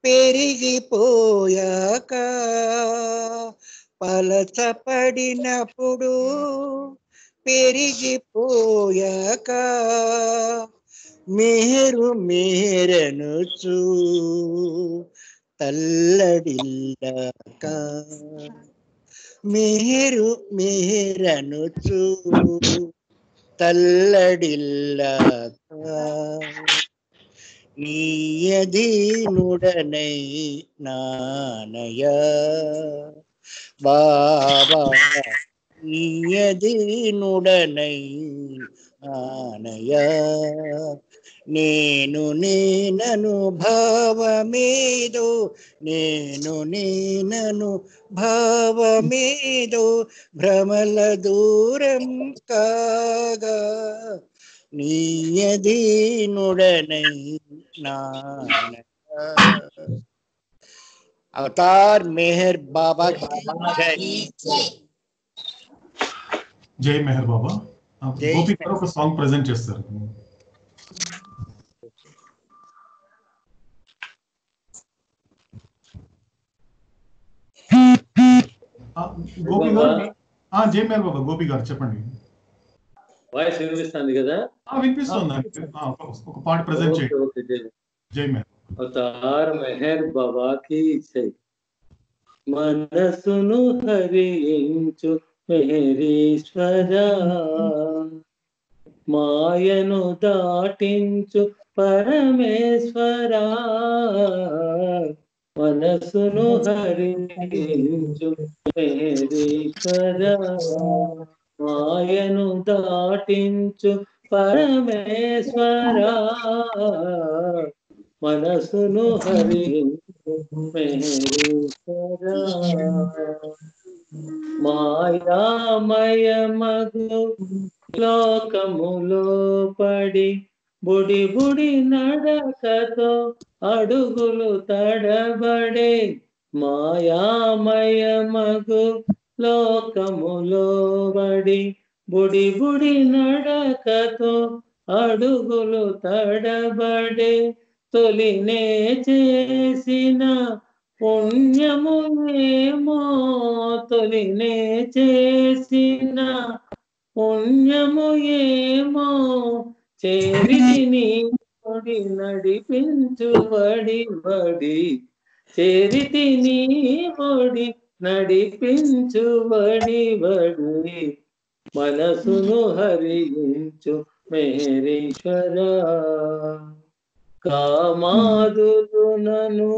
పెరిగిపోయాక పలచపడినప్పుడు పెరిగిపోయాక మేరు మేరనుచు తల్లడిల్లాక మేరు మేరనుచు తల్లడిల్లాక నీయధీనుడనై నానయ బాబా నీయధీనుడనై నానయ నేను నేనను భావమేదో నేను నేనను భావమేదో భ్రమల దూరం కాగా నీయధీనుడనై నానయ. అవతార్ మెహర్ బాబా జై. జై మెహర్ బాబా. గోపి గారు ఒక సాంగ్ ప్రెజెంట్ చేస్తారు. గోపి గారు. జై మెహర్ బాబా. గోపి గారు చెప్పండి. వాయిస్ వినిపిస్తుంది కదా? వినిపిస్తుంది. ఒక పాట ప్రెజెంట్ చేయండి. జై మెహర్. అవతార్ మెహర్ బాబా కి జై. మనసును హరించు మెహరీశ్వరా, మాయను దాటించు పరమేశ్వరా, మనసును హరించు మెహరీశ్వరా, మాయను దాటించు పరమేశ్వరా, మనసును హరించు మెహరీశ్వరా. మాయామయమగు లోకములో పడి బుడి బుడి నడకతో అడుగులు తడబడే, మాయామయమగు లోకములో పడి బుడి బుడి నడకతో అడుగులు తడబడే, తొలినే చేసిన పుణ్యము ఏమో, తొలినే చేసిన పుణ్యము ఏమో, చేరితిని బడి నడిపించు బడి బడి, చేరితిని బడి నడిపించు బడి బడి, మనసును హరించు మెహరీశ్వరా. కామాదులను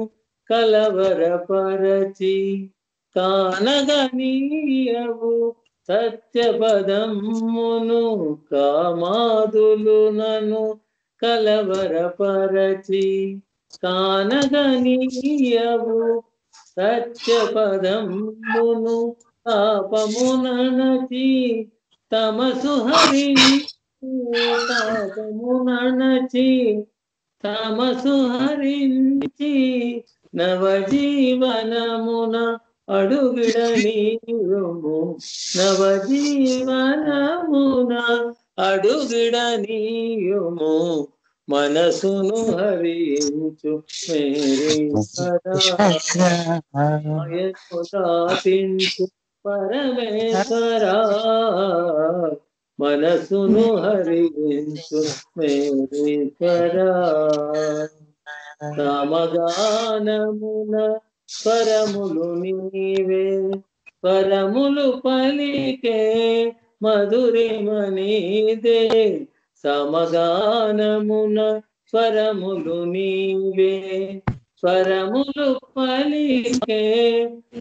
కలవరపరచి కానగనీయవు సత్యపదమ్మును, కామాదులను కలవరపరచి కానగనీయవు సత్యపదమ్మును, తాపమునచి తమసు హరించి, తాపమునచి తమసు హరించి నవజీవనమున అడుగిడనీయుము, నవజీవనమున అడుగిడనీయుము, మనసును హరించు మేరీశ్వరా, మాయను దాటించు పరమేశ్వరా, మనసును హరించు మేరీశ్వరా. రామగానమున స్వరములు నీవే, స్వరములు పలికే మధురిమ నీదే, సమగానమున స్వరములు నీవే, స్వరములు పలికే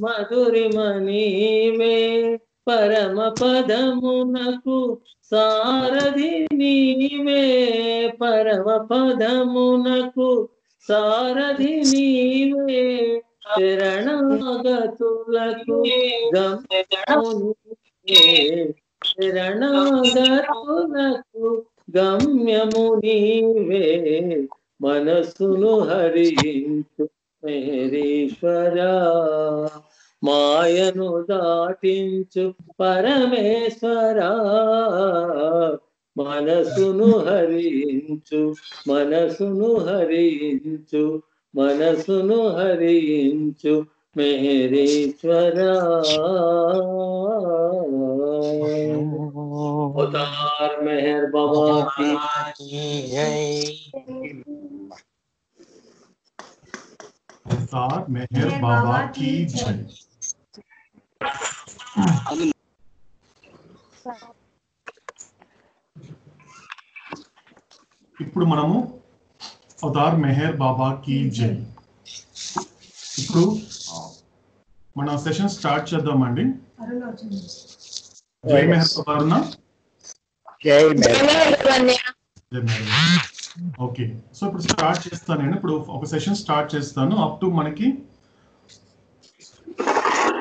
మధురిమ నీవే, పరమ పదమునకు సారథి నీవే, పరమ పదమునకు సారథి నీవే, శరణాగతులకు గమ్యము నీవే, శరణాగతులకు గమ్యము నీవే, మనసును హరించు మేరీశ్వరా, మాయను దాటించు పరమేశ్వరా, మనసును హరించు, మనసును హరించు, మనసును హరించు మెహరీశ్వరా అవతార్ మెహర్ బాబా की अवतार मेहर बाबा की जय। ఇప్పుడు మనము అవతార్ మెహర్ బాబా की जय ఇప్పుడు మన సెషన్ స్టార్ట్ చేద్దామండి। జై మెహర్ బాబా అరుణ। జై మెహర్। ఓకే, సో ఇప్పుడు స్టార్ట్ చేస్తాను నేను। ఇప్పుడు ఒక సెషన్ స్టార్ట్ చేస్తాను అప్ టు మనకి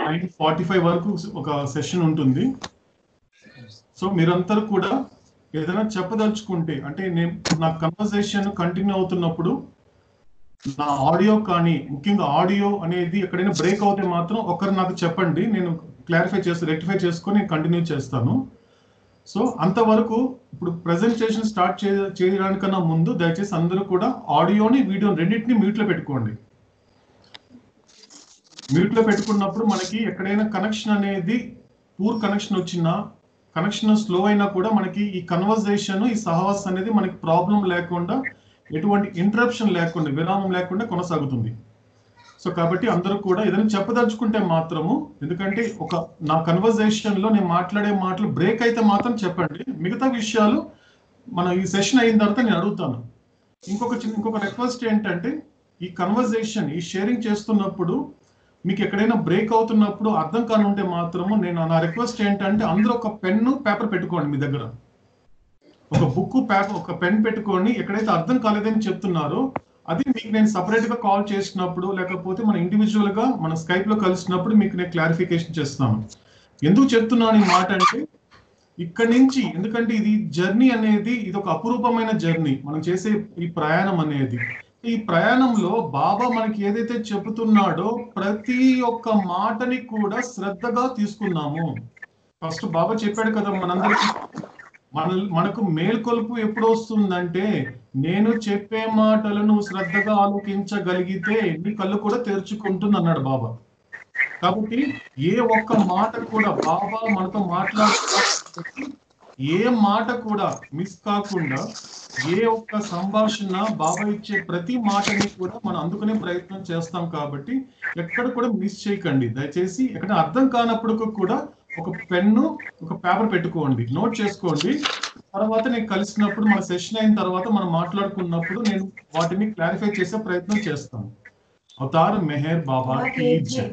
9:45 వరకు ఒక సెషన్ ఉంటుంది। సో మీరందరూ కూడా ఏదైనా చెప్పదలుచుకుంటే, అంటే నేను నా కన్వర్సేషన్ కంటిన్యూ అవుతున్నప్పుడు నా ఆడియో కానీ, ముఖ్యంగా ఆడియో అనేది ఎక్కడైనా బ్రేక్ అవుతే మాత్రం ఒకరు నాకు చెప్పండి, నేను రెక్టిఫై చేసుకొని నేను కంటిన్యూ చేస్తాను। సో అంతవరకు ఇప్పుడు ప్రెజెంటేషన్ స్టార్ట్ చేయడానికన్నా ముందు దయచేసి అందరూ కూడా ఆడియోని వీడియోని రెండింటిని మ్యూట్లో పెట్టుకోండి। మ్యూట్లో పెట్టుకున్నప్పుడు మనకి ఎక్కడైనా కనెక్షన్ అనేది పూర్ కనెక్షన్ వచ్చినా, కనెక్షన్ స్లో అయినా కూడా మనకి ఈ కన్వర్జేషన్, ఈ సహవాసం అనేది మనకి ప్రాబ్లం లేకుండా, ఎటువంటి ఇంటరప్షన్ లేకుండా, విరామం లేకుండా కొనసాగుతుంది। సో కాబట్టి అందరూ కూడా ఏదైనా చెప్పదలుచుకుంటే మాత్రము, ఎందుకంటే నా కన్వర్జేషన్ లో నేను మాట్లాడే మాటలు బ్రేక్ అయితే మాత్రం చెప్పండి, మిగతా విషయాలు మన ఈ సెషన్ అయిన తర్వాత నేను అడుగుతాను। ఇంకొక రిక్వెస్ట్ ఏంటంటే, ఈ కన్వర్జేషన్, ఈ షేరింగ్ చేస్తున్నప్పుడు మీకు ఎక్కడైనా బ్రేక్ అవుతున్నప్పుడు అర్థం కాని ఉంటే మాత్రము నా రిక్వెస్ట్ ఏంటంటే, అందరూ ఒక పెన్ను పేపర్ పెట్టుకోండి మీ దగ్గర, ఒక బుక్ పేపర్ ఒక పెన్ పెట్టుకొని ఎక్కడైతే అర్థం కాలేదని చెప్తున్నారో అది మీకు నేను సపరేట్ గా కాల్ చేసినప్పుడు, లేకపోతే మన ఇండివిజువల్ గా మన స్కైప్ లో కలిసినప్పుడు మీకు నేను క్లారిఫికేషన్ చేస్తాను। ఎందుకు చెప్తున్నాను ఈ మాట అంటే, ఇక్కడి నుంచి, ఎందుకంటే ఇది జర్నీ అనేది ఇది ఒక అపురూపమైన జర్నీ, మనం చేసే ఈ ప్రయాణం అనేది। ఈ ప్రయాణంలో బాబా మనకి ఏదైతే చెబుతున్నాడో ప్రతి ఒక్క మాటని కూడా శ్రద్ధగా తీసుకున్నాము। ఫస్ట్ బాబా చెప్పాడు కదా మనందరికీ, మనకు మేల్కొల్పు ఎప్పుడు వస్తుందంటే, నేను చెప్పే మాటలను శ్రద్ధగా ఆలోచించగలిగితే నీ కళ్ళు కూడా తెరుచుకుంటుంది అన్నాడు బాబా। కాబట్టి ఏ ఒక్క మాట కూడా బాబా మనతో మాట్లాడుతూ, ఏ మాట కూడా మిస్ కాకుండా, ఏ ఒక్క సంభాషణ బాబా ఇచ్చే ప్రతి మాటని కూడా మనం అందుకునే ప్రయత్నం చేస్తాం। కాబట్టి ఎక్కడ కూడా మిస్ చేయకండి దయచేసి। ఎక్కడ అర్థం కానప్పుడు కూడా ఒక పెన్ను, ఒక పేపర్ పెట్టుకోండి, నోట్ చేసుకోండి। తర్వాత నేను కలిసినప్పుడు, మన సెషన్ అయిన తర్వాత మనం మాట్లాడుకున్నప్పుడు నేను వాటిని క్లారిఫై చేసే ప్రయత్నం చేస్తాను। అవతార్ మెహర్ బాబా की जय।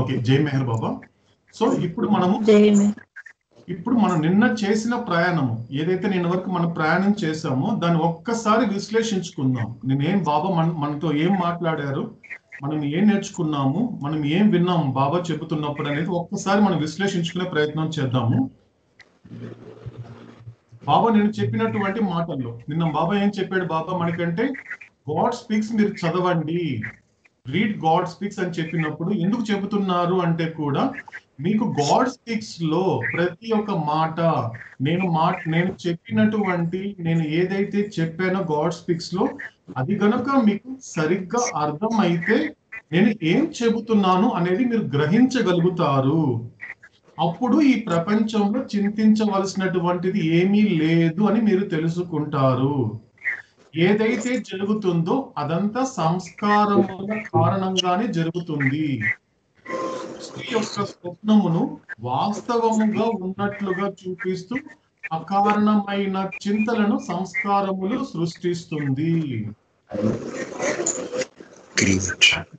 ఓకే, జై మెహర్ బాబా। సో ఇప్పుడు మనం నిన్న చేసిన ప్రయాణము ఏదైతే నిన్న వరకు మనం ప్రయాణం చేసామో దాన్ని ఒక్కసారి విశ్లేషించుకుందాం। నేనేం బాబా మనతో ఏం మాట్లాడారు, మనం ఏం నేర్చుకున్నాము, మనం ఏం విన్నాము బాబా చెబుతున్నప్పుడు అనేది ఒక్కసారి మనం విశ్లేషించుకునే ప్రయత్నం చేద్దాము। బాబా నేను చెప్పినటువంటి మాటల్లో నిన్న బాబా ఏం చెప్పాడు, బాబా మనకంటే గాడ్ స్పీక్స్ మీరు చదవండి, రీడ్ గాడ్ స్పీక్స్ అని చెప్పినప్పుడు ఎందుకు చెబుతున్నారు అంటే కూడా, మీకు గాడ్ స్పీక్స్ లో ప్రతి ఒక్క మాట నేను చెప్పినటువంటి, నేను ఏదైతే చెప్పానో గాడ్ స్పీక్స్ లో అది గనుక మీకు సరిగ్గా అర్థం అయితే నేను ఏం చెబుతున్నాను అనేది మీరు గ్రహించగలుగుతారు। అప్పుడు ఈ ప్రపంచంలో చింతించవలసినటువంటిది ఏమీ లేదు అని మీరు తెలుసుకుంటారు। ఏదైతే జరుగుతుందో అదంతా సంస్కారముల కారణంగానే జరుగుతుంది। సృష్టి యొక్క స్వప్నమును వాస్తవముగా ఉన్నట్లుగా చూపిస్తూ అకారణమైన చింతలను సంస్కారములు సృష్టిస్తుంది।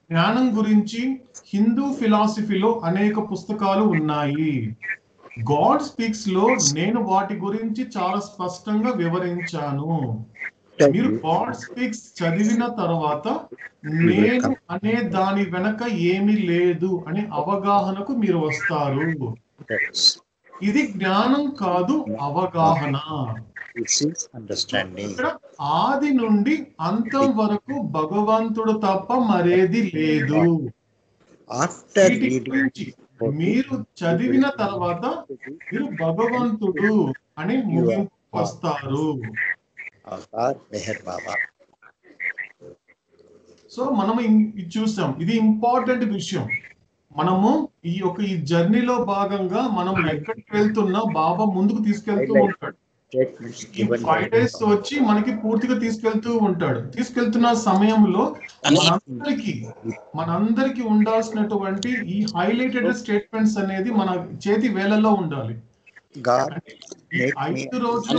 జ్ఞానం గురించి హిందూ ఫిలాసఫీలో అనేక పుస్తకాలు ఉన్నాయి। గాడ్ స్పీక్స్ లో నేను వాటి గురించి చాలా స్పష్టంగా వివరించాను। మీరు గాడ్ స్పీక్స్ చదివిన తర్వాత నేను అనే దాని వెనక ఏమీ లేదు అనే అవగాహనకు మీరు వస్తారు। ఇది జ్ఞానం కాదు, అవగాహన। This is understanding. ఇక్కడ ఆది నుండి అంతం వరకు భగవంతుడు తప్ప మరేది లేదు. After వీటి reading, గురించి మీరు చదివిన తర్వాత మీరు భగవంతుడు అని ముగింపు వస్తారు. Avatar Meher Baba. సో మనం ఇది చూసాం. ఇది ఇంపార్టెంట్ విషయం. మనము ఈ జర్నీలో భాగంగా మనం ఎక్కడికి వెళ్తున్నా బాబా ముందుకు తీసుకెళ్తూ ఉంటాడు. ఈ 5 days వచ్చి మనకి పూర్తిగా తీసుకెళ్తూ ఉంటాడు. తీసుకెళ్తున్న సమయంలో మనందరికి ఉండాల్సినటువంటి ఈ హైలైటెడ్ స్టేట్మెంట్స్ అనేది మన చేతి వేళల్లో ఉండాలి. ఈ 5 రోజులు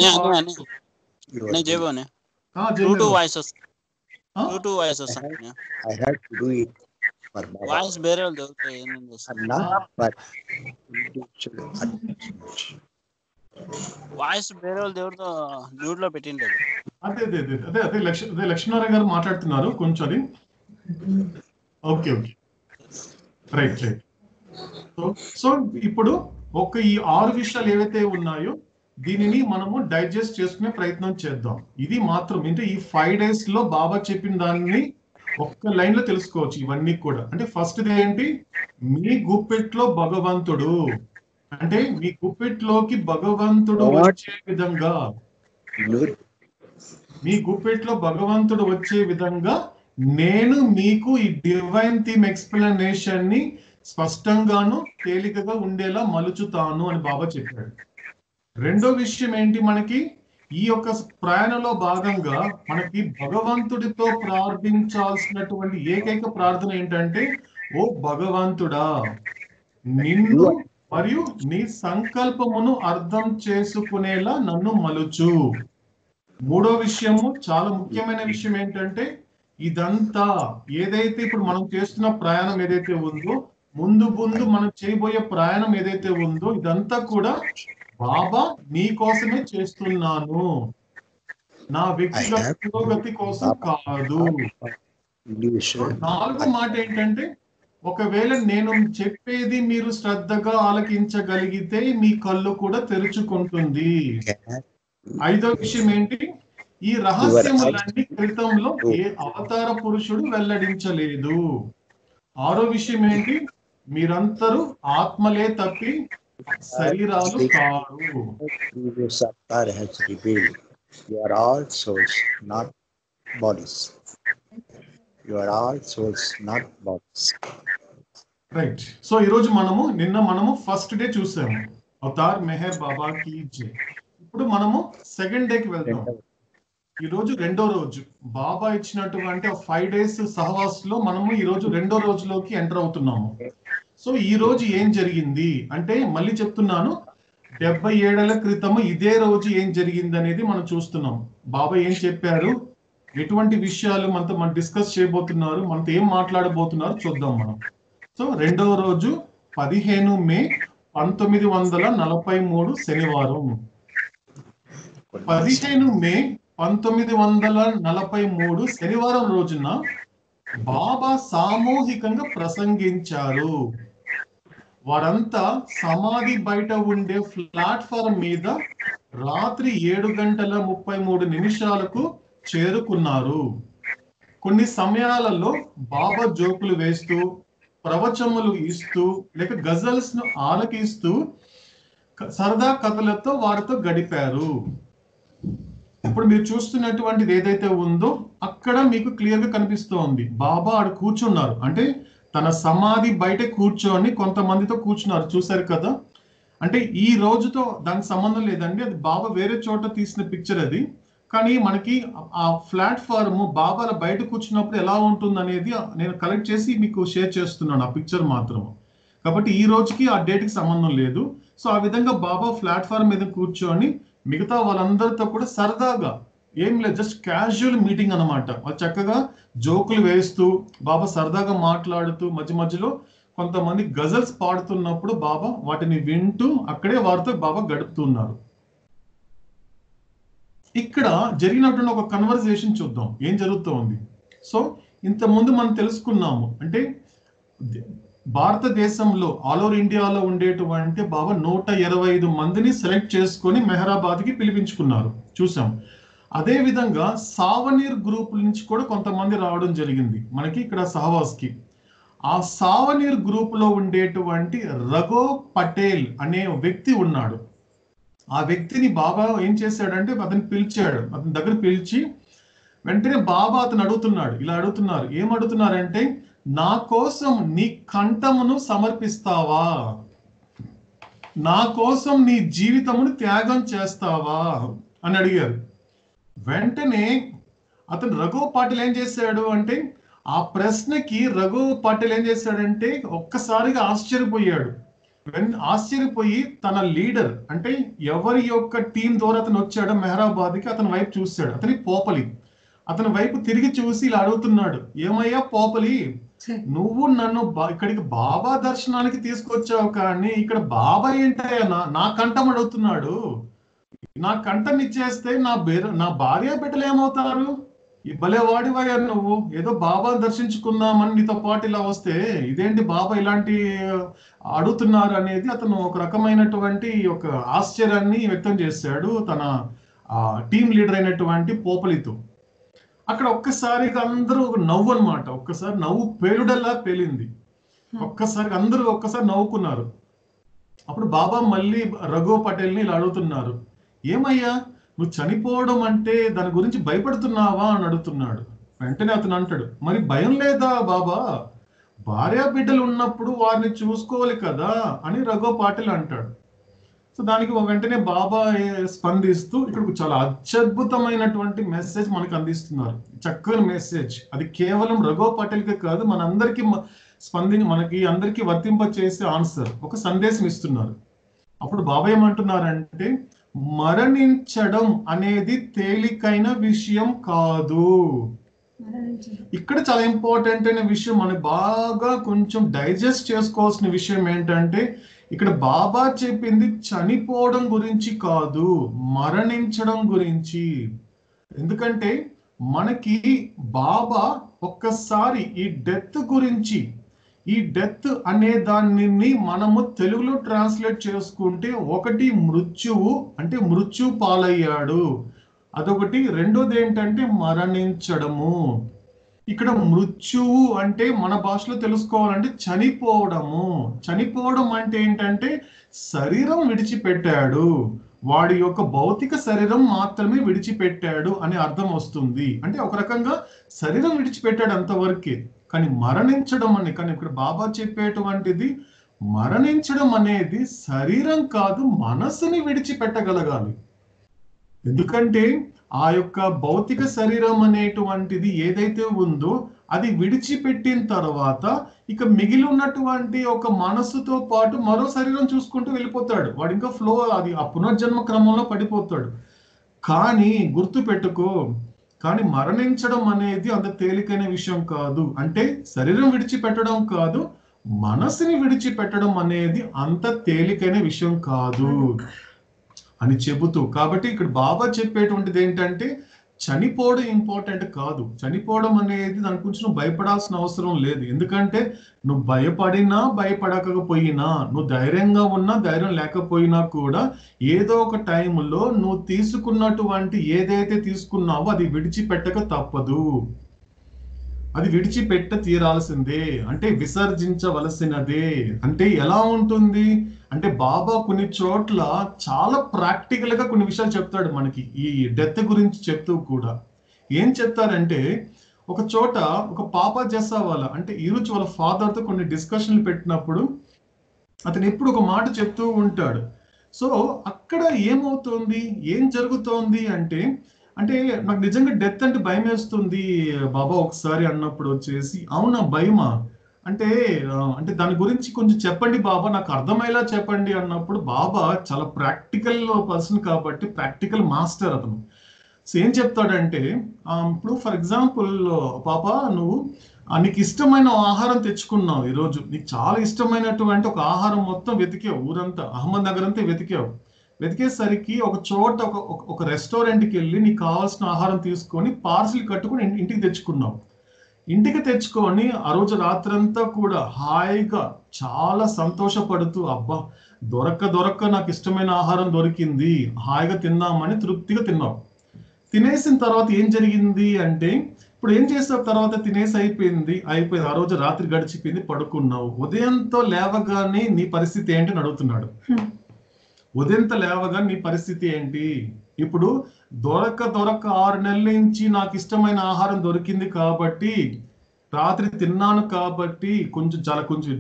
వాయిస్ ಬೇರೆ వాయిస్ ಬೇರೆ దేవుడితో మ్యూట్ లో పెట్టిండు. అదే లక్ష్మీనారాయణ గారు మాట్లాడుతున్నారు కొంచెం. Okay right. సో ఇప్పుడు ఈ 6 విషయాలు ఏవైతే ఉన్నాయో దీనిని మనము డైజెస్ట్ చేసుకునే ప్రయత్నం చేద్దాం. ఇది మాత్రం అంటే ఈ 5 days లో బాబా చెప్పిన దాన్ని ఒక్క లైన్ లో తెలుసుకోవచ్చు ఇవన్నీ కూడా. అంటే ఫస్ట్ ఏంటి, మీ గుప్పెట్లో భగవంతుడు, అంటే మీ గుప్పెట్లోకి భగవంతుడు వచ్చే విధంగా, మీ గుప్పెట్లో భగవంతుడు వచ్చే విధంగా నేను మీకు ఈ డివైన్ థీమ్ ఎక్స్ప్లెనేషన్ ని స్పష్టంగాను తేలికగా ఉండేలా మలుచుతాను అని బాబా చెప్పాడు. రెండో విషయం ఏంటి, మనకి ఈ ప్రయాణంలో భాగంగా మనకి భగవంతుడితో ప్రార్థించాల్సినటువంటి ఏకైక ప్రార్థన ఏంటంటే, ఓ భగవంతుడా, నిన్ను మరియు నీ సంకల్పమును అర్థం చేసుకునేలా నన్ను మలుచు. మూడో విషయము, చాలా ముఖ్యమైన విషయం ఏంటంటే, ఇదంతా ఏదైతే ఇప్పుడు మనం చేస్తున్న ప్రయాణం ఏదైతే ఉందో, ముందు మనం చేయబోయే ప్రయాణం ఏదైతే ఉందో, ఇదంతా కూడా బాబా నీ కోసమే చేస్తున్నాను, నా వ్యక్తిగత పురోగతి కోసం కాదు. నాలుగో మాట ఏంటంటే, ఒకవేళ నేను చెప్పేది మీరు శ్రద్ధగా ఆలకించగలిగితే మీ కళ్ళు కూడా తెరుచుకుంటుంది. ఐదో విషయం ఏంటి, ఈ రహస్యములన్నీ క్రితంలో ఏ అవతార పురుషుడు వెల్లడించలేదు. ఆరో విషయం ఏంటి, మీరందరూ ఆత్మలే తప్పి శరీరాలు కాదు. You are all souls, not bodies. You are all souls, not bodies. Right. So ఈ రోజు నిన్న మనము ఫస్ట్ డే చూసాము, అవతార్ మెహర్ బాబా కీ జై. ఇప్పుడు మనము సెకండ్ డేకి వెళ్తాం. ఈ రోజు రెండో రోజు బాబా ఇచ్చినటువంటి 5 days సహవాసంలో మనము ఈ రోజు రెండో రోజులోకి ఎంటర్ అవుతున్నాము. సో ఈ రోజు ఏం జరిగింది అంటే, మళ్ళీ చెప్తున్నాను, 70 ఏళ్ల క్రితము ఇదే రోజు ఏం జరిగింది అనేది మనం చూస్తున్నాం. బాబా ఏం చెప్పారు, ఎటువంటి విషయాలు మనం డిస్కస్ చేయబోతున్నారు, మనతో ఏం మాట్లాడబోతున్నారు చూద్దాం మనం. సో రెండవ రోజు 15 మే 1943 శనివారం. 15 మే 1943 శనివారం రోజున బాబా సామూహికంగా ప్రసంగించారు. వారంతా సమాధి బయట ఉండే ప్లాట్ఫామ్ మీద రాత్రి 7:33 చేరుకున్నారు. కొన్ని సమయాలలో బాబా జోకులు వేస్తూ, ప్రవచనములు ఇస్తూ, లేక గజల్స్ ను ఆలకిస్తూ సరదా కథలతో వారితో గడిపారు. ఇప్పుడు మీరు చూస్తున్నటువంటిది ఏదైతే ఉందో అక్కడ మీకు క్లియర్ గా కనిపిస్తోంది, బాబా ఆడ కూర్చున్నారు. అంటే తన సమాధి బయట కూర్చొని కొంతమందితో కూర్చున్నారు, చూసారు కదా. అంటే ఈ రోజుతో దానికి సంబంధం లేదండి, అది బాబా వేరే చోట తీసిన పిక్చర్ అది. కానీ మనకి ఆ ప్లాట్ఫామ్ బాబాల బయట కూర్చున్నప్పుడు ఎలా ఉంటుంది అనేది నేను కలెక్ట్ చేసి మీకు షేర్ చేస్తున్నాను, ఆ పిక్చర్ మాత్రం. కాబట్టి ఈ రోజుకి ఆ డేట్ కి సంబంధం లేదు. సో ఆ విధంగా బాబా ప్లాట్ఫామ్ మీద కూర్చొని మిగతా వాళ్ళందరితో కూడా సరదాగా, ఏం లేదు, జస్ట్ క్యాజువల్ మీటింగ్ అనమాట. వాళ్ళు చక్కగా జోకులు వేస్తూ, బాబా సరదాగా మాట్లాడుతూ, మధ్య మధ్యలో కొంతమంది గజల్స్ పాడుతున్నప్పుడు బాబా వాటిని వింటూ అక్కడే వారితో బాబా గడుపుతున్నారు. ఇక్కడ జరిగినటువంటి ఒక కన్వర్సేషన్ చూద్దాం, ఏం జరుగుతోంది. సో ఇంతకుముందు మనం తెలుసుకున్నాము, అంటే భారతదేశంలో ఆల్ ఓవర్ ఇండియాలో ఉండేటువంటి బాబా 125 మందిని సెలెక్ట్ చేసుకొని మెహరాబాద్కి పిలిపించుకున్నారు, చూసాం. అదే విధంగా సావనీర్ గ్రూప్ నుంచి కూడా కొంతమంది రావడం జరిగింది మనకి ఇక్కడ సహవాస్కి. ఆ సావనీర్ గ్రూప్ లో ఉండేటువంటి రఘో పటేల్ అనే వ్యక్తి ఉన్నాడు. ఆ వ్యక్తిని బాబా ఏం చేశాడంటే అతన్ని పిలిచాడు, అతని దగ్గర పిలిచి వెంటనే బాబా అతను అడుగుతున్నాడు, ఇలా అడుగుతున్నారు, ఏం అడుగుతున్నారంటే, నా కోసం నీ కంఠమును సమర్పిస్తావా, నా కోసం నీ జీవితమును త్యాగం చేస్తావా అని అడిగారు. వెంటనే అతను రఘు పాటిల్ ఏం చేశాడు అంటే, ఆ ప్రశ్నకి రఘు పాటిల్ ఏం చేశాడంటే ఒక్కసారిగా ఆశ్చర్యపోయాడు. ఆశ్చర్యపోయి తన లీడర్ అంటే ఎవరి యొక్క టీం ద్వారా అతను వచ్చాడో మెహరాబాద్కి అతని వైపు చూశాడు. అతని పోపలి అతని వైపు తిరిగి చూసి ఇలా అడుగుతున్నాడు, ఏమయ్యా పోపలి, నువ్వు నన్ను ఇక్కడికి బాబా దర్శనానికి తీసుకొచ్చావు, కానీ ఇక్కడ బాబా ఏంటయ్యా నా కంఠం అడుగుతున్నాడు, నా కంఠం ఇచ్చేస్తే నా భార్య బిడ్డలు ఏమవుతారు, ఈ భలే వాడివయ్యా నువ్వు, ఏదో బాబా దర్శించుకుందామని నీతో పాటు ఇలా వస్తే ఇదేంటి బాబా ఇలాంటి అడుగుతున్నారు అనేది అతను ఒక రకమైనటువంటి ఒక ఆశ్చర్యాన్ని వ్యక్తం చేశాడు తన టీం లీడర్ అయినటువంటి పోపలితో. అక్కడ ఒక్కసారిగా అందరూ నవ్వు అనమాట, ఒక్కసారి నవ్వు పేలుడల్లా పేలింది, ఒక్కసారి అందరూ ఒక్కసారి నవ్వుకున్నారు. అప్పుడు బాబా మళ్ళీ రఘు పటేల్ని ఇలా అడుగుతున్నారు, ఏమయ్యా నువ్వు చనిపోవడం అంటే దాని గురించి భయపడుతున్నావా అని అడుగుతున్నాడు. వెంటనే అతను అంటాడు, మరి భయం లేదా బాబా, భార్యా బిడ్డలు ఉన్నప్పుడు వారిని చూసుకోవాలి కదా అని రఘు పాటిల్ అంటాడు. సో దానికి వెంటనే బాబా స్పందిస్తూ ఇక్కడ చాలా అత్యద్భుతమైనటువంటి మెసేజ్ మనకు అందిస్తున్నారు, చక్కని మెసేజ్. అది కేవలం రఘు పాటిల్కే కాదు, మనందరికీ మనకి అందరికీ వర్తింప చేసే ఆన్సర్, ఒక సందేశం ఇస్తున్నారు. అప్పుడు బాబా ఏమంటున్నారంటే, మరణించడం అనేది తేలికైన విషయం కాదు. ఇక్కడ చాలా ఇంపార్టెంట్ అయిన విషయం, మనం బాగా కొంచెం డైజెస్ట్ చేసుకోవాల్సిన విషయం ఏంటంటే, ఇక్కడ బాబా చెప్పింది చనిపోవడం గురించి కాదు, మరణించడం గురించి. ఎందుకంటే మనకి బాబా ఒక్కసారి ఈ డెత్ గురించి, ఈ డెత్ అనే దానిని మనము తెలుగులో ట్రాన్స్లేట్ చేసుకుంటే, ఒకటి మృత్యువు అంటే మృత్యు పాలయ్యాడు, అదొకటి. రెండోది ఏంటంటే మరణించడము. ఇక్కడ మృత్యువు అంటే మన భాషలో తెలుసుకోవాలంటే చనిపోవడము. చనిపోవడం అంటే ఏంటంటే శరీరం విడిచిపెట్టాడు, వాడి యొక్క భౌతిక శరీరం మాత్రమే విడిచిపెట్టాడు అనే అర్థం వస్తుంది. అంటే ఒక రకంగా శరీరం విడిచిపెట్టాడు అంతవరకే. కానీ మరణించడం అని, కానీ ఇక్కడ బాబా చెప్పేటువంటిది మరణించడం అనేది శరీరం కాదు, మనసుని విడిచిపెట్టగలగాలి. ఎందుకంటే ఆ యొక్క భౌతిక శరీరం అనేటువంటిది ఏదైతే ఉందో అది విడిచిపెట్టిన తర్వాత ఇక మిగిలి ఉన్నటువంటి ఒక మనసుతో పాటు మరో శరీరం చూసుకుంటూ వెళ్ళిపోతాడు. వాడు ఇంకా ఫ్లో, అది ఆ పునర్జన్మ క్రమంలో పడిపోతాడు. కానీ గుర్తు పెట్టుకో, కానీ మరణించడం అనేది అంత తేలికైన విషయం కాదు. అంటే శరీరం విడిచిపెట్టడం కాదు, మనసుని విడిచిపెట్టడం అనేది అంత తేలికైన విషయం కాదు అని చెబుతూ, కాబట్టి ఇక్కడ బాబా చెప్పేటువంటిది ఏంటంటే చనిపోవడం ఇంపార్టెంట్ కాదు. చనిపోవడం అనేది దాని గురించి నువ్వు భయపడాల్సిన అవసరం లేదు. ఎందుకంటే నువ్వు భయపడినా భయపడకపోయినా, నువ్వు ధైర్యంగా ఉన్నా ధైర్యం లేకపోయినా కూడా ఏదో ఒక టైంలో నువ్వు తీసుకున్నటువంటి ఏదైతే తీసుకున్నావో అది విడిచిపెట్టక తప్పదు. అది విడిచిపెట్ట తీరాల్సిందే, అంటే విసర్జించవలసినదే. అంటే ఎలా ఉంటుంది అంటే బాబా కొన్ని చోట్ల చాలా ప్రాక్టికల్ గా కొన్ని విషయాలు చెప్తాడు మనకి ఈ డెత్ గురించి చెప్తూ కూడా. ఏం చెప్తారంటే, ఒక చోట ఒక పాపా జెస్సావాలా అంటే ఈరోజు వాళ్ళ ఫాదర్తో కొన్ని డిస్కషన్లు పెట్టినప్పుడు అతను ఎప్పుడు ఒక మాట చెప్తూ ఉంటాడు. సో అక్కడ ఏమవుతుంది, ఏం జరుగుతోంది అంటే నాకు నిజంగా డెత్ అంటే భయం వేస్తుంది బాబా ఒకసారి అన్నప్పుడు వచ్చేసి, అవునా భయమా అంటే దాని గురించి కొంచెం చెప్పండి బాబా, నాకు అర్థమయ్యేలా చెప్పండి అన్నప్పుడు బాబా చాలా ప్రాక్టికల్ పర్సన్ కాబట్టి ప్రాక్టికల్ మాస్టర్ అతను. సో ఏం చెప్తాడంటే, ఇప్పుడు ఫర్ ఎగ్జాంపుల్ పాపా నువ్వు నీకు ఇష్టమైన ఆహారం తెచ్చుకున్నావు, ఈరోజు నీకు చాలా ఇష్టమైనటువంటి ఒక ఆహారం మొత్తం వెతికావు, ఊరంతా అహ్మద్ నగర్ అంతా వెతికేసరికి ఒక చోట ఒక రెస్టారెంట్కి వెళ్ళి నీకు కావాల్సిన ఆహారం తీసుకొని పార్సిల్ కట్టుకుని ఇంటికి తెచ్చుకున్నావు. ఇంటికి తెచ్చుకొని ఆ రోజు రాత్రంతా కూడా హాయిగా చాలా సంతోషపడుతూ, అబ్బా దొరక్క నాకు ఇష్టమైన ఆహారం దొరికింది, హాయిగా తిందామని తృప్తిగా తిన్నావు. తినేసిన తర్వాత ఏం జరిగింది అంటే, ఇప్పుడు ఏం చేసావు? తర్వాత తినేసి అయిపోయింది, ఆ రోజు రాత్రి గడిచిపోయింది, పడుకున్నావు. ఉదయంతో లేవగానే నీ పరిస్థితి ఏంటి అని అడుగుతున్నాడు. ఉదయంతో లేవగా నీ పరిస్థితి ఏంటి? ఇప్పుడు దొరక్క 6 నెలల నుంచి నాకు ఇష్టమైన ఆహారం దొరికింది కాబట్టి, రాత్రి తిన్నాను కాబట్టి, కొంచెం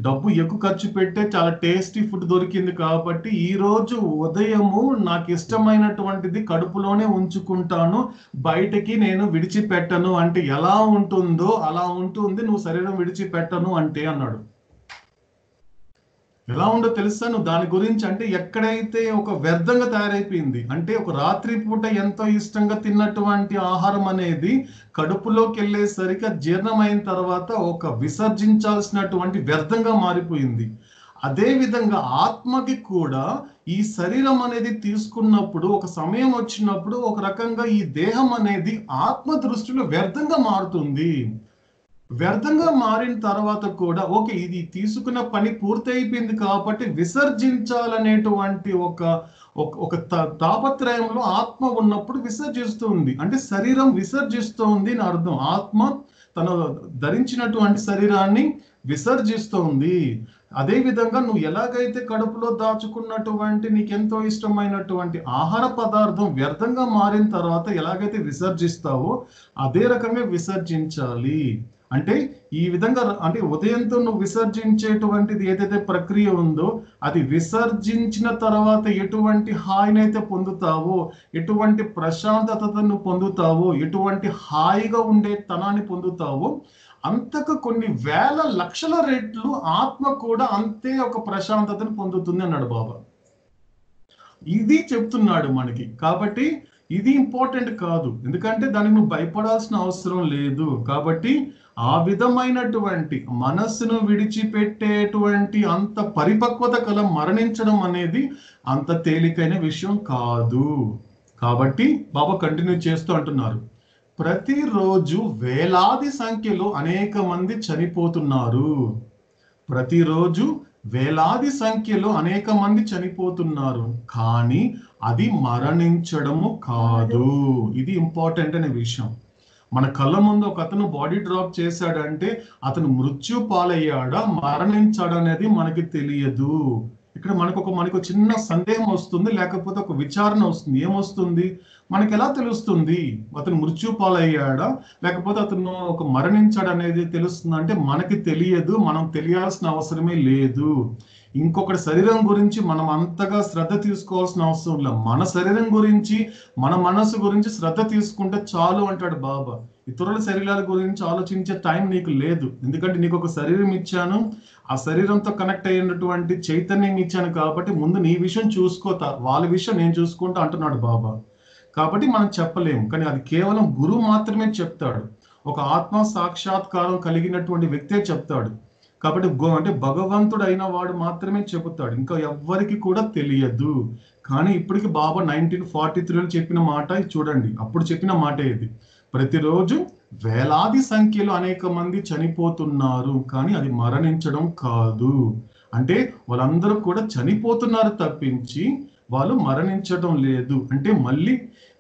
డబ్బు ఎక్కువ ఖర్చు పెట్టే చాలా టేస్టీ ఫుడ్ దొరికింది కాబట్టి, ఈ రోజు ఉదయము నాకు ఇష్టమైనటువంటిది కడుపులోనే ఉంచుకుంటాను, బయటకి నేను విడిచిపెట్టను అంటే ఎలా ఉంటుందో అలా ఉంటుంది నువ్వు శరీరం విడిచిపెట్టను అంటే అన్నాడు. ఎలా ఉందో తెలుసా నువ్వు దాని గురించి? అంటే ఎక్కడైతే ఒక వ్యర్థంగా తయారైపోయింది, అంటే ఒక రాత్రి పూట ఎంతో ఇష్టంగా తిన్నటువంటి ఆహారం అనేది కడుపులోకి వెళ్ళేసరికి జీర్ణమైన తర్వాత ఒక విసర్జించాల్సినటువంటి వ్యర్థంగా మారిపోయింది. అదే విధంగా ఆత్మకి కూడా ఈ శరీరం అనేది తీసుకున్నప్పుడు, ఒక సమయం వచ్చినప్పుడు ఒక రకంగా ఈ దేహం అనేది ఆత్మ దృష్టిలో వ్యర్థంగా మారుతుంది. వ్యర్థంగా మారిన తర్వాత కూడా ఓకే, ఇది తీసుకున్న పని పూర్తయిపోయింది కాబట్టి విసర్జించాలనేటువంటి ఒక తాపత్రయంలో ఆత్మ ఉన్నప్పుడు విసర్జిస్తుంది. అంటే శరీరం విసర్జిస్తుంది అని అర్థం. ఆత్మ తను ధరించినటువంటి శరీరాన్ని విసర్జిస్తుంది. అదే విధంగా నువ్వు ఎలాగైతే కడుపులో దాచుకున్నటువంటి నీకెంతో ఇష్టమైనటువంటి ఆహార పదార్థం వ్యర్థంగా మారిన తర్వాత ఎలాగైతే విసర్జిస్తావో అదే రకంగా విసర్జించాలి. అంటే ఈ విధంగా, అంటే ఉదయంతో నువ్వు విసర్జించేటువంటిది ఏదైతే ప్రక్రియ ఉందో అది విసర్జించిన తర్వాత ఎటువంటి హాయినైతే పొందుతావో, ఎటువంటి ప్రశాంతతను పొందుతావో, ఎటువంటి హాయిగా ఉండే తనాన్ని పొందుతావో, అంతకు కొన్ని వేల లక్షల రెట్లు ఆత్మ కూడా అంతే ఒక ప్రశాంతతను పొందుతుంది అన్నాడు బాబా. ఇది చెప్తున్నాడు మనకి. కాబట్టి ఇది ఇంపార్టెంట్ కాదు, ఎందుకంటే దానికి నువ్వు భయపడాల్సిన అవసరం లేదు. కాబట్టి ఆ విధమైనటువంటి మనస్సును విడిచిపెట్టేటువంటి అంత పరిపక్వత కల మరణించడం అనేది అంత తేలికైన విషయం కాదు. కాబట్టి బాబా కంటిన్యూ చేస్తూ అంటున్నారు, ప్రతిరోజు వేలాది సంఖ్యలో అనేక మంది చనిపోతున్నారు. ప్రతిరోజు వేలాది సంఖ్యలో అనేక మంది చనిపోతున్నారు, కానీ అది మరణించడము కాదు. ఇది ఇంపార్టెంట్ అనే విషయం. మన కళ్ళ ముందు ఒక అతను బాడీ డ్రాప్ చేశాడంటే అతను మృత్యు పాలయ్యాడా, మరణించాడా అనేది మనకి తెలియదు. ఇక్కడ మనకు చిన్న సందేహం వస్తుంది, లేకపోతే ఒక విచారణ వస్తుంది. ఏమొస్తుంది? మనకి ఎలా తెలుస్తుంది అతను మృత్యు పాలయ్యాడా లేకపోతే అతను ఒక మరణించాడు అనేది తెలుస్తుంది అంటే మనకి తెలియదు. మనం తెలియాల్సిన అవసరమే లేదు. ఇంకొకటి శరీరం గురించి మనం అంతగా శ్రద్ధ తీసుకోవాల్సిన అవసరం లేదు. మన శరీరం గురించి, మన మనసు గురించి శ్రద్ధ తీసుకుంటే చాలు అంటాడు బాబా. ఇతరుల శరీరాల గురించి ఆలోచించే టైం నీకు లేదు, ఎందుకంటే నీకు ఒక శరీరం ఇచ్చాను, ఆ శరీరంతో కనెక్ట్ అయినటువంటి చైతన్యం ఇచ్చాను కాబట్టి ముందు నీ విషయం చూసుకోతా, వాళ్ళ విషయం నేను చూసుకుంటా అంటున్నాడు బాబా. కాబట్టి మనం చెప్పలేము, కానీ అది కేవలం గురువు మాత్రమే చెప్తాడు. ఒక ఆత్మ సాక్షాత్కారం కలిగినటువంటి వ్యక్తే చెప్తాడు. కాబట్టి అంటే భగవంతుడు అయిన వాడు మాత్రమే చెబుతాడు, ఇంకా ఎవ్వరికి కూడా తెలియదు. కానీ ఇప్పటికి బాబా 1943లో చెప్పిన మాట చూడండి, అప్పుడు చెప్పిన మాట ఇది. ప్రతిరోజు వేలాది సంఖ్యలో అనేక మంది చనిపోతున్నారు, కానీ అది మరణించడం కాదు. అంటే వాళ్ళందరూ కూడా చనిపోతున్నారు తప్పించి వాళ్ళు మరణించడం లేదు.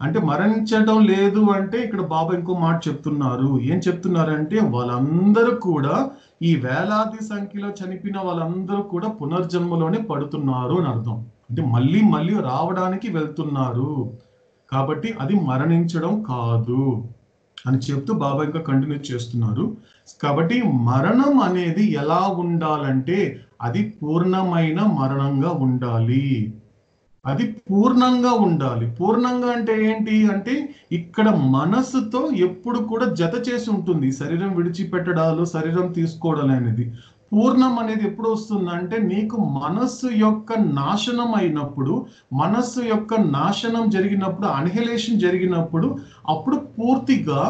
అంటే మరణించడం లేదు అంటే ఇక్కడ బాబా ఇంకో మాట చెప్తున్నారు. ఏం చెప్తున్నారంటే వాళ్ళందరూ కూడా, ఈ వేలాది సంఖ్యలో చనిపోయిన వాళ్ళందరూ కూడా పునర్జన్మలోనే పడుతున్నారు అని అర్థం. అంటే మళ్ళీ రావడానికి వెళ్తున్నారు, కాబట్టి అది మరణించడం కాదు అని చెప్తూ బాబా ఇంకా కంటిన్యూ చేస్తున్నారు. కాబట్టి మరణం అనేది ఎలా ఉండాలంటే అది పూర్ణమైన మరణంగా ఉండాలి. అది పూర్ణంగా ఉండాలి. పూర్ణంగా అంటే ఏంటి అంటే ఇక్కడ మనసుతో ఎప్పుడు కూడా జత చేసి ఉంటుంది. శరీరం విడిచిపెట్టడాలు, శరీరం తీసుకోవడాలు అనేది. పూర్ణం అనేది ఎప్పుడు వస్తుందంటే నీకు మనస్సు యొక్క నాశనం అయినప్పుడు, మనస్సు యొక్క నాశనం జరిగినప్పుడు, అనిహిలేషన్ జరిగినప్పుడు, అప్పుడు పూర్తిగా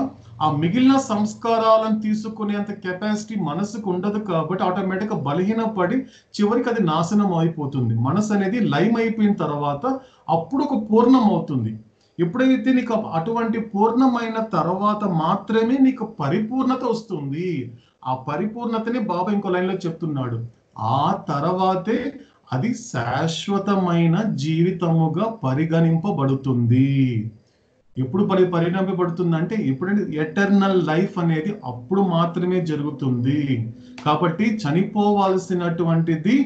ఆ మిగిలిన సంస్కారాలను తీసుకునేంత కెపాసిటీ మనసుకు ఉండదు. కాబట్టి ఆటోమేటిక్గా బలహీనపడి చివరికి అది నాశనం అయిపోతుంది. మనసు అనేది లయం అయిపోయిన తర్వాత అప్పుడు ఒక పూర్ణం అవుతుంది. ఎప్పుడైతే నీకు అటువంటి పూర్ణమైన తర్వాత మాత్రమే నీకు పరిపూర్ణత వస్తుంది. ఆ పరిపూర్ణతని బాబా ఇంకో లైన్లో చెప్తున్నాడు. ఆ తర్వాతే అది శాశ్వతమైన జీవితముగా పరిగణింపబడుతుంది. ఎప్పుడు పరిణమింపబడుతుంది అంటే ఎప్పుడంటే ఎటర్నల్ లైఫ్ అనేది అప్పుడు మాత్రమే జరుగుతుంది. కాబట్టి చనిపోవాల్సినటువంటిది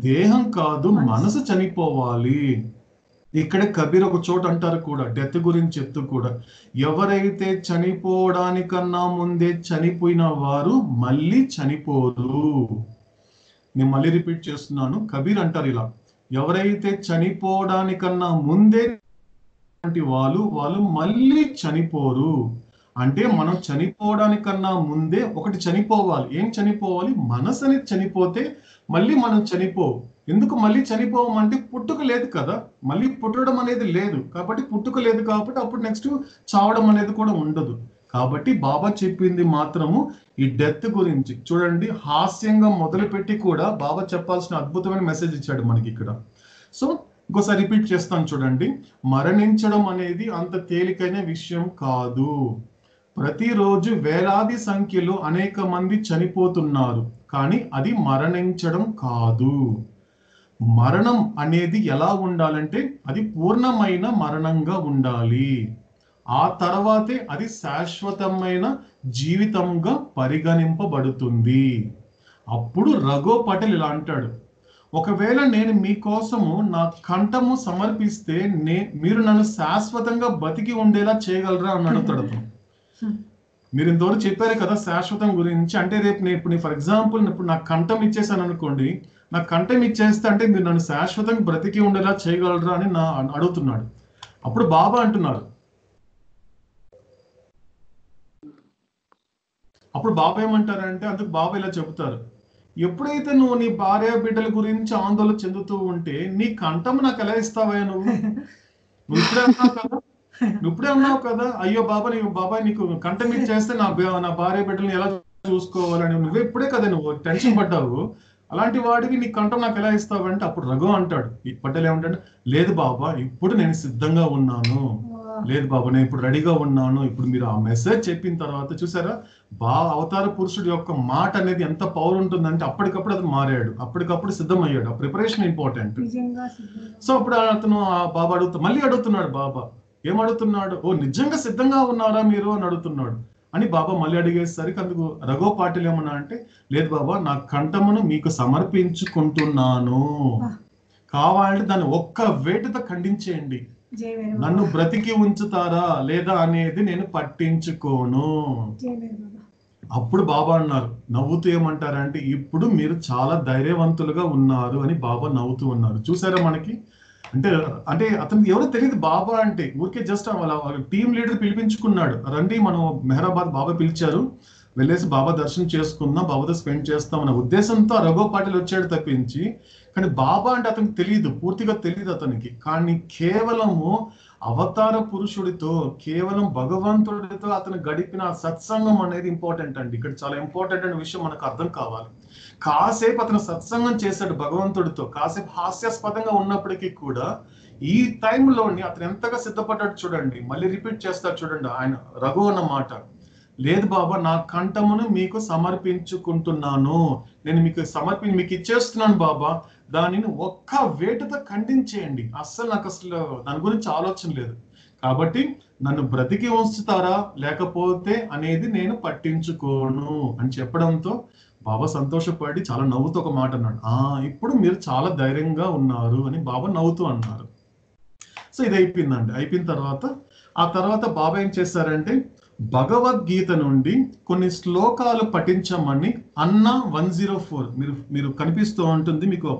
దేహం కాదు, మనసు చనిపోవాలి. ఇక్కడ కబీర్ ఒక చోట అంటారు కూడా, డెత్ గురించి చెప్తూ కూడా, ఎవరైతే చనిపోవడానికన్నా ముందే చనిపోయిన వారు మళ్ళీ చనిపోరు. నేను మళ్ళీ రిపీట్ చేస్తున్నాను, కబీర్ అంటారు ఇలా, ఎవరైతే చనిపోవడానికన్నా ముందే వాళ్ళు మళ్ళీ చనిపోరు. అంటే మనం చనిపోవడానికన్నా ముందే ఒకటి చనిపోవాలి. ఏం చనిపోవాలి? మనసు అనేది చనిపోతే మళ్ళీ మనం చనిపోవు. ఎందుకు మళ్ళీ చనిపోవమంటే పుట్టుక లేదు కదా, మళ్ళీ పుట్టడం అనేది లేదు కాబట్టి, పుట్టుక లేదు కాబట్టి అప్పుడు నెక్స్ట్ చావడం అనేది కూడా ఉండదు. కాబట్టి బాబా చెప్పింది మాత్రము ఈ డెత్ గురించి చూడండి, హాస్యంగా మొదలుపెట్టి కూడా బాబా చెప్పాల్సిన అద్భుతమైన మెసేజ్ ఇచ్చాడు మనకి ఇక్కడ. సో ఇంకోసారి రిపీట్ చేస్తాను చూడండి, మరణించడం అనేది అంత తేలికైన విషయం కాదు. ప్రతిరోజు వేలాది సంఖ్యలో అనేక మంది చనిపోతున్నారు, కానీ అది మరణించడం కాదు. మరణం అనేది ఎలా ఉండాలంటే అది పూర్ణమైన మరణంగా ఉండాలి. ఆ తర్వాతే అది శాశ్వతమైన జీవితంగా పరిగణింపబడుతుంది. అప్పుడు రఘో పటేల్ ఇలా అంటాడు, ఒకవేళ నేను మీకోసము నా కంఠము సమర్పిస్తే మీరు నన్ను శాశ్వతంగా బతికి ఉండేలా చేయగలరా అని అడుగుతాడు అతను. మీరు ఇంతవరకు చెప్పారు కదా శాశ్వతం గురించి, అంటే రేపు నేను ఇప్పుడు ఫర్ ఎగ్జాంపుల్ ఇప్పుడు నాకు కంఠం ఇచ్చేసాను అనుకోండి, నాకు కంఠం ఇచ్చేస్తే అంటే మీరు నన్ను శాశ్వతంగా బ్రతికి ఉండేలా చేయగలరా అని అడుగుతున్నాడు. అప్పుడు బాబా అంటున్నారు, అప్పుడు బాబా ఏమంటారంటే, అందుకు బాబా ఇలా చెబుతారు, ఎప్పుడైతే నువ్వు నీ భార్య బిడ్డల గురించి ఆందోళన చెందుతూ ఉంటే నీ కంఠం నాకు ఎలా ఇస్తావా? నువ్వు ఇప్పుడే అన్నావు కదా, అయ్యో బాబా నీకు కంఠం ఇచ్చేస్తే నా భార్య బిడ్డలను ఎలా చూసుకోవాలని నువ్వు ఇప్పుడే కదా నువ్వు టెన్షన్ పడ్డావు, అలాంటి వాడికి నీ కంఠం నాకు ఎలా ఇస్తావంటే, అప్పుడు రఘు అంటాడు, పటేల్ ఏమంటాడు, లేదు బాబా ఇప్పుడు నేను సిద్ధంగా ఉన్నాను, లేదు బాబా నేను ఇప్పుడు రెడీగా ఉన్నాను. ఇప్పుడు మీరు ఆ మెసేజ్ చెప్పిన తర్వాత చూసారా, అవతార పురుషుడు యొక్క మాట అనేది ఎంత పవర్ ఉంటుందంటే అప్పటికప్పుడు అతను మారాడు, అప్పటికప్పుడు సిద్ధమయ్యాడు. ఆ ప్రిపరేషన్ ఇంపార్టెంట్. సో అప్పుడు అతను బాబా మళ్ళీ అడుగుతున్నాడు, బాబా ఏమడుగుతున్నాడు, ఓ నిజంగా సిద్ధంగా ఉన్నారా మీరు అని అడుగుతున్నాడు. అని బాబా మళ్ళీ అడిగేసరికి అందుకు రఘో పాటిల్ ఏమన్నా అంటే, లేదు బాబా నా కంఠమును మీకు సమర్పించుకుంటున్నాను, కావాలంటే దాన్ని ఒక్క వేటుతో ఖండించేయండి, నన్ను బ్రతికి ఉంచుతారా లేదా అనేది నేను పట్టించుకోను. అప్పుడు బాబా అన్నారు, నవ్వుతూ ఏమంటారంటే, ఇప్పుడు మీరు చాలా ధైర్యవంతులుగా ఉన్నారు అని బాబా నవ్వుతూ ఉన్నారు. చూసారా మనకి అంటే అతనికి ఎవరో తెలియదు బాబా అంటే, ఊరికే జస్ట్ వాళ్ళ టీం లీడర్ పిలిపించుకున్నాడు, రండి మనం మెహరాబాద్ బాబా పిలిచారు, వెళ్ళేసి బాబా దర్శనం చేసుకుందాం, బాబాతో స్పెండ్ చేస్తాం అనే ఉద్దేశంతో రఘో పాటిల్ వచ్చాడు తప్పించి, కానీ బాబా అంటే అతనికి తెలియదు, పూర్తిగా తెలియదు అతనికి. కానీ కేవలము అవతార పురుషుడితో, కేవలం భగవంతుడితో అతను గడిపిన సత్సంగం అనేది ఇంపార్టెంట్ అండి. ఇక్కడ చాలా ఇంపార్టెంట్ అనే విషయం మనకు అర్థం కావాలి. కాసేపు అతను సత్సంగం చేశాడు భగవంతుడితో, కాసేపు హాస్యాస్పదంగా ఉన్నప్పటికీ కూడా ఈ టైంలోని అతను ఎంతగా సిద్ధపడ్డాడు చూడండి. మళ్ళీ రిపీట్ చేస్తాడు చూడండి ఆయన రఘు అన్న మాట, లేదు బాబా నా కంఠమును మీకు సమర్పించుకుంటున్నాను, నేను మీకు ఇచ్చేస్తున్నాను బాబా, దానిని ఒక్క వేటుతో ఖండించేయండి, నాకు అసలు దాని గురించి ఆలోచన లేదు, కాబట్టి నన్ను బ్రతికి ఉంచుతారా లేకపోతే అనేది నేను పట్టించుకోను అని చెప్పడంతో బాబా సంతోషపడి చాలా నవ్వుతూ ఒక మాట అన్నాడు, ఇప్పుడు మీరు చాలా ధైర్యంగా ఉన్నారు అని బాబా నవ్వుతూ అన్నారు. సో ఇది అయిపోయిందండి. అయిపోయిన తర్వాత బాబా ఏం చేశారంటే, భగవద్గీత నుండి కొన్ని శ్లోకాలు పఠించమని అన్న 104 మీరు కనిపిస్తూ ఉంటుంది మీకు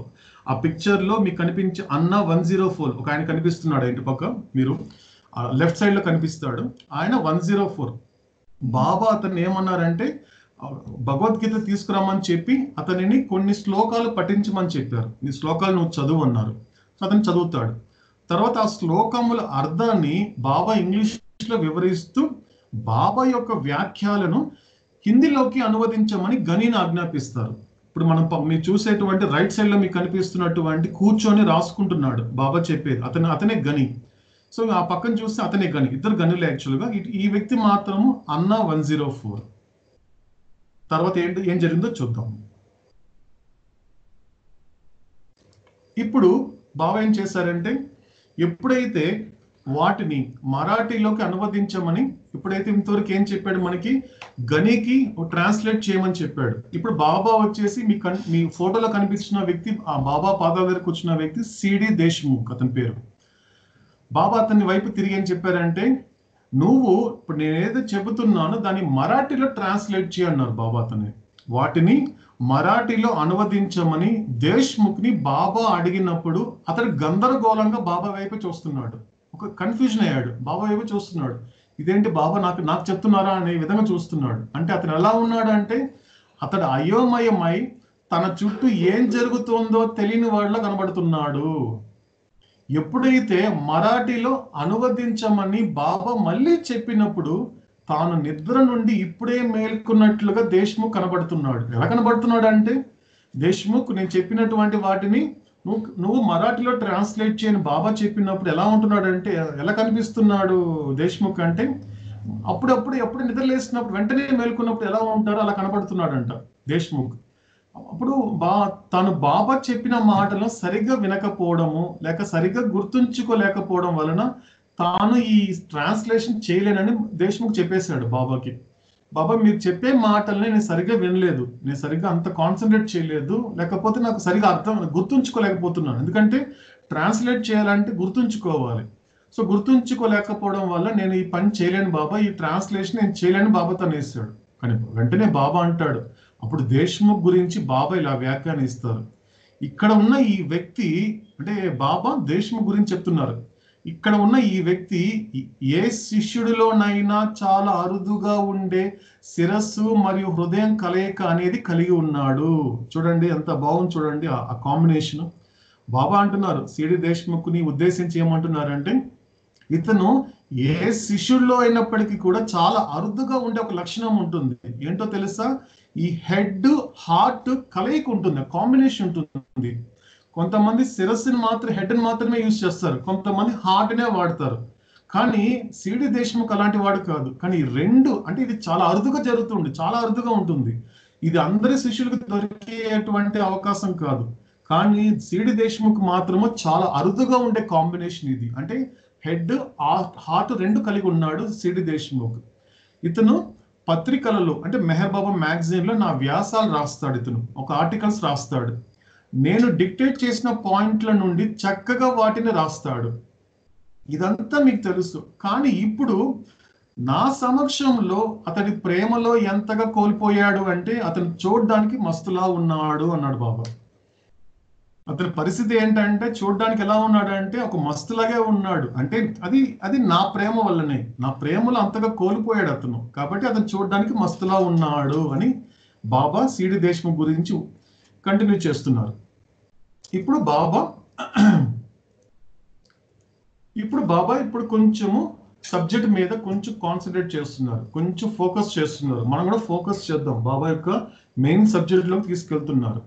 ఆ పిక్చర్ లో, మీకు కనిపించే అన్న 104 ఒక ఆయన కనిపిస్తున్నాడు ఇంటి పక్క, మీరు లెఫ్ట్ సైడ్ లో కనిపిస్తాడు ఆయన 104. బాబా అతన్ని ఏమన్నారంటే భగవద్గీత తీసుకురామని చెప్పి అతనిని కొన్ని శ్లోకాలు పఠించమని చెప్పారు, ఈ శ్లోకాలు నువ్వు చదువు అన్నారు. అతను చదువుతాడు. తర్వాత ఆ శ్లోకముల అర్థాన్ని బాబా ఇంగ్లీష్ లో వివరిస్తూ బాబా యొక్క వ్యాఖ్యలను హిందీలోకి అనువదించమని గనిని ఆజ్ఞాపిస్తారు. ఇప్పుడు మీరు చూసేటువంటి రైట్ సైడ్ లో మీకు కనిపిస్తున్నటువంటి కూర్చొని రాసుకుంటున్నాడు బాబా చెప్పేది, అతనే గని. సో ఆ పక్కన చూస్తే అతనే గని, ఇద్దరు గనులు యాక్చువల్గా. ఈ వ్యక్తి మాత్రము అన్న 104. తర్వాత ఏం జరిగిందో చూద్దాం. ఇప్పుడు బాబా ఏం చేశారంటే, ఎప్పుడైతే వాటిని మరాఠీలోకి అనువదించమని, ఇప్పుడైతే ఇంతవరకు ఏం చెప్పాడు మనకి, గనికి ట్రాన్స్లేట్ చేయమని చెప్పాడు. ఇప్పుడు బాబా వచ్చేసి మీ ఫోటోలో కనిపిస్తున్న వ్యక్తి, ఆ బాబా పాదాల దగ్గర కూర్చున్న వ్యక్తి సిడి దేశ్ముఖ్ అతని పేరు. బాబా అతని వైపు తిరిగి ఏం చెప్పారంటే, నువ్వు ఇప్పుడు నేనేదో చెబుతున్నానో దాన్ని మరాఠీలో ట్రాన్స్లేట్ చేయన్నారు బాబా అతని. వాటిని మరాఠీలో అనువదించమని దేశ్ముఖ్ని బాబా అడిగినప్పుడు అతడు గందరగోళంగా బాబా వైపు చూస్తున్నాడు. ఒక కన్ఫ్యూజన్ అయ్యాడు, బాబా వైపు చూస్తున్నాడు. ఇదేంటి బాబా నాకు చెప్తున్నారా అనే విధంగా చూస్తున్నాడు. అంటే అతను ఎలా ఉన్నాడు అంటే, అతడు అయోమయమై తన చుట్టూ ఏం జరుగుతుందో తెలియని వాళ్ళ కనబడుతున్నాడు. ఎప్పుడైతే మరాఠీలో అనువదించమని బాబా మళ్ళీ చెప్పినప్పుడు తాను నిద్ర నుండి ఇప్పుడే మేల్కొన్నట్లుగా దేశ్ముఖ్ కనబడుతున్నాడు. ఎలా కనబడుతున్నాడు అంటే, దేశ్ముఖ్ నేను చెప్పినటువంటి వాటిని నువ్వు మరాఠీలో ట్రాన్స్లేట్ చేయని బాబా చెప్పినప్పుడు ఎలా ఉంటున్నాడు అంటే, ఎలా కనిపిస్తున్నాడు దేశ్ముఖ్ అంటే, ఎప్పుడు నిద్ర లేసినప్పుడు వెంటనే మేల్కొన్నప్పుడు ఎలా ఉంటారో అలా కనబడుతున్నాడంట దేశ్ముఖ్. అప్పుడు తను బాబా చెప్పిన మాటలను సరిగ్గా వినకపోవడము లేక సరిగ్గా గుర్తుంచుకోలేకపోవడం వలన తాను ఈ ట్రాన్స్లేషన్ చేయలేనని దేశ్ముఖ్ చెప్పేశాడు బాబాకి. బాబా మీరు చెప్పే మాటల్ని నేను సరిగ్గా వినలేదు, నేను సరిగ్గా అంత కాన్సన్ట్రేట్ చేయలేదు, లేకపోతే నాకు సరిగ్గా గుర్తుంచుకోలేకపోతున్నాను. ఎందుకంటే ట్రాన్స్లేట్ చేయాలంటే గుర్తుంచుకోవాలి. సో గుర్తుంచుకోలేకపోవడం వల్ల నేను ఈ పని చేయలేను బాబా, ఈ ట్రాన్స్లేషన్ నేను చేయలేని బాబా తను వేసాడు. కానీ వెంటనే బాబా అంటాడు, అప్పుడు దేశ్ముఖ్ గురించి బాబా ఇలా వ్యాఖ్యానిస్తారు. ఇక్కడ ఉన్న ఈ వ్యక్తి అంటే బాబా దేశ్ముఖ్ గురించి చెప్తున్నారు. ఇక్కడ ఉన్న ఈ వ్యక్తి ఏ శిష్యుడిలోనైనా చాలా అరుదుగా ఉండే శిరస్సు మరియు హృదయం కలయిక అనేది కలిగి ఉన్నాడు. చూడండి ఎంత బాగుంది, చూడండి ఆ కాంబినేషన్. బాబా అంటున్నారు సిడి దేశ్ముఖ్ని ఉద్దేశించి ఏమంటున్నారంటే, ఇతను ఏ శిష్యుల్లో అయినప్పటికీ కూడా చాలా అరుదుగా ఉండే ఒక లక్షణం ఉంటుంది. ఏంటో తెలుసా, ఈ హెడ్ హార్ట్ కలయిక ఉంటుంది, కాంబినేషన్ ఉంటుంది. కొంతమంది శిరస్సుని మాత్రం హెడ్ని మాత్రమే యూజ్ చేస్తారు, కొంతమంది హార్ట్నే వాడతారు. కానీ సిడి దేశ్ముఖ్ అలాంటి వాడు కాదు. కానీ ఈ రెండు అంటే ఇది చాలా అరుదుగా జరుగుతుంది, చాలా అరుదుగా ఉంటుంది. ఇది అందరి శిష్యులకు దొరికేటువంటి అవకాశం కాదు. కానీ సిడి దేశ్ముఖ్ మాత్రము చాలా అరుదుగా ఉండే కాంబినేషన్ ఇది. అంటే హెడ్ హార్ట్ రెండు కలిగి ఉన్నాడు సిడి దేశ్ముఖ్. ఇతను పత్రికలలో అంటే మెహర్ బాబా మ్యాగజైన్లో నా వ్యాసాలు రాస్తాడు, ఇతను ఒక ఆర్టికల్స్ రాస్తాడు. నేను డిక్టేట్ చేసిన పాయింట్ల నుండి చక్కగా వాటిని రాస్తాడు. ఇదంతా మీకు తెలుసు. కానీ ఇప్పుడు నా సమక్షంలో అతడి ప్రేమలో ఎంతగా కోల్పోయాడు అంటే, అతను చూడడానికి మస్తులా ఉన్నాడు అన్నాడు బాబా. అతని పరిస్థితి ఏంటంటే చూడడానికి ఎలా ఉన్నాడు అంటే ఒక మస్తులాగే ఉన్నాడు. అంటే అది నా ప్రేమ వల్లనే, నా ప్రేమలో అంతగా కోల్పోయాడు అతను, కాబట్టి అతను చూడడానికి మస్తులా ఉన్నాడు అని బాబా సిడి దేశ్ముఖ్ గురించి కంటిన్యూ చేస్తున్నారు. ఇప్పుడు బాబా కొంచెము సబ్జెక్ట్ మీద కొంచెం కాన్సన్ట్రేట్ చేస్తున్నారు, కొంచెం ఫోకస్ చేస్తున్నారు. మనం కూడా ఫోకస్ చేద్దాం. బాబా యొక్క మెయిన్ సబ్జెక్ట్లోకి తీసుకెళ్తున్నారు.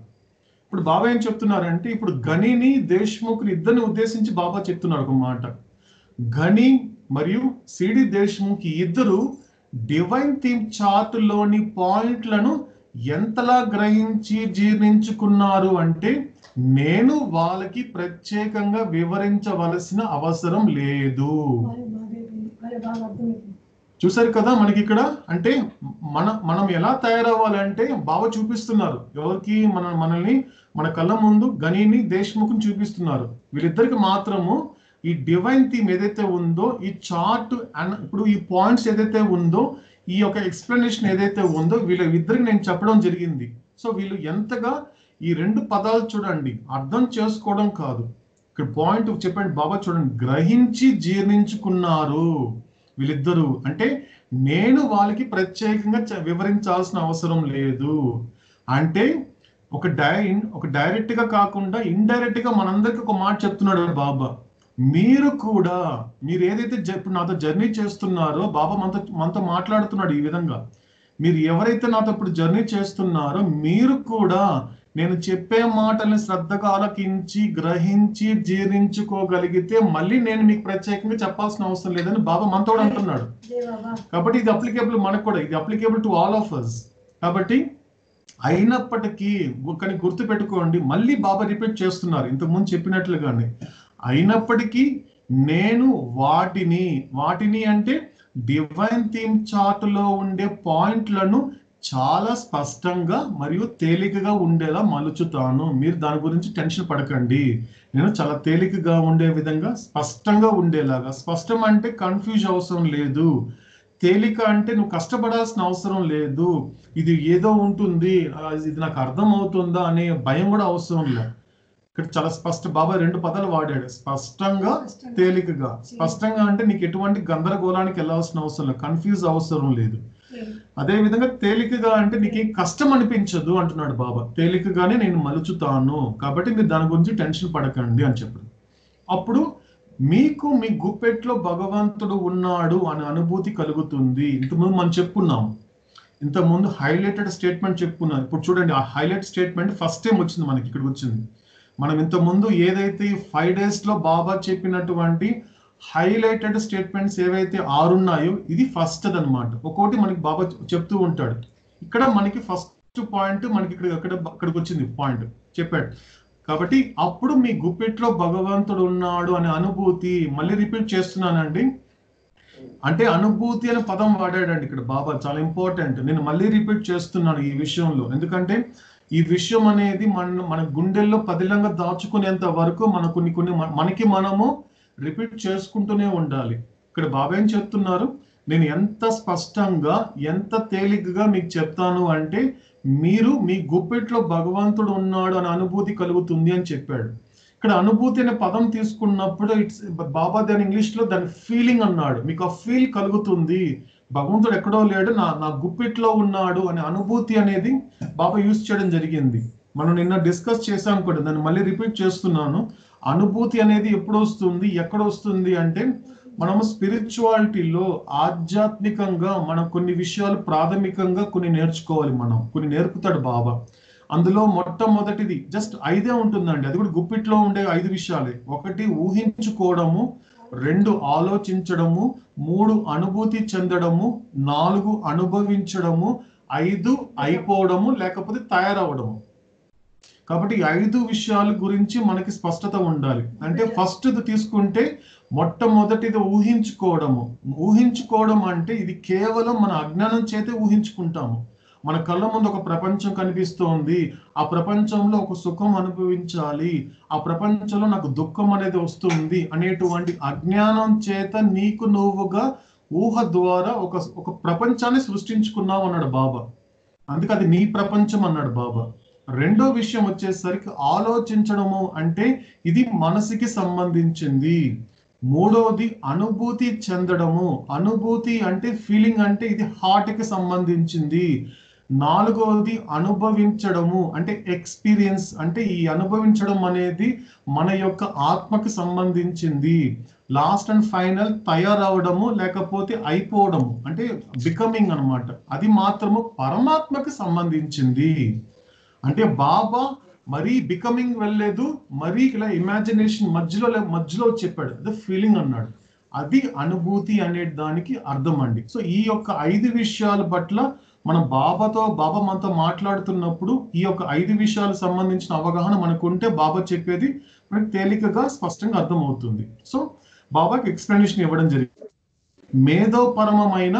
ఇప్పుడు బాబా ఏం చెప్తున్నారంటే, ఇప్పుడు గనిని దేశ్ముఖ్ని ఇద్దరిని ఉద్దేశించి బాబా చెప్తున్నారు ఒక మాట. గని మరియు సిడి దేశ్ముఖ్ ఇద్దరు డివైన్ థీమ్ చార్ట్లోని పాయింట్లను ఎంతలా గ్రహించి జీర్ణించుకున్నారు అంటే, నేను వాళ్ళకి ప్రత్యేకంగా వివరించవలసిన అవసరం లేదు. చూసారు కదా మనకి ఇక్కడ. అంటే మనం ఎలా తయారవ్వాలంటే బాబా చూపిస్తున్నారు ఎవరికి, మనల్ని మన కళ్ళ ముందు గనిని దేశ్ముఖ్ని చూపిస్తున్నారు. వీళ్ళిద్దరికి మాత్రము ఈ డివైన్ థీమ్ ఏదైతే ఉందో, ఈ చార్ట్ ఇప్పుడు ఈ పాయింట్స్ ఏదైతే ఉందో, ఈ యొక్క ఎక్స్ప్లెనేషన్ ఏదైతే ఉందో వీళ్ళిద్దరికి నేను చెప్పడం జరిగింది. సో వీళ్ళు ఎంతగా ఈ రెండు పదాలు చూడండి, అర్థం చేసుకోవడం కాదు, ఇక్కడ పాయింట్ చెప్పండి బాబా చూడండి, గ్రహించి జీర్ణించుకున్నారు వీళ్ళిద్దరూ. అంటే నేను వాళ్ళకి ప్రత్యేకంగా వివరించాల్సిన అవసరం లేదు. అంటే ఒక డైరెక్ట్ గా కాకుండా ఇండైరెక్ట్ గా మనందరికి ఒక మాట చెప్తున్నాడు బాబా. మీరు ఏదైతే ఇప్పుడు నాతో జర్నీ చేస్తున్నారో బాబా మనతో మాట్లాడుతున్నాడు ఈ విధంగా. మీరు ఎవరైతే నాతో ఇప్పుడు జర్నీ చేస్తున్నారో మీరు కూడా నేను చెప్పే మాటల్ని శ్రద్ధగా ఆలకించి గ్రహించి జీర్ణించుకోగలిగితే మళ్ళీ నేను మీకు ప్రత్యేకంగా చెప్పాల్సిన అవసరం లేదని బాబా మనతో అంటున్నాడు. కాబట్టి ఇది అప్లికేబుల్ మనకు కూడా, ఇది applicable to all of us. కాబట్టి అయినప్పటికీ కానీ గుర్తు పెట్టుకోండి, మళ్ళీ బాబా రిపీట్ చేస్తున్నారు ఇంతకుముందు చెప్పినట్లుగానే, అయినప్పటికీ నేను వాటిని అంటే డివైన్ థీమ్ చార్ట్ లో ఉండే పాయింట్లను చాలా స్పష్టంగా మరియు తేలికగా ఉండేలా మలుచుతాను. మీరు దాని గురించి టెన్షన్ పడకండి. నేను చాలా తేలికగా ఉండే విధంగా స్పష్టంగా ఉండేలాగా, స్పష్టం అంటే కన్ఫ్యూజ్ అవసరం లేదు, తేలిక అంటే నువ్వు కష్టపడాల్సిన అవసరం లేదు, ఇది ఏదో ఉంటుంది ఇది నాకు అర్థం అవుతుందా అనే భయం కూడా అవసరం లేదు. ఇక్కడ చాలా బాబా 2 పదాలు వాడాడు, స్పష్టంగా తేలికగా. స్పష్టంగా అంటే నీకు ఎటువంటి గందరగోళానికి వెళ్ళాల్సిన అవసరం లేదు, కన్ఫ్యూజ్ అవసరం లేదు. అదే విధంగా తేలికగా అంటే నీకు కష్టం అనిపించదు అంటున్నాడు బాబా, తేలికగానే నేను మలుచుతాను, కాబట్టి మీరు దాని గురించి టెన్షన్ పడకండి అని చెప్పారు. అప్పుడు మీకు మీ గుప్పెట్లో భగవంతుడు ఉన్నాడు అనే అనుభూతి కలుగుతుంది. ఇంతకుముందు మనం చెప్పుకున్నాం, ఇంతకుముందు హైలైటెడ్ స్టేట్మెంట్ చెప్పుకున్నాం. ఇప్పుడు చూడండి, ఆ హైలైట్ స్టేట్మెంట్ ఫస్ట్ టైం వచ్చింది మనకి, ఇక్కడికి వచ్చింది. మనం ఇంతకుముందు ఏదైతే 5 days లో బాబా చెప్పినటువంటి హైలైటెడ్ స్టేట్మెంట్స్ ఏవైతే 6 ఉన్నాయో ఇది ఫస్ట్ అన్నమాట. ఒక్కొక్కటి మనకి బాబా చెప్తూ ఉంటాడు. ఇక్కడ మనకి ఫస్ట్ పాయింట్ మనకి ఇక్కడికి వచ్చింది పాయింట్ చెప్పాడు. కాబట్టి అప్పుడు మీ గుప్పెట్లో భగవంతుడు ఉన్నాడు అనే అనుభూతి, మళ్ళీ రిపీట్ చేస్తున్నానండి, అంటే అనుభూతి అనే పదం వాడాడండి ఇక్కడ బాబా, చాలా ఇంపార్టెంట్. నేను మళ్ళీ రిపీట్ చేస్తున్నాను ఈ విషయంలో, ఎందుకంటే ఈ విషయం అనేది మన గుండెల్లో పదిలంగా దాచుకునేంత వరకు మనకి మనము రిపీట్ చేసుకుంటూనే ఉండాలి. ఇక్కడ బాబా ఏం చెప్తున్నారు, నేను ఎంత స్పష్టంగా ఎంత తేలికగా మీకు చెప్తాను అంటే మీరు మీ గుప్పెట్లో భగవంతుడు ఉన్నాడు అనే అనుభూతి కలుగుతుంది అని చెప్పాడు. ఇక్కడ అనుభూతి అనే పదం తీసుకున్నప్పుడు బాబా దాని ఇంగ్లీష్ లో దాని ఫీలింగ్ అన్నాడు. మీకు ఆ ఫీల్ కలుగుతుంది, భగవంతుడు ఎక్కడో లేడు, నా గుప్పిట్లో ఉన్నాడు అనే అనుభూతి అనేది బాబా యూజ్ చేయడం జరిగింది. మనం నిన్న డిస్కస్ చేసాం కూడా, దాన్ని మళ్ళీ రిపీట్ చేస్తున్నాను. అనుభూతి అనేది ఎప్పుడు వస్తుంది, ఎక్కడ వస్తుంది అంటే మనము స్పిరిచువాలిటీలో ఆధ్యాత్మికంగా మనం కొన్ని విషయాలు ప్రాథమికంగా కొన్ని నేర్చుకోవాలి. కొన్ని నేర్పుతాడు బాబా. అందులో మొట్టమొదటిది జస్ట్ 5 ఉంటుందండి, అది కూడా గుప్పిట్లో ఉండే 5 విషయాలే. 1 ఊహించుకోవడము, 2 ఆలోచించడము, 3 అనుభూతి చెందడము, 4 అనుభవించడము, 5 అయిపోవడము లేకపోతే తయారవడము. కాబట్టి 5 విషయాల గురించి మనకి స్పష్టత ఉండాలి. అంటే ఫస్ట్ తీసుకుంటే మొట్టమొదటిది ఊహించుకోవడము. ఊహించుకోవడం అంటే ఇది కేవలం మన అజ్ఞానం చేతే ఊహించుకుంటాము. మన కళ్ళ ముందు ఒక ప్రపంచం కనిపిస్తోంది, ఆ ప్రపంచంలో ఒక సుఖం అనుభవించాలి, ఆ ప్రపంచంలో నాకు దుఃఖం అనేది వస్తుంది అనేటువంటి అజ్ఞానం చేత నీకు నువ్వుగా ఊహ ద్వారా ఒక ప్రపంచాన్ని సృష్టించుకున్నావు అన్నాడు బాబా. అందుకే అది నీ ప్రపంచం అన్నాడు బాబా. రెండో విషయం వచ్చేసరికి ఆలోచించడము, అంటే ఇది మనసుకి సంబంధించింది. మూడోది అనుభూతి చెందడము, అనుభూతి అంటే ఫీలింగ్, అంటే ఇది హార్ట్కి సంబంధించింది. 4వది అనుభవించడము, అంటే ఎక్స్పీరియన్స్, అంటే ఈ అనుభవించడం అనేది మన యొక్క ఆత్మకి సంబంధించింది. లాస్ట్ అండ్ ఫైనల్ తయారవడము లేకపోతే అయిపోవడము, అంటే బికమింగ్ అన్నమాట, అది మాత్రము పరమాత్మకి సంబంధించింది. అంటే బాబా మరీ బికమింగ్ వెళ్ళలేదు, మరీ ఇలా ఇమాజినేషన్ మధ్యలో చెప్పాడు, అదే ఫీలింగ్ అన్నాడు. అది అనుభూతి అనే దానికి అర్థం అండి. సో ఈ యొక్క 5 విషయాల పట్ల మనం బాబా మనతో మాట్లాడుతున్నప్పుడు ఈ యొక్క 5 విషయాలకు సంబంధించిన అవగాహన మనకు ఉంటే బాబా చెప్పేది మనకి తేలికగా స్పష్టంగా అర్థమవుతుంది. సో బాబాకి ఎక్స్ప్లెనేషన్ ఇవ్వడం జరిగింది. మేధోపరమైన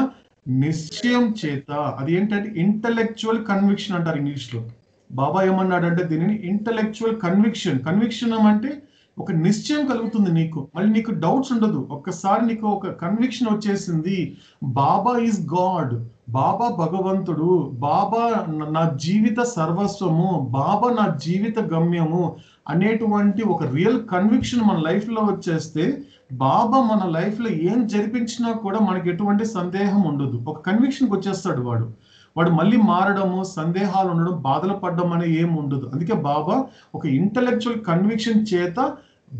నిశ్చయం చేత, అది ఏంటంటే ఇంటలెక్చువల్ కన్విక్షన్ అంటారు ఇంగ్లీష్ లో. బాబా ఏమన్నాడంటే దీనిని ఇంటలెక్చువల్ కన్విక్షన్ అంటే ఒక నిశ్చయం కలుగుతుంది నీకు, మళ్ళీ నీకు డౌట్స్ ఉండదు. ఒక్కసారి నీకు ఒక కన్విక్షన్ వచ్చేసింది, బాబా ఈజ్ గాడ్, బాబా భగవంతుడు, బాబా నా జీవిత సర్వస్వము, బాబా నా జీవిత గమ్యము అనేటువంటి ఒక రియల్ కన్విక్షన్ మన లైఫ్ లో వచ్చేస్తే బాబా మన లైఫ్ లో ఏం జరిపించినా కూడా మనకి ఎటువంటి సందేహం ఉండదు. ఒక కన్విక్షన్కి వచ్చేస్తాడు వాడు మళ్ళీ మారడము, సందేహాలు ఉండడం, బాధలు పడడం అనేది ఏం ఉండదు. అందుకే బాబా ఒక ఇంటలెక్చువల్ కన్విక్షన్ చేత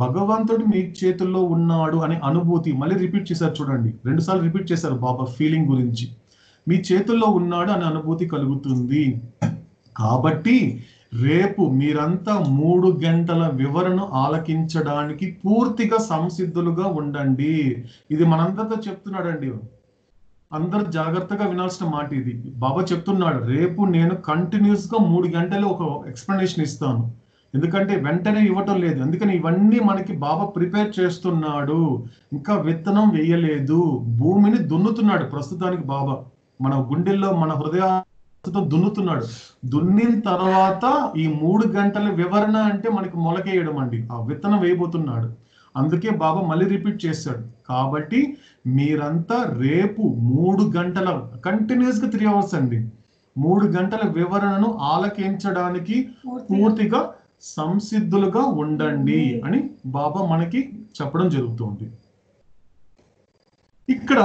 భగవంతుడు మీ చేతుల్లో ఉన్నాడు అనే అనుభూతి మళ్ళీ రిపీట్ చేశారు. చూడండి, 2 సార్లు రిపీట్ చేశారు బాబా ఫీలింగ్ గురించి. మీ చేతుల్లో ఉన్నాడు అనే అనుభూతి కలుగుతుంది. కాబట్టి రేపు మీరంతా 3 గంటల వివరణ ఆలకించడానికి పూర్తిగా సంసిద్ధులుగా ఉండండి. ఇది మనందరితో చెప్తున్నాడండి. అందరూ జాగ్రత్తగా వినాల్సిన మాట ఇది. బాబా చెప్తున్నాడు, రేపు నేను కంటిన్యూస్ గా 3 గంటలు ఒక ఎక్స్ప్లెనేషన్ ఇస్తాను. ఎందుకంటే వెంటనే ఇవ్వటం లేదు. అందుకని ఇవన్నీ మనకి బాబా ప్రిపేర్ చేస్తున్నాడు. ఇంకా విత్తనం వేయలేదు, భూమిని దున్నుతున్నాడు ప్రస్తుతానికి బాబా. మన గుండెల్లో మన హృదయాలతో దున్నుతున్నాడు. దున్నిన తర్వాత ఈ 3 గంటల వివరణ అంటే మనకి మొలకేయడం అండి. ఆ విత్తనం వేయబోతున్నాడు. అందుకే బాబా మళ్ళీ రిపీట్ చేశాడు. కాబట్టి మీరంతా రేపు 3 గంటల కంటిన్యూస్ గా 3 అవర్స్ అండి, 3 గంటల వివరణను ఆలకించడానికి పూర్తిగా సంసిద్ధులుగా ఉండండి అని బాబా మనకి చెప్పడం జరుగుతుంది. ఇక్కడ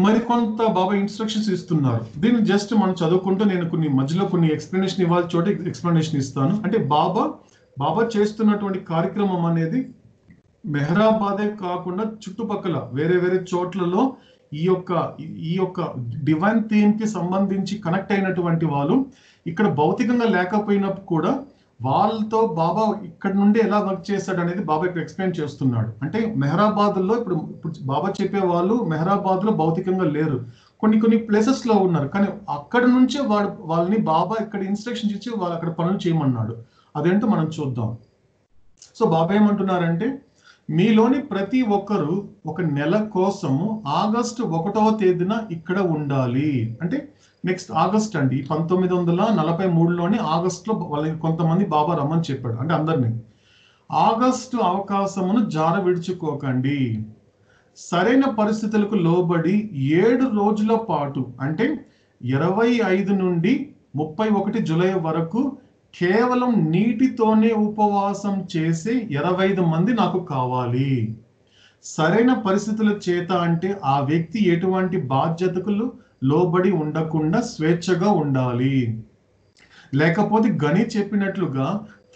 మరికొంత బాబా ఇన్స్ట్రక్షన్స్ ఇస్తున్నారు. దీన్ని జస్ట్ మనం చదువుకుంటూ నేను మధ్యలో కొన్ని ఎక్స్ప్లెనేషన్ ఇవ్వాలి చోట ఎక్స్ప్లెనేషన్ ఇస్తాను. అంటే బాబా చేస్తున్నటువంటి కార్యక్రమం అనేది మెహరాబాదే కాకుండా చుట్టుపక్కల వేరే వేరే చోట్లలో ఈ యొక్క డివైన్ థీమ్ కి సంబంధించి కనెక్ట్ అయినటువంటి వాళ్ళు ఇక్కడ భౌతికంగా లేకపోయినప్పుడు కూడా వాళ్ళతో బాబా ఇక్కడ నుండి ఎలా వర్క్ చేశాడు అనేది బాబా ఇక్కడ ఎక్స్ప్లెయిన్ చేస్తున్నాడు. అంటే మెహరాబాద్ లో ఇప్పుడు బాబా చెప్పే వాళ్ళు మెహరాబాద్ లో భౌతికంగా లేరు, కొన్ని ప్లేసెస్ లో ఉన్నారు. కానీ అక్కడ నుంచే వాళ్ళని బాబా ఇక్కడ ఇన్స్ట్రక్షన్స్ ఇచ్చి వాళ్ళు అక్కడ పనులు చేయమన్నాడు. అదేంటో మనం చూద్దాం. సో బాబా ఏమంటున్నారంటే, మీలోని ప్రతి ఒక్కరు ఒక నెల కోసము ఆగస్టు 1వ తేదీన ఇక్కడ ఉండాలి. అంటే నెక్స్ట్ ఆగస్ట్ అండి, 1943లోని ఆగస్టులో వాళ్ళకి కొంతమంది బాబా రమ్మని చెప్పాడు. అంటే అందరినీ ఆగస్టు అవకాశమును జార విడుచుకోకండి. సరైన పరిస్థితులకు లోబడి 7 రోజుల పాటు అంటే 25 నుండి 31 జూలై వరకు కేవలం నీటితోనే ఉపవాసం చేసే 25 మంది నాకు కావాలి. సరైన పరిస్థితుల చేత అంటే ఆ వ్యక్తి ఎటువంటి బాధ్యతలు లోబడి ఉండకుండా స్వేచ్ఛగా ఉండాలి. లేకపోతే గని చెప్పినట్లుగా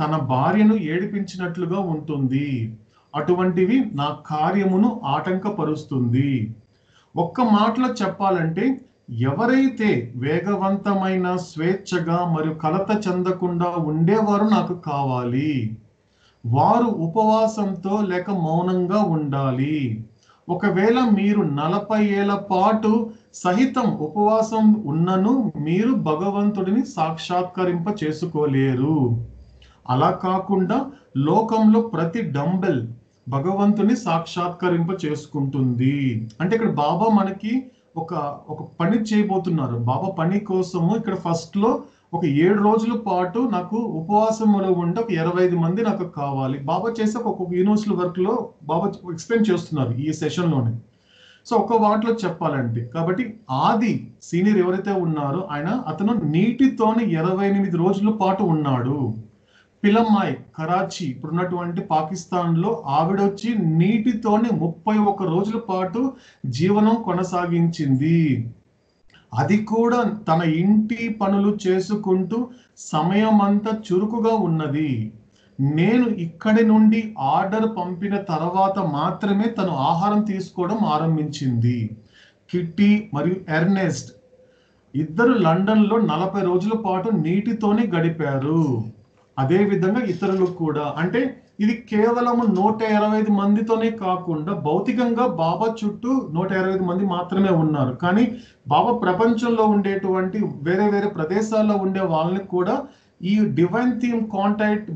తన భార్యను ఏడిపించినట్లుగా ఉంటుంది. అటువంటివి నా కార్యమును ఆటంకపరుస్తుంది. ఒక్క మాటలో చెప్పాలంటే, ఎవరైతే వేగవంతమైన స్వేచ్ఛగా మరియు కలత చెందకుండా ఉండేవారు నాకు కావాలి. వారు ఉపవాసంతో లేక మౌనంగా ఉండాలి. ఒకవేళ మీరు 40 ఏళ్ల పాటు సహితం ఉపవాసం ఉన్నను మీరు భగవంతుడిని సాక్షాత్కరింప చేసుకోలేరు. అలా కాకుండా లోకంలో ప్రతి డంబెల్ భగవంతుని సాక్షాత్కరింప చేసుకుంటుంది. అంటే ఇక్కడ బాబా మనకి ఒక పని చేయబోతున్నారు. బాబా పని కోసము ఇక్కడ ఫస్ట్ లో ఒక 7 రోజుల పాటు నాకు ఉపవాసంలో ఉంటే ఒక 25 మంది నాకు కావాలి. బాబా చేసే ఒక యూనివర్సల్ వర్క్ లో బాబా ఎక్స్ప్లెయిన్ చేస్తున్నారు ఈ సెషన్ లోనే. సో ఒక వాటిలో చెప్పాలంటే, కాబట్టి ఆది సీనియర్ ఎవరైతే ఉన్నారో అతను నీటితోని 28 రోజుల పాటు ఉన్నాడు. పిలమ్మాయి కరాచీ ఇప్పుడున్నటువంటి పాకిస్తాన్ లో ఆవిడొచ్చి నీటితోనే 31 రోజుల పాటు జీవనం కొనసాగించింది. అది కూడా తన ఇంటి పనులు చేసుకుంటూ సమయం అంతా చురుకుగా ఉన్నది. నేను ఇక్కడి నుండి ఆర్డర్ పంపిన తర్వాత మాత్రమే తను ఆహారం తీసుకోవడం ఆరంభించింది. కిట్టి మరియు ఎర్నెస్ట్ ఇద్దరు లండన్ లో 40 రోజుల పాటు నీటితోనే గడిపారు. అదే విధంగా ఇతరులు కూడా. అంటే ఇది కేవలం 125 మందితోనే కాకుండా భౌతికంగా బాబా చుట్టూ 125 మంది మాత్రమే ఉన్నారు. కానీ బాబా ప్రపంచంలో ఉండేటువంటి వేరే వేరే ప్రదేశాల్లో ఉండే వాళ్ళని కూడా ఈ డివైన్ థీమ్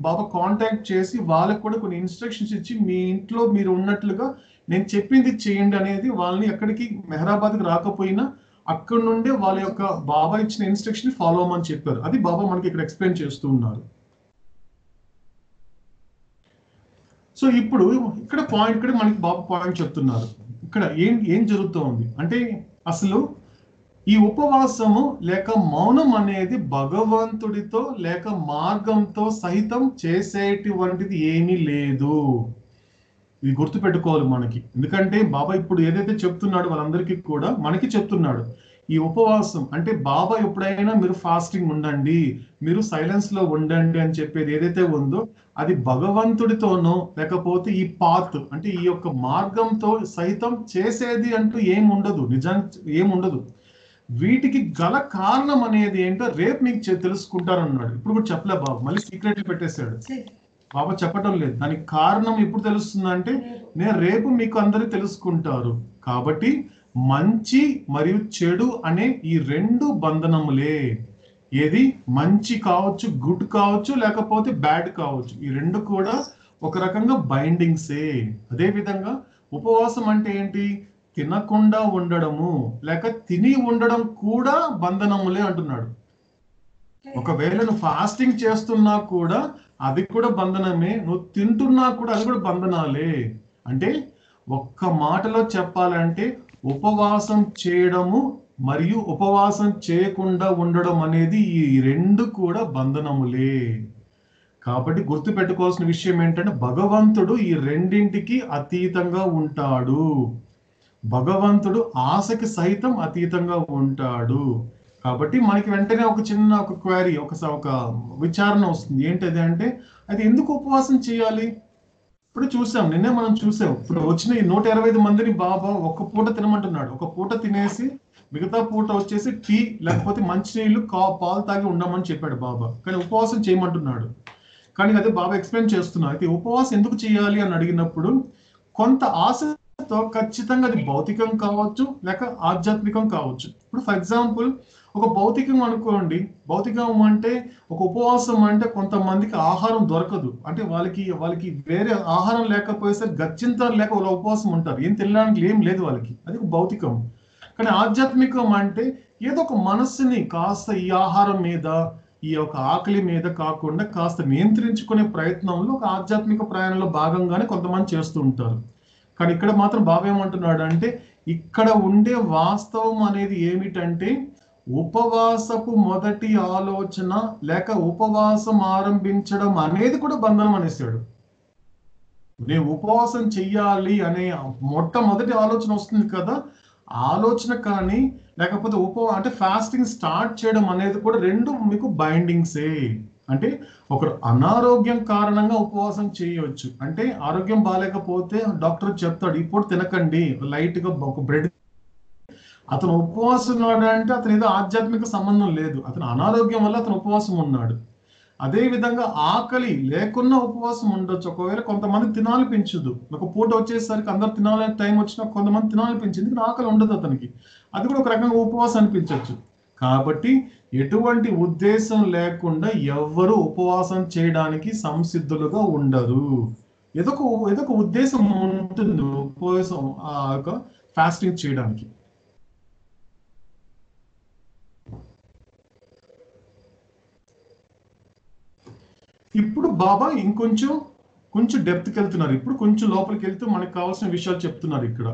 బాబా కాంటాక్ట్ చేసి వాళ్ళకి కూడా కొన్ని ఇన్స్ట్రక్షన్స్ ఇచ్చి, మీ ఇంట్లో మీరు ఉన్నట్లుగా నేను చెప్పింది చేయండి అనేది వాళ్ళని ఎక్కడికి మెహరాబాద్కి రాకపోయినా అక్కడ నుండి వాళ్ళ యొక్క బాబా ఇచ్చిన ఇన్స్ట్రక్షన్ ఫాలో అవ్వమని చెప్పారు. అది బాబా మనకి ఇక్కడ ఎక్స్ప్లెయిన్ చేస్తూ ఉన్నారు. సో ఇప్పుడు ఇక్కడ మనకి బాబా పాయింట్ చెప్తున్నారు. ఇక్కడ ఏం జరుగుతోంది అంటే, అసలు ఈ ఉపవాసము లేక మౌనం అనేది భగవంతుడితో లేక మార్గంతో సహితం చేసేటువంటిది ఏమీ లేదు. ఇది గుర్తుపెట్టుకోవాలి మనకి. ఎందుకంటే బాబా ఇప్పుడు ఏదైతే చెప్తున్నాడు వాళ్ళందరికీ కూడా మనకి చెప్తున్నాడు. ఈ ఉపవాసం అంటే బాబా ఎప్పుడైనా మీరు ఫాస్టింగ్ ఉండండి, మీరు సైలెన్స్ లో ఉండండి అని చెప్పేది ఏదైతే ఉందో అది భగవంతుడితోనో లేకపోతే ఈ పాత్ అంటే ఈ యొక్క మార్గంతో సహితం చేసేది అంటూ ఏముండదు. నిజానికి ఏముండదు. వీటికి గల కారణం అనేది ఏంటో రేపు మీకు తెలుసుకుంటారన్నాడు. ఇప్పుడు కూడా చెప్పలే బాబు, మళ్ళీ సీక్రెట్లు పెట్టేశాడు. బాబా చెప్పడం లేదు. దానికి కారణం ఎప్పుడు తెలుస్తుందంటే నేను రేపు మీకు అందరూ తెలుసుకుంటారు. కాబట్టి మంచి మరియు చెడు అనే ఈ రెండు బంధనములే. ఏది మంచి కావచ్చు, గుడ్ కావచ్చు, లేకపోతే బ్యాడ్ కావచ్చు, ఈ రెండు కూడా ఒక రకంగా బైండింగ్సే. అదే విధంగా ఉపవాసం అంటే ఏంటి? తినకుండా ఉండడము లేక తిని ఉండడం కూడా బంధనములే అంటున్నాడు. ఒకవేళ నువ్వు ఫాస్టింగ్ చేస్తున్నా కూడా అది కూడా బంధనమే, నువ్వు తింటున్నా కూడా అది కూడా బంధనాలే. అంటే ఒక్క మాటలో చెప్పాలంటే ఉపవాసం చేయడము మరియు ఉపవాసం చేయకుండా ఉండడం అనేది ఈ రెండు కూడా బంధనములే. కాబట్టి గుర్తు పెట్టుకోవాల్సిన విషయం ఏంటంటే భగవంతుడు ఈ రెండింటికి అతీతంగా ఉంటాడు. భగవంతుడు ఆశకి సైతం అతీతంగా ఉంటాడు. కాబట్టి మనకి వెంటనే ఒక చిన్న క్వారీ, ఒక విచారణ వస్తుంది. ఏంటది అంటే అది ఎందుకు ఉపవాసం చేయాలి? ఇప్పుడు చూసాం, నిన్నే మనం చూసాం. ఇప్పుడు వచ్చిన ఈ 125 మందిని బాబా ఒక్క పూట తినమంటున్నాడు. ఒక పూట తినేసి మిగతా పూట వచ్చేసి టీ లేకపోతే మంచినీళ్ళు పాలు తాగి ఉండమని చెప్పాడు బాబా. కానీ ఉపవాసం చేయమంటున్నాడు. కానీ అదే బాబా ఎక్స్ప్లెయిన్ చేస్తున్నా. అయితే ఉపవాసం ఎందుకు చేయాలి అని అడిగినప్పుడు కొంత ఆశతో ఖచ్చితంగా అది భౌతికం కావచ్చు లేక ఆధ్యాత్మికం కావచ్చు. ఇప్పుడు ఫర్ ఎగ్జాంపుల్ ఒక భౌతికం అనుకోండి. భౌతికం అంటే ఒక ఉపవాసం అంటే కొంతమందికి ఆహారం దొరకదు, అంటే వాళ్ళకి వేరే ఆహారం లేకపోయేసరికి గచ్చింతరం లేక వాళ్ళ ఉపవాసం ఉంటారు. ఏం తినడానికి ఏం లేదు వాళ్ళకి, అది ఒక భౌతికం. కానీ ఆధ్యాత్మికం అంటే ఏదో ఒక మనస్సుని కాస్త ఈ ఆహారం మీద ఈ యొక్క ఆకలి మీద కాకుండా కాస్త నియంత్రించుకునే ప్రయత్నంలో ఒక ఆధ్యాత్మిక ప్రయాణంలో భాగంగానే కొంతమంది చేస్తూ ఉంటారు. కానీ ఇక్కడ మాత్రం బాబా ఏమంటున్నాడు అంటే ఇక్కడ ఉండే వాస్తవం అనేది ఏమిటంటే ఉపవాసపు మొదటి ఆలోచన లేక ఉపవాసం ఆరంభించడం అనేది కూడా బంధనం అనేసాడు. నేను ఉపవాసం చెయ్యాలి అనే మొట్టమొదటి ఆలోచన వస్తుంది కదా, ఆలోచన కానీ లేకపోతే అంటే ఫాస్టింగ్ స్టార్ట్ చేయడం అనేది కూడా రెండు మీకు బైండింగ్సే. అంటే ఒకరు అనారోగ్యం కారణంగా ఉపవాసం చేయవచ్చు. అంటే ఆరోగ్యం బాగాలేకపోతే డాక్టర్ చెప్తాడు ఇప్పుడు తినకండి, లైట్ గా ఒక బ్రెడ్. అతను ఉపవాసం ఉన్నాడు అంటే అతను ఏదో ఆధ్యాత్మిక సంబంధం లేదు, అతను అనారోగ్యం వల్ల అతను ఉపవాసం ఉన్నాడు. అదే విధంగా ఆకలి లేకున్నా ఉపవాసం ఉండొచ్చు. ఒకవేళ కొంతమంది తినాలనిపించదు, ఒక పూట వచ్చేసరికి అందరు తినాలని టైం వచ్చినా కొంతమంది తినాలనిపించింది, కానీ ఆకలి ఉండదు అతనికి, అది కూడా ఒక రకంగా ఉపవాసం అనిపించవచ్చు. కాబట్టి ఎటువంటి ఉద్దేశం లేకుండా ఎవ్వరూ ఉపవాసం చేయడానికి సంసిద్ధులుగా ఉండరు. ఏదో ఒక ఉద్దేశం ఉంటుంది ఉపవాసం ఫాస్టింగ్ చేయడానికి. ఇప్పుడు బాబా కొంచెం డెప్త్కి వెళ్తున్నారు. ఇప్పుడు కొంచెం లోపలికి వెళ్తూ మనకు కావాల్సిన విషయాలు చెప్తున్నారు. ఇక్కడ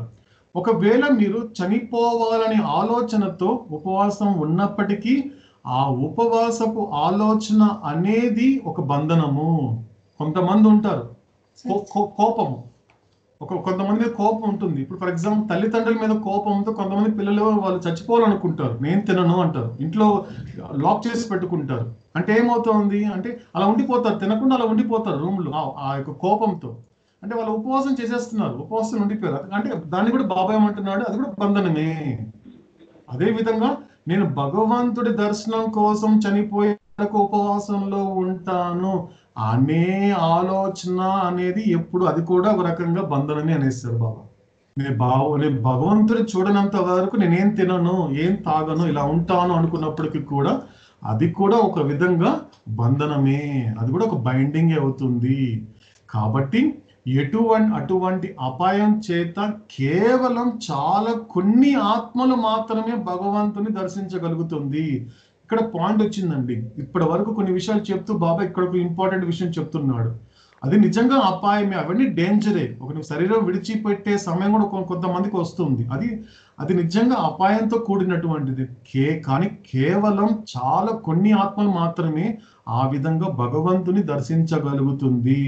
ఒకవేళ మీరు చనిపోవాలనే ఆలోచనతో ఉపవాసం ఉన్నప్పటికీ ఆ ఉపవాసపు ఆలోచన అనేది ఒక బంధనము. కొంతమంది ఉంటారు కోపము, కొంతమంది మీద కోపం ఉంటుంది. ఇప్పుడు ఫర్ ఎగ్జాంపుల్ తల్లిదండ్రుల మీద కోపంతో కొంతమంది పిల్లలు వాళ్ళు చచ్చిపోవాలనుకుంటారు, నేను తినను అంటారు, ఇంట్లో లాక్ చేసి పెట్టుకుంటారు. అంటే ఏమవుతుంది అంటే అలా ఉండిపోతారు, తినకుండా అలా ఉండిపోతారు రూమ్లో ఆ యొక్క కోపంతో. అంటే వాళ్ళు ఉపవాసం చేసేస్తున్నారు, ఉపవాసం ఉండిపోయారు. అంటే దాన్ని కూడా బాబా ఏమంటున్నాడు, అది కూడా బంధనమే. అదే విధంగా నేను భగవంతుడి దర్శనం కోసం చనిపోయే ఉపవాసంలో ఉంటాను అనే ఆలోచన అనేది ఎప్పుడు అది కూడా ఒక రకంగా బంధనమే అనేస్తారు బాబా. నేను భగవంతుడి చూడనంత వరకు నేనేం తినను, ఏం తాగను, ఇలా ఉంటాను అనుకున్నప్పటికీ కూడా అది కూడా ఒక విధంగా బంధనమే, అది కూడా ఒక బైండింగ్ అవుతుంది. కాబట్టి అటువంటి అపాయం చేత కేవలం చాలా కొన్ని ఆత్మలు మాత్రమే భగవంతుని దర్శించగలుగుతుంది. ఇక్కడ పాయింట్ వచ్చిందండి. ఇప్పటి వరకు కొన్ని విషయాలు చెప్తూ బాబా ఇక్కడ ఒక ఇంపార్టెంట్ విషయం చెప్తున్నాడు. అది నిజంగా అపాయమే, అవన్నీ డేంజరే. ఒక శరీరం విడిచిపెట్టే సమయం కూడా కొంతమందికి వస్తుంది. అది నిజంగా అపాయంతో కూడినటువంటిది. కానీ కేవలం చాలా కొన్ని ఆత్మలు మాత్రమే ఆ విధంగా భగవంతుని దర్శించగలుగుతుంది.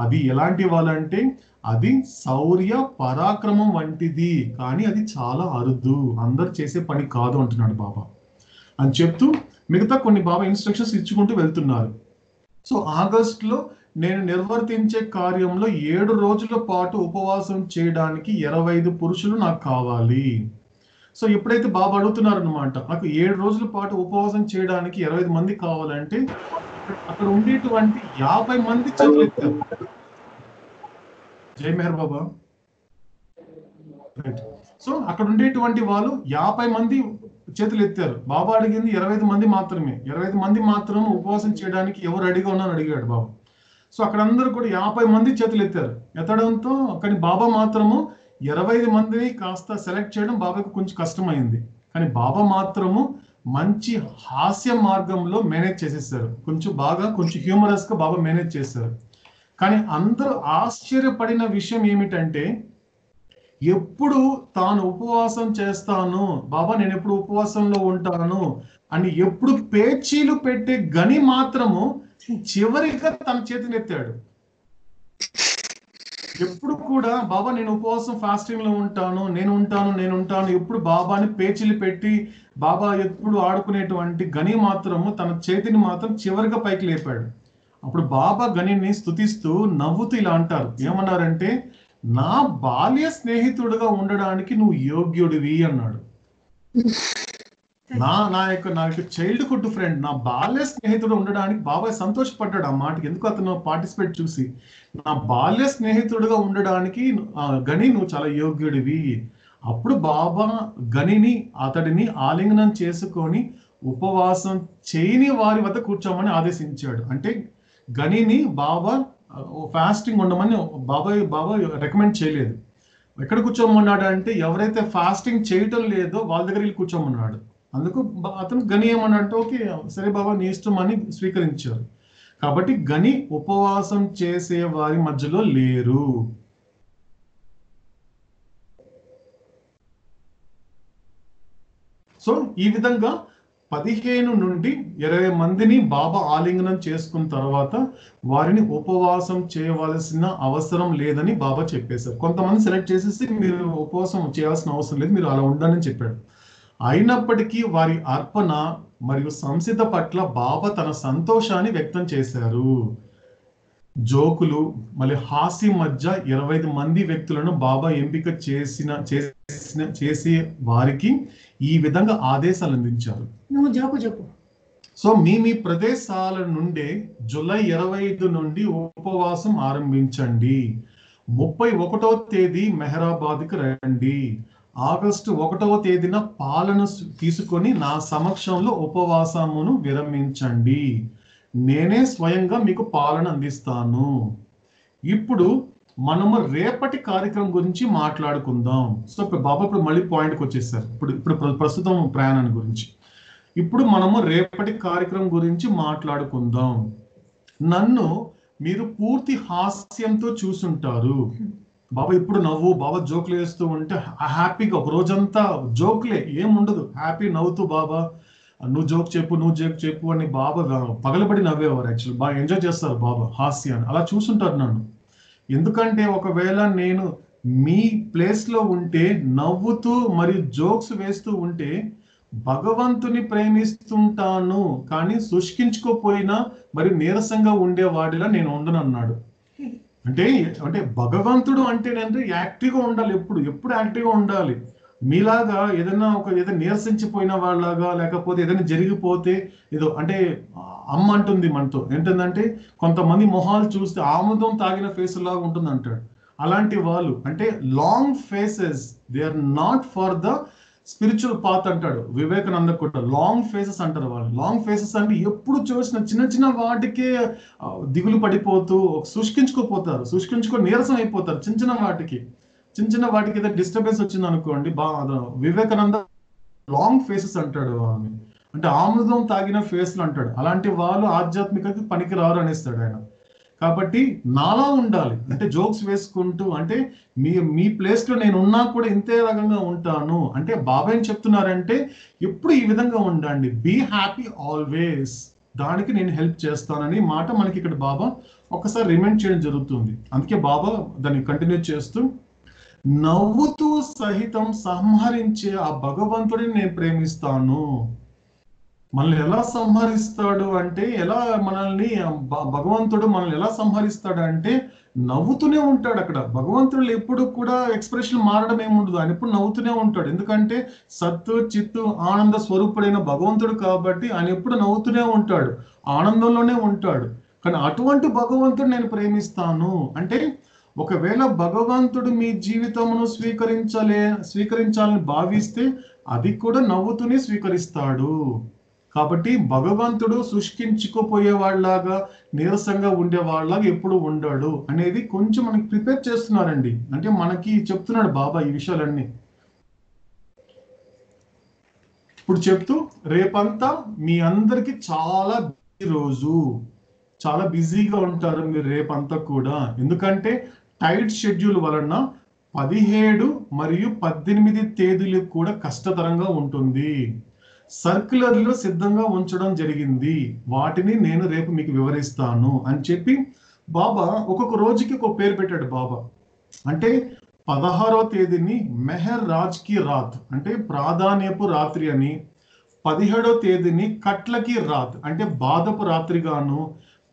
అది ఎలాంటి వాళ్ళంటే అది శౌర్య పరాక్రమం వంటిది, కానీ అది చాలా అరుదు, అందరు చేసే పని కాదు అంటున్నాడు బాబా అని చెప్తూ మిగతా కొన్ని బాబా ఇన్స్ట్రక్షన్స్ ఇచ్చుకుంటూ వెళ్తున్నారు. సో ఆగస్టులో నేను నిర్వర్తించే కార్యంలో 7 రోజుల పాటు ఉపవాసం చేయడానికి 25 పురుషులు నాకు కావాలి. సో ఎప్పుడైతే బాబా అడుగుతున్నారు అనమాట, నాకు 7 రోజుల పాటు ఉపవాసం చేయడానికి 25 మంది కావాలంటే అక్కడ ఉండేటువంటి 50 మంది చేతులు ఎత్తారు. జై మెహర్ బాబా. సో అక్కడ ఉండేటువంటి వాళ్ళు 50 మంది చేతులు ఎత్తారు. బాబా అడిగింది 25 మంది మాత్రమే. 25 మంది మాత్రం ఉపవాసం చేయడానికి ఎవరు రెడీగా ఉన్నారని అడిగాడు బాబా. సో అక్కడ అందరూ కూడా 50 మంది చేతులు ఎత్తారు. ఎత్తడంతో కానీ బాబా మాత్రము 25 మందిని కాస్త సెలెక్ట్ చేయడం బాబాకి కొంచెం కష్టమైంది. కానీ బాబా మాత్రము మంచి హాస్య మార్గంలో మేనేజ్ చేసేసారు. కొంచెం హ్యూమరస్ గా బాబా మేనేజ్ చేశారు. కానీ అందరూ ఆశ్చర్యపడిన విషయం ఏమిటంటే, ఎప్పుడు తాను ఉపవాసం చేస్తాను బాబా, నేను ఎప్పుడు ఉపవాసంలో ఉంటాను అని ఎప్పుడు పేచీలు పెట్టే గని మాత్రము చివరిగా తన చేతిని ఎత్తాడు. ఎప్పుడు కూడా బాబా నేను ఉపవాసం ఫాస్టింగ్ లో ఉంటాను, నేను ఉంటాను ఎప్పుడు బాబాని పేచీలు పెట్టి బాబా ఎప్పుడు ఆడుకునేటువంటి గని మాత్రము తన చేతిని మాత్రం చివరిగా పైకి లేపాడు. అప్పుడు బాబా గనిని స్తుతిస్తూ నవ్వుతూ ఇలా అంటారు, ఏమన్నారంటే, నా బాల్య స్నేహితుడుగా ఉండడానికి నువ్వు యోగ్యుడివి అన్నాడు. నా యొక్క చైల్డ్హుడ్ ఫ్రెండ్, నా బాల్య స్నేహితుడు ఉండడానికి బాబాయ్ సంతోషపడ్డాడు ఆ మాటకి. ఎందుకు అతను పార్టిసిపేట్ చూసి, నా బాల్య స్నేహితుడుగా ఉండడానికి గని నువ్వు చాలా యోగ్యుడివి. అప్పుడు బాబా అతడిని ఆలింగనం చేసుకొని ఉపవాసం చేయని వారి వద్ద కూర్చోమని ఆదేశించాడు. అంటే గనిని బాబా ఫాస్టింగ్ ఉండమని బాబా రికమెండ్ చేయలేదు. ఎక్కడ కూర్చోమన్నాడు అంటే, ఎవరైతే ఫాస్టింగ్ చేయటం లేదో వాళ్ళ దగ్గర వెళ్ళి కూర్చోమన్నాడు. అందుకు అతను గని ఏమన్నాడంటే, ఓకే సరే బాబా నీ ఇష్టం అని స్వీకరించారు. కాబట్టి గని ఉపవాసం చేసే వారి మధ్యలో లేరు. సో ఈ విధంగా 15 నుండి 20 మందిని బాబా ఆలింగనం చేసుకున్న తర్వాత వారిని ఉపవాసం చేయవలసిన అవసరం లేదని బాబా చెప్పేశారు. కొంతమంది సెలెక్ట్ చేసేసి మీరు ఉపవాసం చేయాల్సిన అవసరం లేదు, మీరు అలా ఉండాలని చెప్పాడు. అయినప్పటికీ వారి అర్పణ మరియు సంసిద్ధ పట్ల బాబా తన సంతోషాన్ని వ్యక్తం చేశారు. జోకులు మళ్ళీ హాస్యం మధ్య 25 మంది వ్యక్తులను బాబా ఎంపిక చేసి వారికి ఈ విధంగా ఆదేశాలు అందించారు. సో మీ ప్రదేశాల నుండి జూలై 25 నుండి ఉపవాసం ఆరంభించండి. 31వ తేదీ మెహరాబాద్కి రండి. ఆగస్టు 1వ తేదీన పాలన తీసుకొని నా సమక్షంలో ఉపవాసమును విరమించండి. నేనే స్వయంగా మీకు పాలన అందిస్తాను. ఇప్పుడు మనము రేపటి కార్యక్రమం గురించి మాట్లాడుకుందాం. సో బాబా ఇప్పుడు మళ్ళీ పాయింట్కి వచ్చేసారు. ఇప్పుడు ప్రస్తుతం ప్రయాణాన్ని గురించి. ఇప్పుడు మనము రేపటి కార్యక్రమం గురించి మాట్లాడుకుందాం. నన్ను మీరు పూర్తి హాస్యంతో చూసుంటారు. బాబా ఇప్పుడు నవ్వు, బాబా జోకులు వేస్తూ ఉంటే హ్యాపీగా ఒక రోజంతా జోకులే, ఏముండదు, హ్యాపీ నవ్వుతూ బాబా నువ్వు జోక్ చెప్పు అని బాబా పగలబడి నవ్వేవారు. యాక్చువల్లీ బాగా ఎంజాయ్ చేస్తారు బాబా హాస్యాన్ని. అలా చూసుంటారు నన్ను. ఎందుకంటే ఒకవేళ నేను మీ ప్లేస్లో ఉంటే నవ్వుతూ మరియు జోక్స్ వేస్తూ ఉంటే భగవంతుని ప్రేమిస్తుంటాను, కానీ శుష్కించుకోపోయినా మరి నీరసంగా ఉండేవాడిలా నేను ఉండను అన్నాడు. అంటే భగవంతుడు అంటే యాక్టివ్గా ఉండాలి, ఎప్పుడు యాక్టివ్గా ఉండాలి. మీలాగా ఏదైనా నీరసించిపోయిన వాళ్ళలాగా, లేకపోతే ఏదైనా జరిగిపోతే ఏదో అంటే అమ్మ అంటుంది మనతో ఏంటంటే, కొంతమంది మొహాలు చూస్తే ఆముదం తాగిన ఫేస్ లాగా ఉంటుంది అంటాడు. అలాంటి వాళ్ళు అంటే long faces, they are not for the spiritual path అంటాడు వివేకానంద కూడా. లాంగ్ ఫేసెస్ అంటారు వాళ్ళు. లాంగ్ ఫేసెస్ అంటే ఎప్పుడు చూసిన చిన్న వాటికే దిగులు పడిపోతూ శుష్కించుకొని నీరసం అయిపోతారు. చిన్న వాటికి ఏదైనా డిస్టర్బెన్స్ వచ్చింది అనుకోండి, వివేకానంద లాంగ్ ఫేసెస్ అంటాడు. అంటే ఆముదం తాగిన ఫేస్లు అంటాడు. అలాంటి వాళ్ళు ఆధ్యాత్మికత పనికి రారు అనేస్తాడు ఆయన. కాబట్టి నాలా ఉండాలి, అంటే జోక్స్ వేసుకుంటూ, అంటే మీ ప్లేస్ లో నేను ఉన్నా కూడా ఇంతే రకంగా ఉంటాను అంటే బాబా ఏం చెప్తున్నారంటే, ఎప్పుడు ఈ విధంగా ఉండండి, బీ హ్యాపీ ఆల్వేస్, దానికి నేను హెల్ప్ చేస్తానని మాట మనకి ఇక్కడ బాబా ఒకసారి రిమైండ్ చేయడం జరుగుతుంది. అందుకే బాబా దాన్ని కంటిన్యూ చేస్తూ, నవ్వుతూ సహితం సంహరించే ఆ భగవంతుడిని నేను ప్రేమిస్తాను. మనల్ని ఎలా సంహరిస్తాడు అంటే, భగవంతుడు మనల్ని ఎలా సంహరిస్తాడు అంటే, నవ్వుతూనే ఉంటాడు. అక్కడ భగవంతుడు ఎప్పుడు కూడా ఎక్స్ప్రెషన్ మారడం ఏముండదు, ఆయన ఎప్పుడు నవ్వుతూనే ఉంటాడు. ఎందుకంటే సత్తు చిత్తు ఆనంద స్వరూపుడైన భగవంతుడు కాబట్టి ఆయన ఎప్పుడు నవ్వుతూనే ఉంటాడు, ఆనందంలోనే ఉంటాడు. కానీ అటువంటి భగవంతుడు నేను ప్రేమిస్తాను అంటే, ఒకవేళ భగవంతుడు మీ జీవితమును స్వీకరించాలని భావిస్తే అది కూడా నవ్వుతూనే స్వీకరిస్తాడు. కాబట్టి భగవంతుడు శుష్కించుకుపోయే వాళ్ళలాగా నీరసంగా ఉండే వాళ్ళలాగా ఎప్పుడు ఉండడు అనేది కొంచెం మనకి ప్రిపేర్ చేస్తున్నారండి. అంటే మనకి చెప్తున్నాడు బాబా ఈ విషయాలన్నీ. ఇప్పుడు చెప్తూ రేపంతా మీ అందరికి చాలా బిజీ రోజు, చాలా బిజీగా ఉంటారు మీరు రేపంతా కూడా. ఎందుకంటే టైట్ షెడ్యూల్ వలన 17 మరియు 18 తేదీలు కూడా కష్టతరంగా ఉంటుంది. సర్క్యులర్లు సిద్ధంగా ఉంచడం జరిగింది, వాటిని నేను రేపు మీకు వివరిస్తాను అని చెప్పి బాబా ఒక్కొక్క రోజుకి ఒక పేరు పెట్టాడు బాబా. అంటే 16వ తేదీని మెహర్ రాజ్ కి రాత్ అంటే ప్రాధాన్యపు రాత్రి అని, 17వ తేదీని కట్లకి రాత్ అంటే బాధపు రాత్రిగాను,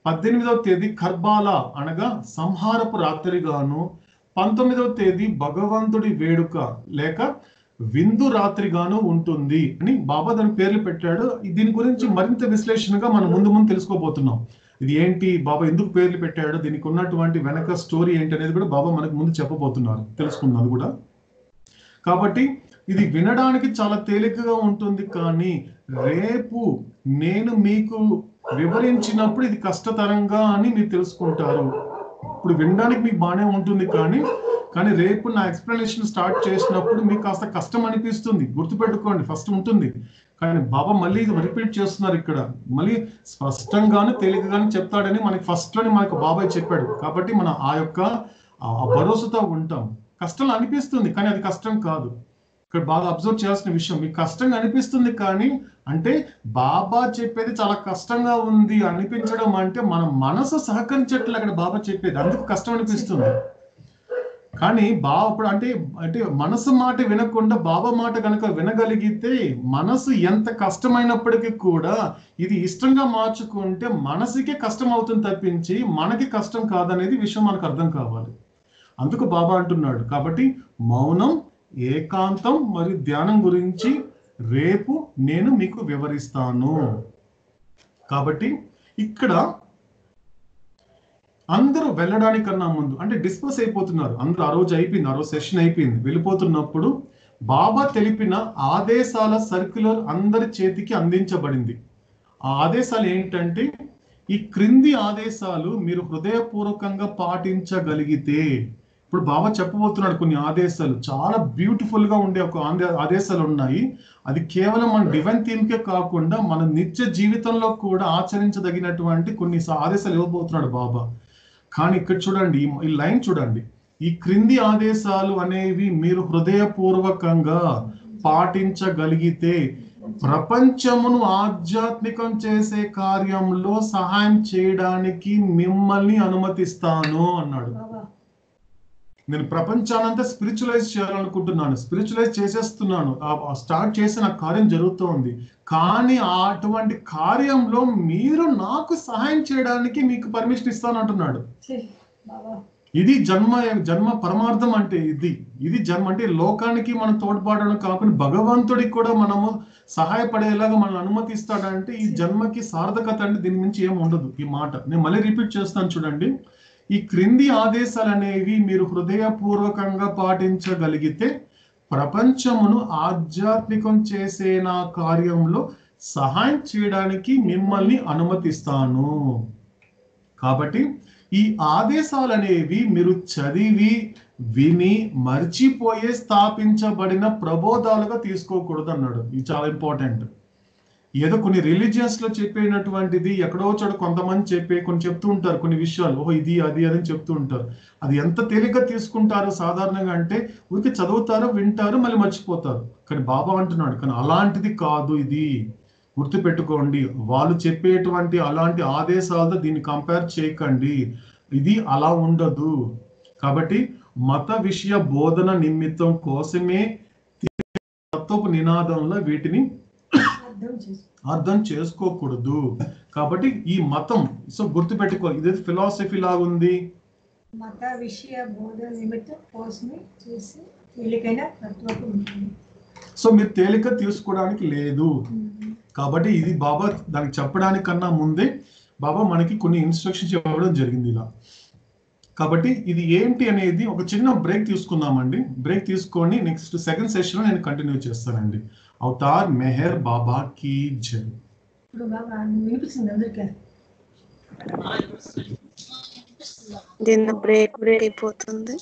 18వ తేదీ కర్బాలా అనగా సంహారపు రాత్రిగాను, 19వ తేదీ భగవంతుడి వేడుక లేక విందు రాత్రిగాను ఉంటుంది అని బాబా దాని పేర్లు పెట్టాడు. దీని గురించి మరింత విశ్లేషణగా మనం ముందు తెలుసుకోబోతున్నాం. ఇది ఏంటి, బాబా ఎందుకు పేర్లు పెట్టాడు, దీనికి ఉన్నటువంటి వెనక స్టోరీ ఏంటి అనేది కూడా బాబా మనకు ముందు చెప్పబోతున్నారు, తెలుసుకున్నది కూడా. కాబట్టి ఇది వినడానికి చాలా తేలికగా ఉంటుంది, కానీ రేపు నేను మీకు వివరించినప్పుడు ఇది కష్టతరంగా అని మీరు తెలుసుకుంటారు. ఇప్పుడు వినడానికి మీకు బాగానే ఉంటుంది, కానీ రేపు నా ఎక్స్ప్లెనేషన్ స్టార్ట్ చేసినప్పుడు మీకు కాస్త కష్టం అనిపిస్తుంది. గుర్తుపెట్టుకోండి, ఫస్ట్ ఉంటుంది, కానీ బాబా మళ్ళీ ఇది రిపీట్ చేస్తున్నారు ఇక్కడ. మళ్ళీ స్పష్టంగానే తేలికగానే చెప్తాడని మనకి ఫస్ట్ లోనే మనకు బాబాయ్ చెప్పాడు. కాబట్టి మనం ఆ యొక్క భరోసాతో ఉంటాం. కష్టం అనిపిస్తుంది కానీ అది కష్టం కాదు. ఇక్కడ బాగా అబ్జర్వ్ చేయాల్సిన విషయం, మీకు కష్టంగా అనిపిస్తుంది కానీ అంటే బాబా చెప్పేది చాలా కష్టంగా ఉంది అనిపించడం అంటే మన మనసు సహకరించట్లే అక్కడ బాబా చెప్పేది, అందుకు కష్టం అనిపిస్తుంది. కానీ బాబా ఇప్పుడు అంటే మనసు మాట వినకుండా బాబా మాట కనుక వినగలిగితే మనసు ఎంత కష్టమైనప్పటికీ కూడా ఇది ఇష్టంగా మార్చుకుంటే మనసుకే కష్టం అవుతుంది తప్పించి మనకి కష్టం కాదనేది విషయం మనకు అర్థం కావాలి. అందుకు బాబా అంటున్నాడు. కాబట్టి మౌనం, ఏకాంతం మరియు ధ్యానం గురించి రేపు నేను మీకు వివరిస్తాను. కాబట్టి ఇక్కడ అందరూ వెళ్ళడానికన్నా ముందు అంటే డిస్పర్స్ అయిపోతున్నారు అందరూ. ఆ రోజు అయిపోయింది, ఆ రోజు సెషన్ అయిపోయింది. వెళ్ళిపోతున్నప్పుడు బాబా తెలిపిన ఆదేశాల సర్క్యులర్ అందరి చేతికి అందించబడింది. ఆ ఆదేశాలు ఏంటంటే, ఈ క్రింది ఆదేశాలు మీరు హృదయపూర్వకంగా పాటించగలిగితే, ఇప్పుడు బాబా చెప్పబోతున్నాడు కొన్ని ఆదేశాలు, చాలా బ్యూటిఫుల్ గా ఉండే ఒక ఆదేశాలు ఉన్నాయి. అది కేవలం మన డివైన్ థీమ్కే కాకుండా మన నిత్య జీవితంలో కూడా ఆచరించదగినటువంటి కొన్ని ఆదేశాలు ఇవ్వబోతున్నాడు బాబా. కానీ ఇక్కడ చూడండి, ఈ లైన్ చూడండి, ఈ క్రింది ఆదేశాలు అనేవి మీరు హృదయపూర్వకంగా పాటించగలిగితే ప్రపంచమును ఆధ్యాత్మికం చేసే కార్యంలో సహాయం చేయడానికి మిమ్మల్ని అనుమతిస్తాను అన్నాడు. నేను ప్రపంచానంతా స్పిరిచువలైజ్ చేయాలనుకుంటున్నాను, స్పిరిచువలైజ్ చేసేస్తున్నాను, స్టార్ట్ చేసి నా కార్యం జరుగుతోంది. కానీ అటువంటి కార్యంలో మీరు నాకు సహాయం చేయడానికి మీకు పర్మిషన్ ఇస్తాను అంటున్నాడు. ఇది జన్మ పరమార్థం అంటే ఇది జన్మ అంటే లోకానికి మనం తోడ్పడడం కాకుండా భగవంతుడికి కూడా మనము సహాయపడేలాగా మనల్ని అనుమతిస్తాడంటే ఈ జన్మకి సార్థకత అంటే దీని నుంచి ఏమి ఉండదు. ఈ మాట నేను మళ్ళీ రిపీట్ చేస్తాను చూడండి. ఈ క్రింది ఆదేశాలు అనేవి మీరు హృదయపూర్వకంగా పాటించగలిగితే ప్రపంచమును ఆధ్యాత్మికం చేసే నా కార్యంలో సహాయం చేయడానికి మిమ్మల్ని అనుమతిస్తాను. కాబట్టి ఈ ఆదేశాలు అనేవి మీరు చదివి విని మర్చిపోయే స్థాపించబడిన ప్రబోధాలుగా తీసుకోకూడదు అన్నాడు. ఇది చాలా ఇంపార్టెంట్. ఏదో కొన్ని రిలీజియన్స్ లో చెప్పినటువంటిది ఎక్కడో చోట కొంతమంది కొన్ని చెప్తూ ఉంటారు కొన్ని విషయాలు, ఓహో ఇది అది అని చెప్తూ ఉంటారు. అది ఎంత తేలిగ్గా తీసుకుంటారో సాధారణంగా అంటే ఊరికి చదువుతారు, వింటారు, మళ్ళీ మర్చిపోతారు. కానీ బాబా అంటున్నాడు కానీ అలాంటిది కాదు, ఇది గుర్తుపెట్టుకోండి. వాళ్ళు చెప్పేటువంటి అలాంటి ఆదేశాలతో దీన్ని కంపేర్ చేయకండి, ఇది అలా ఉండదు. కాబట్టి మత విషయ బోధన నిమిత్తం కోసమే తత్వపు నినాదంలో వీటిని అర్థం చేసుకోకూడదు. కాబట్టి ఈ మతం గుర్తుపెట్టుకో, ఇది ఫిలాసఫీ లాగా ఉంది, మత విషయ బోధ నిమిత్తం కోసమే చేసి తేలికైన తత్వకు ఉంటుంది. సో మీరు తేలిక తీసుకోవడానికి లేదు. కాబట్టి ఇది బాబా దానికి చెప్పడానికన్నా ముందే బాబా మనకి కొన్ని ఇన్స్ట్రక్షన్స్ ఇవ్వడం జరిగింది ఇలా. కాబట్టి ఇది ఏంటి అనేది ఒక చిన్న బ్రేక్ తీసుకుందామండి. బ్రేక్ తీసుకొని నెక్స్ట్ సెకండ్ సెషన్ లో నేను కంటిన్యూ చేస్తానండి. అవతార్ మెహర్ బాబా కీ జై. ఇప్పుడు బాబా వినిపిస్తుంది అందరికీ? దీన్ని బ్రేక్ అయిపోతుంది.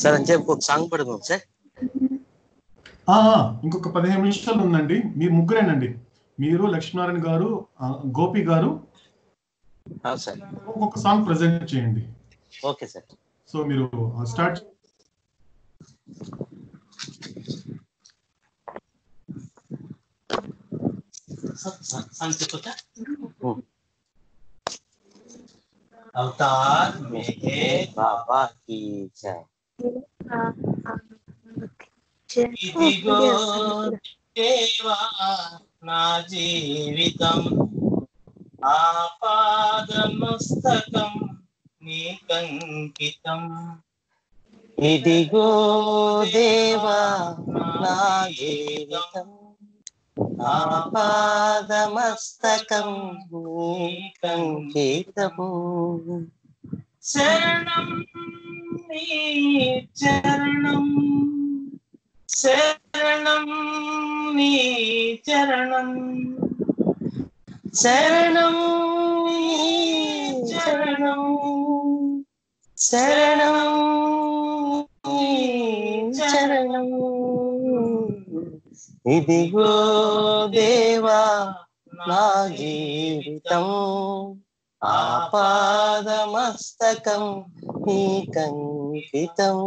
సార్ అని చెప్పి ఒక సాంగ్ పడుకోం సార్. ఇంకొక 15 నిమిషాలు ఉందండి. మీరు ముగ్గురేనండి, మీరు లక్ష్మీనారాయణ గారు, గోపి గారు ఒక్కొక్క సాంగ్ ప్రెజెంట్ చేయండి. Okay sir. సో మీరు స్టార్ట్. అవతార్ మెహర్ బాబా కీ జై. ఇదిగో దేవా నా జీవితం, ఆపాదమస్తకం నీకంకితం. ఇదిగో దేవా నా జీవితం, ఆపాదమస్తకం నీకంకితము. శరణం నీ చరణం, శరణం నీ చరణం, శరణం నీ చరణం, శరణం నీ చరణం. ఇదిగో దేవా నా జీవితం, ఆపాదమస్తకం నీకంకితం.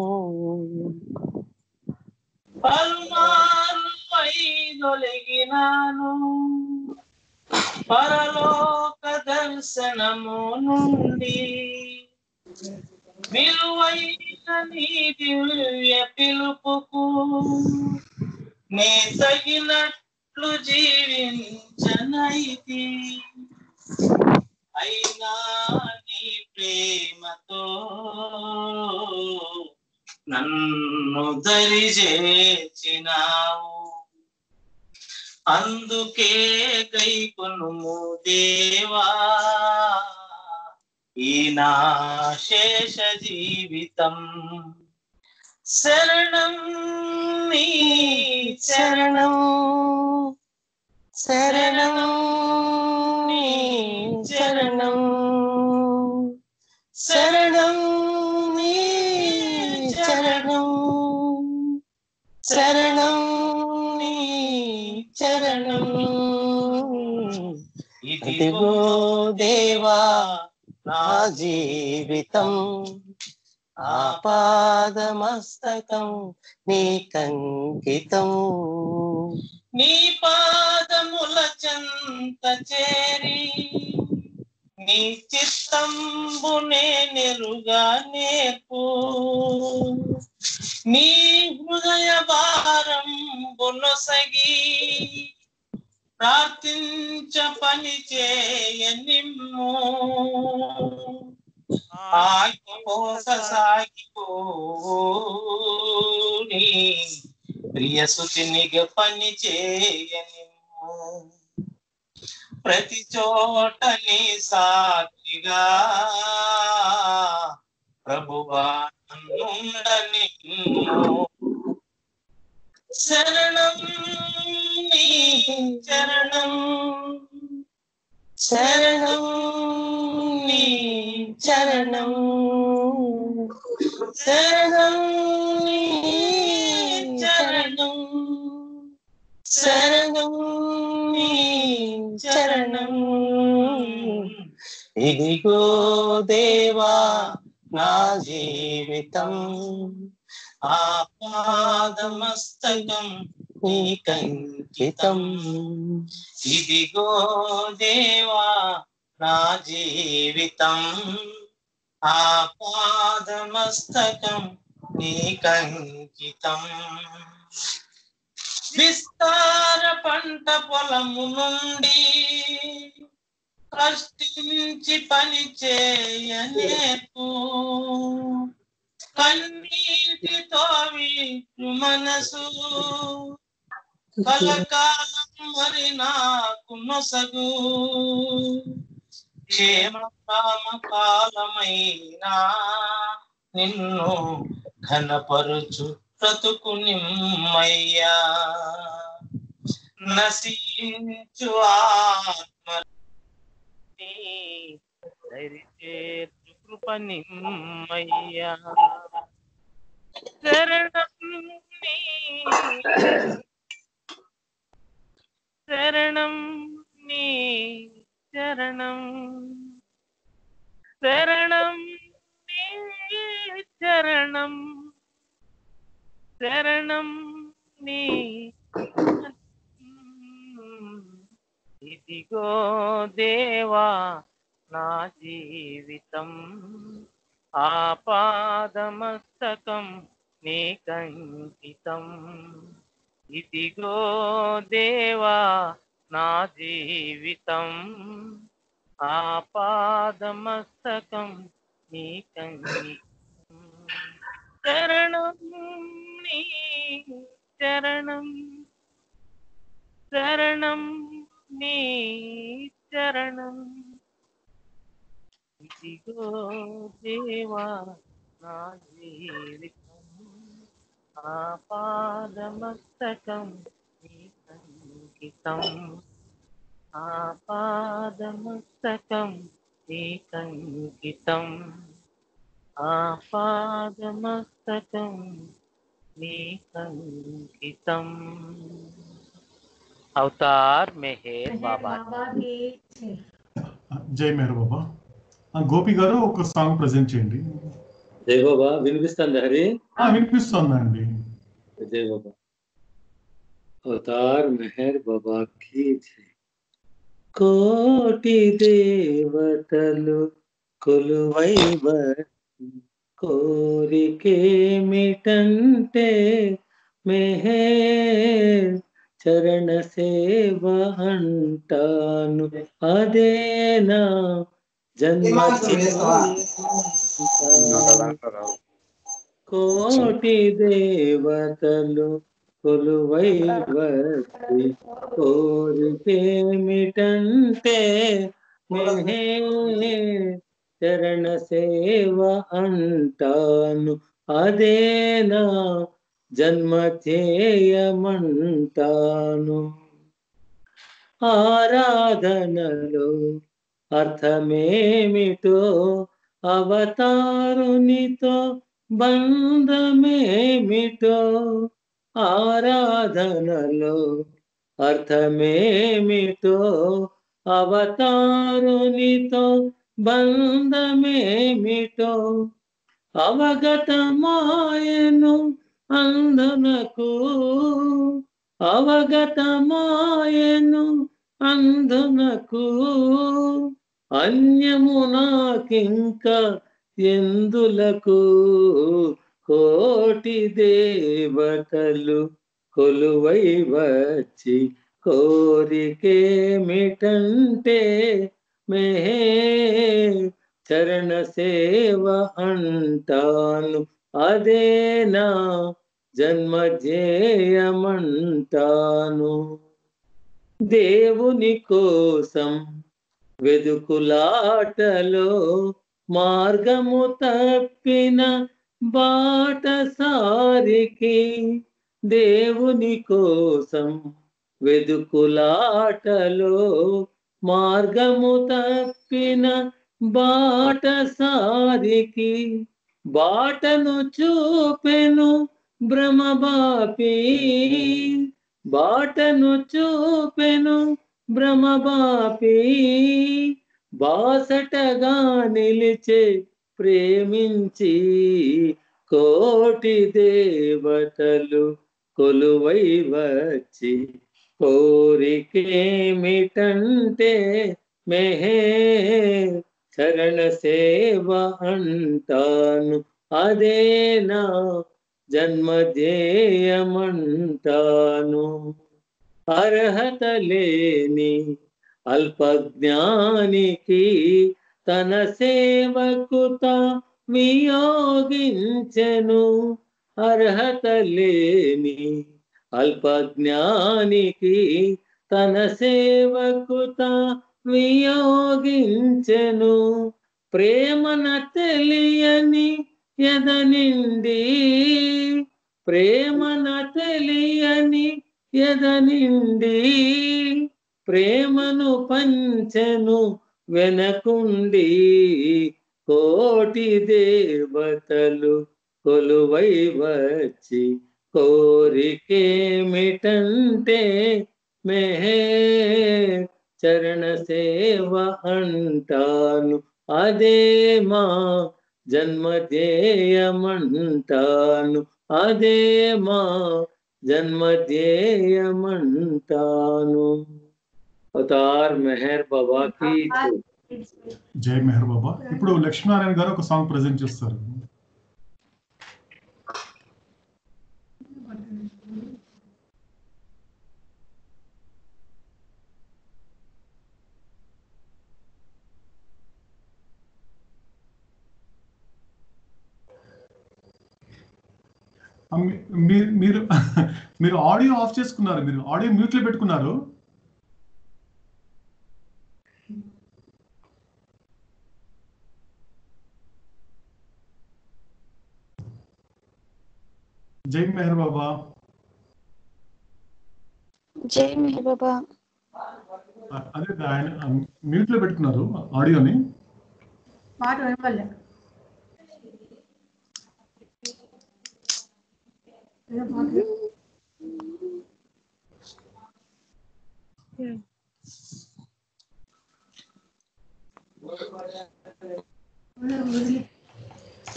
పలుమార్లు వైదొలిగినాను పరలోక దర్శనము నుండి, విలువైన నీ దివ్య పిలుపుకు నే తగినట్లు జీవించనైతి. అయినా నీ ప్రేమతో నన్ను దరిచేర్చినావు, అందుకే గైకొనుము దేవా ఈ నా శేష జీవితం. శరణం నీ చరణం, శరణం నీ చరణం, శరణం నీ చరణం, శరణం నీ చరణం. ఇదిగో దేవా నా జీవితం, ఆపాదమస్తకం నీకంకితం. నీ పాదముల చెంత చేరి నీ చిత్తంబునే నెరుగా నేర్పు, నీ హృదయ భారం బునొసగి ప్రార్థించ పని చేయనిమ్ము. ఆగిపోక సాగిపోని ప్రియ సుతినిగ పని చేయనిమ్ము. ప్రతి చోట నీ సాక్షిగా ప్రభువా నన్నుండనిమ్ము. శరణం నీ చరణం, శరణం నీ చరణం, శరణం నీ చరణం, శరణం నీ చరణం. ఇదిగో దేవా నా జీవితం, ఆపాదమస్తకం నీకంకితం. ఇదిగో దేవా నా జీవితం, ఆపాదమస్తకం నీకంకితం. విస్తార పంట పొలము నుండి కష్టించి పని చేయనేకు కన్నీటితో వీచు మనసు కలకాలం మరి నాకు నొసగు క్షేమకామ కాలమైనా నిన్ను ఘనపరుచు బ్రతుకు నిమ్మయ్యా నశించు ఆత్మ ధైర్యేర్చు కృప నిమ్మయ్యా శరణం నీ శరణం నీ శరణం శరణం నీ శరణం శరణం నీ ఇదిగో దేవా నా జీవితం ఆపాదమస్తకం నీకంకితం ఇదిగో దేవా నా జీవితం ఆపాదమస్తకం నీకంకితం శరణం నీ శరణం శరణం నీ శరణం ఇదిగో దేవా నా జీవితం ఆపాదమస్తకం నీకంకితం ఆపాదమస్తకం నీకంకితం ఆపాదమస్తకం నీకంకితం అవతార్ మెహర్ బాబా జై మెహర్ బాబా. గోపి గారు ఒక సాంగ్ ప్రజెంట్ చేయండి. జై బాబా వినిపిస్తుంది హరి? వినిపిస్తుందండి. జై బాబా. అవతార్ మెహర్ బాబా కి జై. కోటి దేవతలు కొలువై కోరికేమిటంటే మెహర్ చరణ సేవ అంటాను అదేనా జన్మ కోటి దేవతలు కొలువై వచ్చి కోరికేమిటంటే చరణ సేవ అంటాను అదేనా జన్మ చేయమంటాను ఆరాధనలో అర్థమేమిటో అవతారునితో బంధమేమిటో ఆరాధనలో అర్థమేమిటో అవతారునితో బంధమేమిటో అవగతమాయను అందునకు అవగతమాయను అందునకు అన్యము నాకింక ఎందులకు కోటి దేవతలు కొలువై వచ్చి కోరికేమిటంటే మెహర్ చరణ సేవ అంటాను అదేనా జన్మ చేయమంటాను దేవుని కోసం వెదుకులాటలో మార్గము తప్పిన బాటసారికి దేవుని కోసం వెదుకులాటలో మార్గము తప్పిన బాటసారికి బాటను చూపెను భ్రమబాపి బాటను చూపెను భ్రమబాపి బాసటగా నిలిచే ప్రేమించి కోటి దేవతలు కొలువై వచ్చి కోరికేమిటంటే మెహర్ చరణ సేవ అంటాను అదేనా జన్మ ధ్యేయమంటాను అర్హత లేని అల్పజ్ఞానికి తన సేవకుత వియోగించెను అర్హత లేని అల్పజ్ఞానికి తన సేవకుత వియోగించెను ప్రేమన తెలియని ఎదనిండి ప్రేమన తెలియని ఎదనిండి ప్రేమను పంచెను వెనకుండి కోటి దేవతలు కొలువై వచ్చి కోరికేమిటంటే మెహే చరణ సేవ అంటాను అదే మా జన్మధ్యేయమంటాను అదే మా జన్మధ్యేయమంటాను అవతార్ మెహర్ బాబా కి జై మెహర్ బాబా. ఇప్పుడు లక్ష్మీనారాయణ గారు ఒక సాంగ్ ప్రజెంట్ చేస్తారు. మీరు మీరు ఆడియో ఆఫ్ చేసుకున్నారు, మీరు ఆడియో మ్యూట్ లో పెట్టుకున్నారు. జై మెహర్ బాబా. జై మెహర్ బాబా. అదే ఆయన మ్యూట్ లో పెట్టుకున్నారు ఆడియోని. పాట వినపడలే.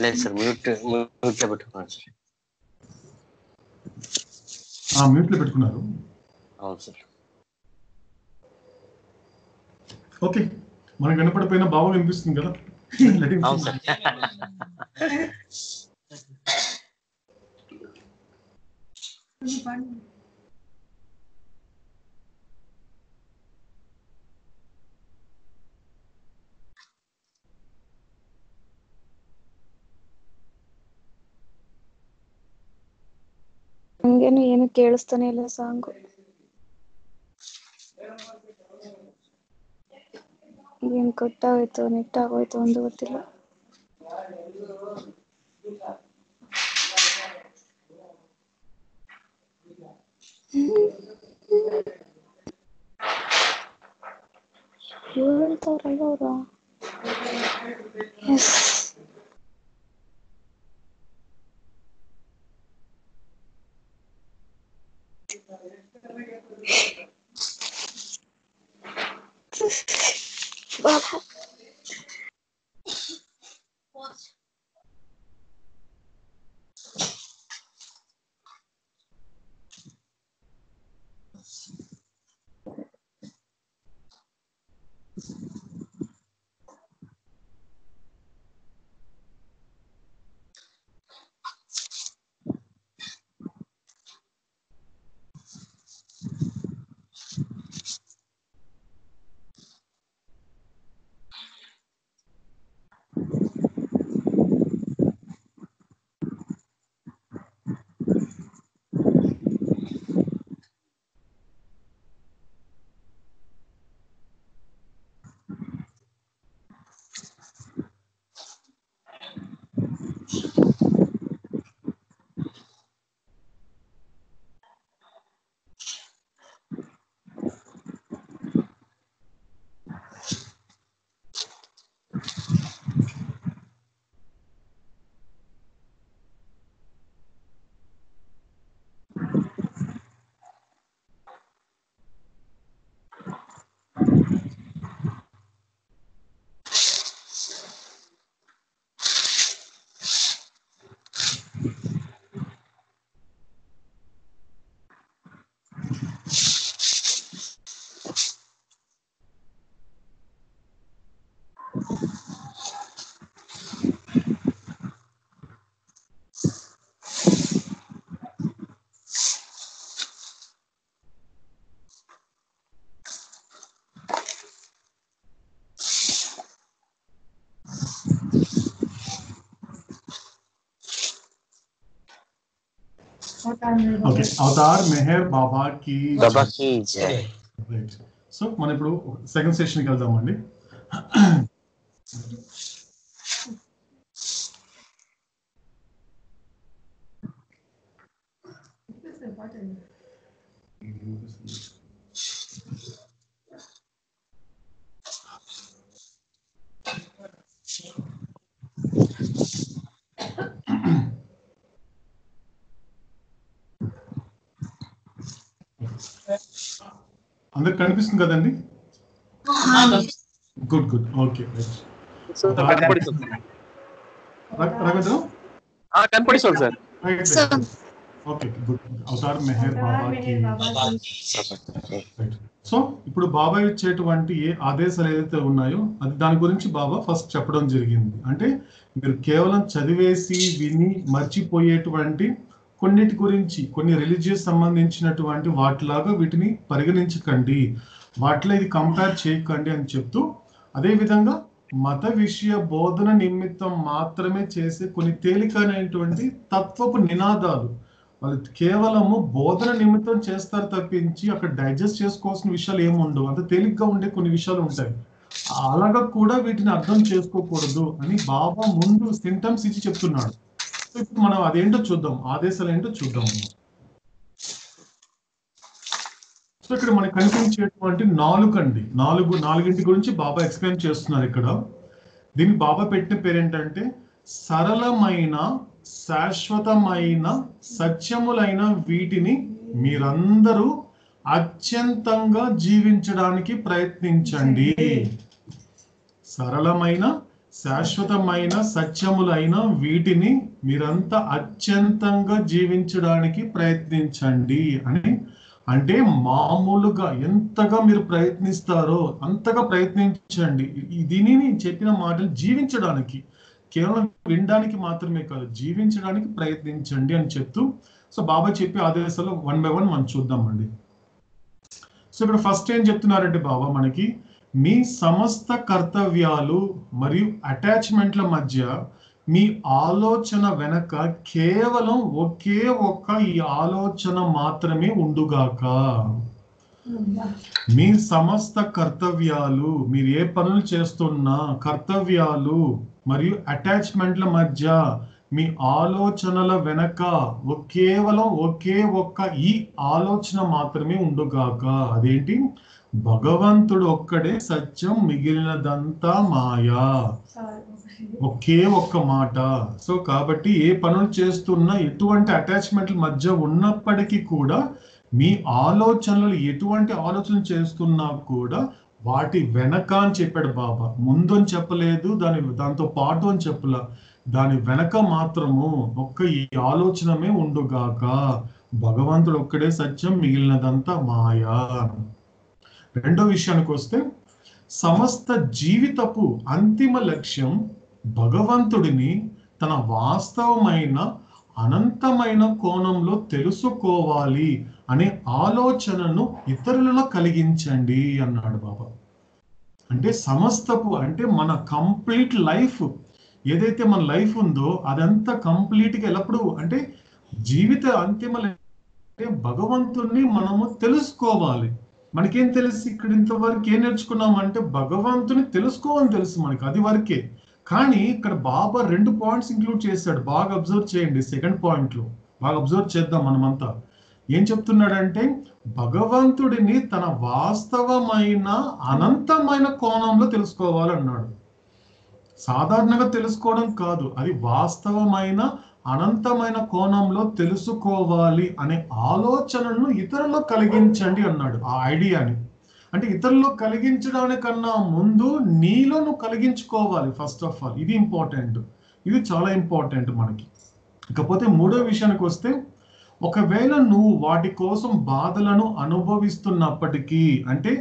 లేదు సార్, మ్యూట్ లో పెట్టుకున్నాను సార్. మ్యూట్ లో పెట్టుకున్నారు. అవును సార్. ఓకే, మనకు వినపడిపోయినా బాగా వినిపిస్తుంది కదా. అవును సార్. ಹಂಗೇನು ಏನು ಕೇಳಿಸ್ತಾನೆ ಇಲ್ಲ ಸಾಂಗು. ಏನ್ ಕಟ್ಟಾಗೋಯ್ತು ನೆಟ್ ಆಗೋಯ್ತು ಒಂದು ಗೊತ್ತಿಲ್ಲ. ಹೇಳ್ತಾರಲ್ಲ ಅವ್ರ. ಎಸ್ బాబా. ఓకే, అవతార్ మెహర్ బాబా కి బాబా కి జై. రైట్. సో మనం ఇప్పుడు సెకండ్ సెషన్కి వెళ్దామండి. అందరికి కనిపిస్తుంది కదండి? Good good, okay. కనపడిస్తుంది sir. Okay good. Avatar Meher బాబాకి. సో ఇప్పుడు బాబా ఇచ్చేటువంటి ఏ ఆదేశాలు ఏదైతే ఉన్నాయో అది దాని గురించి బాబా ఫస్ట్ చెప్పడం జరిగింది. అంటే మీరు కేవలం చదివేసి విని మర్చిపోయేటువంటి కొన్నిటి గురించి, కొన్ని రిలీజియస్ సంబంధించినటువంటి వాటిలాగా వీటిని పరిగణించకండి, వాటిలో ఇది కంపేర్ చేయకండి అని చెప్తూ, అదేవిధంగా మత విషయ బోధన నిమిత్తం మాత్రమే చేసే కొన్ని తేలికైనటువంటి తత్వపు నినాదాలు వాళ్ళు కేవలము బోధన నిమిత్తం చేస్తారు తప్పించి అక్కడ డైజెస్ట్ చేసుకోవాల్సిన విషయాలు ఏమి ఉండవు. అంత తేలిగ్గా ఉండే కొన్ని విషయాలు ఉంటాయి. అలాగా కూడా వీటిని అర్థం చేసుకోకూడదు అని బాబా ముందు సింటమ్స్ ఇచ్చి చెప్తున్నాడు. ఇప్పుడు మనం అదేంటో చూద్దాం, ఆదేశాలు ఏంటో చూద్దాం. సో ఇక్కడ మనకు కనిపించేటువంటి నాలుగింటి గురించి బాబా ఎక్స్ప్లెయిన్ చేస్తున్నారు ఇక్కడ. దీన్ని బాబా పెట్టిన పేరేంటంటే సరళమైన, శాశ్వతమైన, సత్యములైన వీటిని మీరందరూ అత్యంతంగా జీవించడానికి ప్రయత్నించండి. సరళమైన, శాశ్వతమైన, సత్యములైన వీటిని మీరంతా అత్యంతంగా జీవించడానికి ప్రయత్నించండి అని. అంటే మామూలుగా ఎంతగా మీరు ప్రయత్నిస్తారో అంతగా ప్రయత్నించండి. దీనిని చెప్పిన మాటలు జీవించడానికి, కేవలం వినడానికి మాత్రమే కాదు, జీవించడానికి ప్రయత్నించండి అని చెప్తూ, సో బాబా చెప్పే ఆదేశాలు 1 by 1 మనం చూద్దామండి. సో ఇక్కడ ఫస్ట్ ఏం చెప్తున్నారంటే బాబా మనకి, మీ సమస్త కర్తవ్యాలు మరియు అటాచ్మెంట్ల మధ్య మీ ఆలోచన వెనక కేవలం ఒకే ఒక్క ఈ ఆలోచన మాత్రమే ఉండుగాక. మీ సమస్త కర్తవ్యాలు, మీరు ఏ పనులు చేస్తున్నా కర్తవ్యాలు మరియు అటాచ్మెంట్ల మధ్య మీ ఆలోచనల వెనక కేవలం ఒకే ఒక్క ఈ ఆలోచన మాత్రమే ఉండుగాక. అదేంటి? భగవంతుడు ఒక్కడే సత్యం, మిగిలినదంతా మాయా. ఒకే ఒక్క మాట. సో కాబట్టి ఏ పనులు చేస్తున్నా, ఎటువంటి అటాచ్మెంట్ల మధ్య ఉన్నప్పటికీ కూడా మీ ఆలోచనలు ఎటువంటి ఆలోచనలు చేస్తున్నా కూడా వాటి వెనక అని చెప్పాడు బాబా. ముందు అని చెప్పలేదు, దాంతో పాటు అని చెప్పలా, దాని వెనక మాత్రము ఒక్క ఈ ఆలోచనమే ఉండుగాక. భగవంతుడు ఒక్కడే సత్యం, మిగిలినదంతా మాయా. రెండో విషయానికి వస్తే, సమస్త జీవితపు అంతిమ లక్ష్యం భగవంతుడిని తన వాస్తవమైన అనంతమైన కోణంలో తెలుసుకోవాలి అనే ఆలోచనను ఇతరులలో కలిగించండి అన్నాడు బాబా. అంటే సమస్తపు అంటే మన కంప్లీట్ లైఫ్ ఏదైతే మన లైఫ్ ఉందో అదంతా కంప్లీట్గా ఎల్లప్పుడూ అంటే జీవిత అంతిమ భగవంతుడిని మనము తెలుసుకోవాలి. మనకేం తెలుసు? ఇక్కడ ఇంతవరకు ఏం నేర్చుకున్నామంటే భగవంతుని తెలుసుకోవాలని తెలుసు మనకి, అది వరకే. కానీ ఇక్కడ బాబా 2 పాయింట్స్ ఇంక్లూడ్ చేశాడు. బాగా అబ్జర్వ్ చేయండి. సెకండ్ పాయింట్ లో బాగా అబ్జర్వ్ చేద్దాం మనమంతా. ఏం చెప్తున్నాడంటే భగవంతుడిని తన వాస్తవమైన అనంతమైన కోణంలో తెలుసుకోవాలన్నాడు. సాధారణంగా తెలుసుకోవడం కాదు, అది వాస్తవమైన అనంతమైన కోణంలో తెలుసుకోవాలి అనే ఆలోచనను ఇతరుల్లో కలిగించండి అన్నాడు. ఆ ఐడియాని అంటే ఇతరుల్లో కలిగించడానికన్నా ముందు నీలో నువ్వు కలిగించుకోవాలి ఫస్ట్ ఆఫ్ ఆల్. ఇది ఇంపార్టెంట్, ఇది చాలా ఇంపార్టెంట్ మనకి. ఇకపోతే మూడో విషయానికి వస్తే, ఒకవేళ నువ్వు వాటి కోసం బాధలను అనుభవిస్తున్నప్పటికీ, అంటే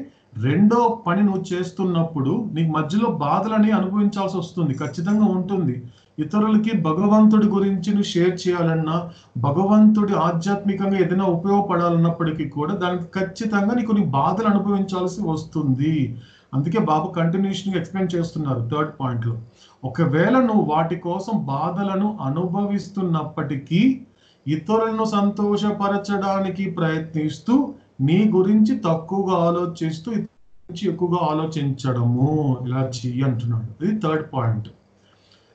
రెండో పని నువ్వు చేస్తున్నప్పుడు నీకు మధ్యలో బాధలని అనుభవించాల్సి వస్తుంది, ఖచ్చితంగా ఉంటుంది. ఇతరులకి భగవంతుడి గురించి నువ్వు షేర్ చేయాలన్నా, భగవంతుడి ఆధ్యాత్మికంగా ఏదైనా ఉపయోగపడాలన్నప్పటికీ కూడా దానికి ఖచ్చితంగా నీకు నీ బాధలు అనుభవించాల్సి వస్తుంది. అందుకే బాబు కంటిన్యూషన్ ఎక్స్ప్లెయిన్ చేస్తున్నారు 3rd పాయింట్ లో. ఒకవేళ నువ్వు వాటి కోసం బాధలను అనుభవిస్తున్నప్పటికీ ఇతరులను సంతోషపరచడానికి ప్రయత్నిస్తూ నీ గురించి తక్కువగా ఆలోచిస్తూ ఎక్కువగా ఆలోచించడము, ఇలా చెయ్యి అంటున్నాడు. ఇది 3rd పాయింట్.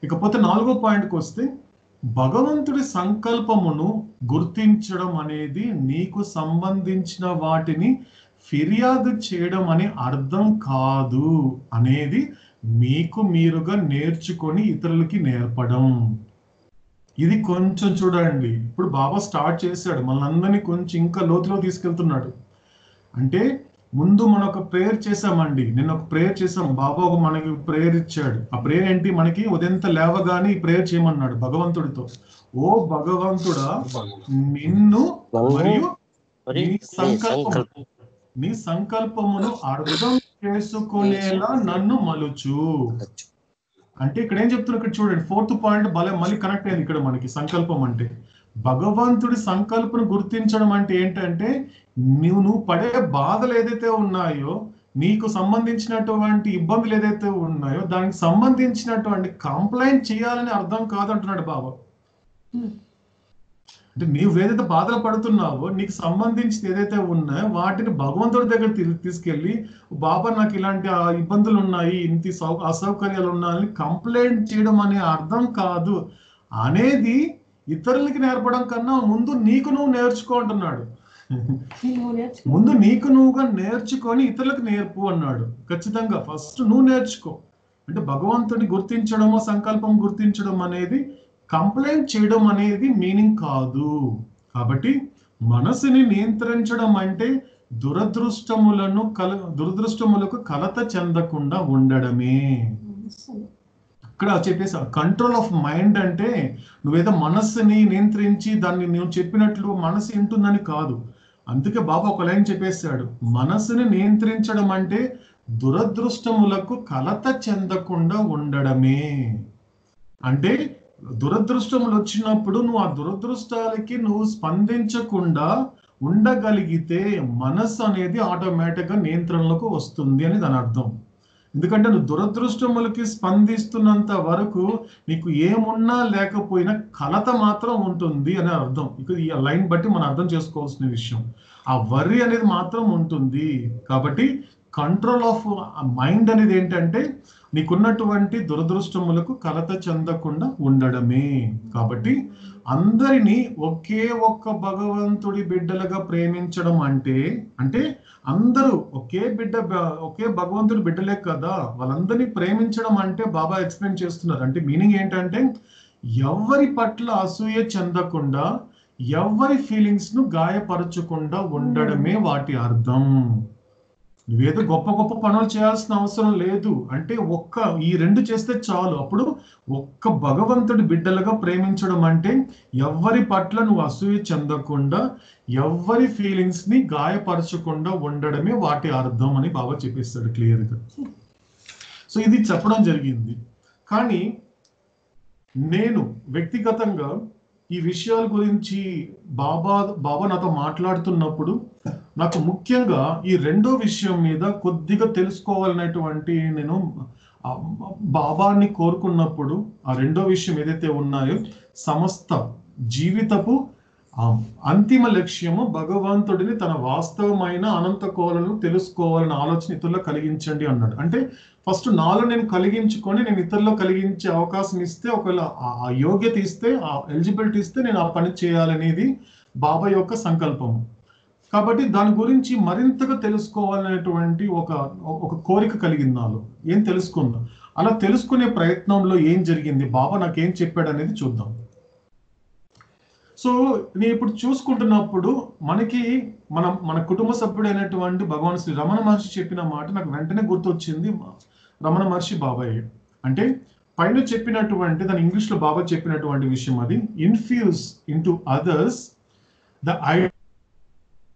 ఇకపోతే 4వ పాయింట్కి వస్తే, భగవంతుడి సంకల్పమును గుర్తించడం అనేది నీకు సంబంధించిన వాటిని ఫిర్యాదు చేయడం అని అర్థం కాదు అనేది మీకు మీరుగా నేర్చుకొని ఇతరులకి నేర్పడం. ఇది కొంచెం చూడండి, ఇప్పుడు బాబా స్టార్ట్ చేశాడు, మనందరినీ కొంచెం ఇంకా లోతులో తీసుకెళ్తున్నాడు. అంటే ముందు మనం ఒక ప్రేయర్ చేసామండి, నిన్న ఒక ప్రేయర్ చేసాం, బాబా మనకి ప్రేయర్ ఇచ్చాడు. ఆ ప్రేయర్ ఏంటి? మనకి ఉదయంత లేవగానే ఈ ప్రేయర్ చేయమన్నాడు భగవంతుడితో. ఓ భగవంతుడా, నిన్ను మరియు నీ సంకల్పమును అర్థం చేసుకునేలా నన్ను మలుచు. అంటే ఇక్కడ ఏం చెప్తున్నా, ఇక్కడ చూడండి 4th పాయింట్ మళ్ళీ కనెక్ట్ అయింది. ఇక్కడ మనకి సంకల్పం అంటే భగవంతుడి సంకల్పం గుర్తించడం అంటే ఏంటంటే, నువ్వు పడే బాధలు ఏదైతే ఉన్నాయో, నీకు సంబంధించినటువంటి ఇబ్బందులు ఏదైతే ఉన్నాయో, దానికి సంబంధించినటువంటి కంప్లైంట్ చేయాలని అర్థం కాదు అంటున్నాడు బాబా. అంటే నీవు ఏదైతే బాధలు పడుతున్నావో, నీకు సంబంధించి ఏదైతే ఉన్నాయో వాటిని భగవంతుడి దగ్గర తీసుకెళ్ళి, బాబా నాకు ఇలాంటి ఇబ్బందులు ఉన్నాయి, ఇంత అసౌకర్యాలు ఉన్నాయని కంప్లైంట్ చేయడం అనే అర్థం కాదు అనేది ఇతరులకి నేర్పడం కన్నా ముందు నీకు నువ్వు నేర్చుకో అంటున్నాడు. ముందు నీకు నువ్వుగా నేర్చుకొని ఇతరులకు నేర్పు అన్నాడు. ఖచ్చితంగా ఫస్ట్ నువ్వు నేర్చుకో. అంటే భగవంతుని గుర్తించడమో సంకల్పం గుర్తించడం అనేది కంప్లైంట్ చేయడం అనేది మీనింగ్ కాదు. కాబట్టి మనసుని నియంత్రించడం అంటే దురదృష్టములకు కలత చెందకుండా ఉండడమే. ఇక్కడ చెప్పేసా, కంట్రోల్ ఆఫ్ మైండ్ అంటే నువ్వేదో మనస్సుని నియంత్రించి దాన్ని నువ్వు చెప్పినట్లు మనసు వింటుందని కాదు. అందుకే బాబా ఒక లైన్ చెప్పేశాడు, మనసుని నియంత్రించడం అంటే దురదృష్టములకు కలత చెందకుండా ఉండడమే. అంటే దురదృష్టములు వచ్చినప్పుడు నువ్వు ఆ దురదృష్టాలకి నువ్వు స్పందించకుండా ఉండగలిగితే మనస్సు అనేది ఆటోమేటిక్గా నియంత్రణలకు వస్తుంది అని దాని అర్థం. ఎందుకంటే నువ్వు దురదృష్టములకి స్పందిస్తున్నంత వరకు నీకు ఏమున్నా లేకపోయినా కలత మాత్రం ఉంటుంది అని అర్థం. ఇక ఈ లైన్ బట్టి మనం అర్థం చేసుకోవాల్సిన విషయం, ఆ వర్రీ అనేది మాత్రం ఉంటుంది. కాబట్టి కంట్రోల్ ఆఫ్ మైండ్ అనేది ఏంటంటే నీకున్నటువంటి దురదృష్టములకు కలత చెందకుండా ఉండడమే. కాబట్టి అందరినీ ఒకే ఒక్క భగవంతుడి బిడ్డలుగా ప్రేమించడం అంటే అందరూ ఒకే భగవంతుడి బిడ్డలే కదా, వాళ్ళందరినీ ప్రేమించడం అంటే బాబా ఎక్స్ప్లెయిన్ చేస్తున్నారు. అంటే మీనింగ్ ఏంటంటే ఎవరి పట్ల అసూయ చెందకుండా, ఎవరి ఫీలింగ్స్ ను గాయపరచకుండా ఉండడమే వాటి అర్థం. నువ్వేదో గొప్ప గొప్ప పనులు చేయాల్సిన అవసరం లేదు. అంటే ఈ 2 చేస్తే చాలు. అప్పుడు ఒక్క భగవంతుడి బిడ్డలుగా ప్రేమించడం అంటే ఎవరి పట్ల నువ్వు అసూయ చెందకుండా, ఎవరి ఫీలింగ్స్ ని గాయపరచకుండా ఉండడమే వాటి అర్థం అని బాబా చెప్పేస్తాడు క్లియర్గా. సో ఇది చెప్పడం జరిగింది. కానీ నేను వ్యక్తిగతంగా ఈ విషయాల గురించి బాబా నాతో మాట్లాడుతున్నప్పుడు నాకు ముఖ్యంగా ఈ 2వ విషయం మీద కొద్దిగా తెలుసుకోవాలనేటువంటి నేను బాబాని కోరుకున్నప్పుడు, ఆ 2వ విషయం ఏదైతే ఉన్నాయో, సమస్త జీవితపు అంతిమ లక్ష్యము భగవంతుడిని తన వాస్తవమైన అనంత కోలను తెలుసుకోవాలనే ఆలోచన ఇతరుల్లో కలిగించండి అన్నాడు. అంటే ఫస్ట్ నాలో నేను కలిగించుకొని నేను ఇతరుల్లో కలిగించే అవకాశం ఇస్తే, ఒకవేళ ఆ యోగ్యత ఇస్తే, ఆ ఎలిజిబిలిటీ ఇస్తే నేను ఆ పని చేయాలనేది బాబా యొక్క సంకల్పము. కాబట్టి దాని గురించి మరింతగా తెలుసుకోవాలనేటువంటి ఒక కోరిక కలిగింది నాలో. ఏం తెలుసుకుందాం, అలా తెలుసుకునే ప్రయత్నంలో ఏం జరిగింది, బాబా నాకేం చెప్పాడు అనేది చూద్దాం. సో నేను ఇప్పుడు చూసుకుంటున్నప్పుడు మనకి మన కుటుంబ సభ్యుడైనటువంటి భగవాన్ శ్రీ రమణ మహర్షి చెప్పిన మాట నాకు వెంటనే గుర్తొచ్చింది. రమణ మహర్షి బాబాయ్ అంటే పైన చెప్పినటువంటి దాని ఇంగ్లీష్లో బాబా చెప్పినటువంటి విషయం అది, infuse into others the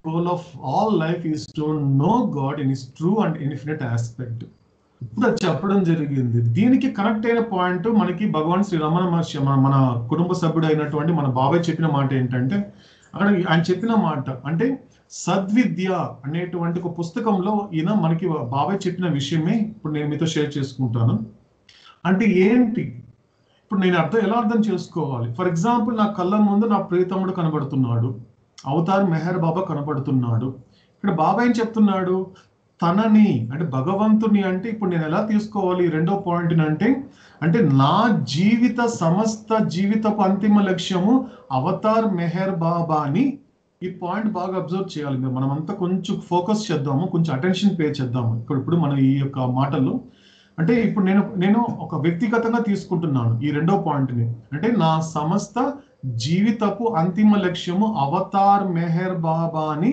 goal of all life is to know God in his true and infinite aspect. ఇప్పుడు చెప్పడం జరిగింది. దీనికి కనెక్ట్ అయిన పాయింట్ మనకి భగవాన్ శ్రీ రమణ మహర్షి మన కుటుంబ సభ్యుడు అయినటువంటి మన బాబాయ్ చెప్పిన మాట ఏంటంటే, అక్కడ ఆయన చెప్పిన మాట అంటే సద్విద్య అనేటువంటి ఒక పుస్తకంలో ఈయన మనకి బాబాయ్ చెప్పిన విషయమే ఇప్పుడు నేను మీతో షేర్ చేసుకుంటాను. అంటే ఏంటి, ఇప్పుడు నేను ఎలా అర్థం చేసుకోవాలి? ఫర్ ఎగ్జాంపుల్ నా కళ్ళ ముందు నా ప్రియతముడు కనబడుతున్నాడు, అవతార్ మెహర్ బాబా కనబడుతున్నాడు. ఇక్కడ బాబా ఏం చెప్తున్నాడు? తనని అంటే భగవంతుని అంటే ఇప్పుడు నేను ఎలా తీసుకోవాలి రెండో పాయింట్ అంటే నా జీవిత సమస్త జీవితపు అంతిమ లక్ష్యము అవతార్ మెహర్ బాబాని. ఈ పాయింట్ బాగా అబ్జర్వ్ చేయాలి మీరు. మనమంతా కొంచెం ఫోకస్ చేద్దాము, కొంచెం అటెన్షన్ పే చేద్దాము ఇప్పుడు మన ఈ యొక్క మాటల్లో. అంటే ఇప్పుడు నేను ఒక వ్యక్తిగతంగా తీసుకుంటున్నాను ఈ రెండో పాయింట్ని. అంటే నా సమస్త జీవితపు అంతిమ లక్ష్యము అవతార్ మెహర్ బాబాని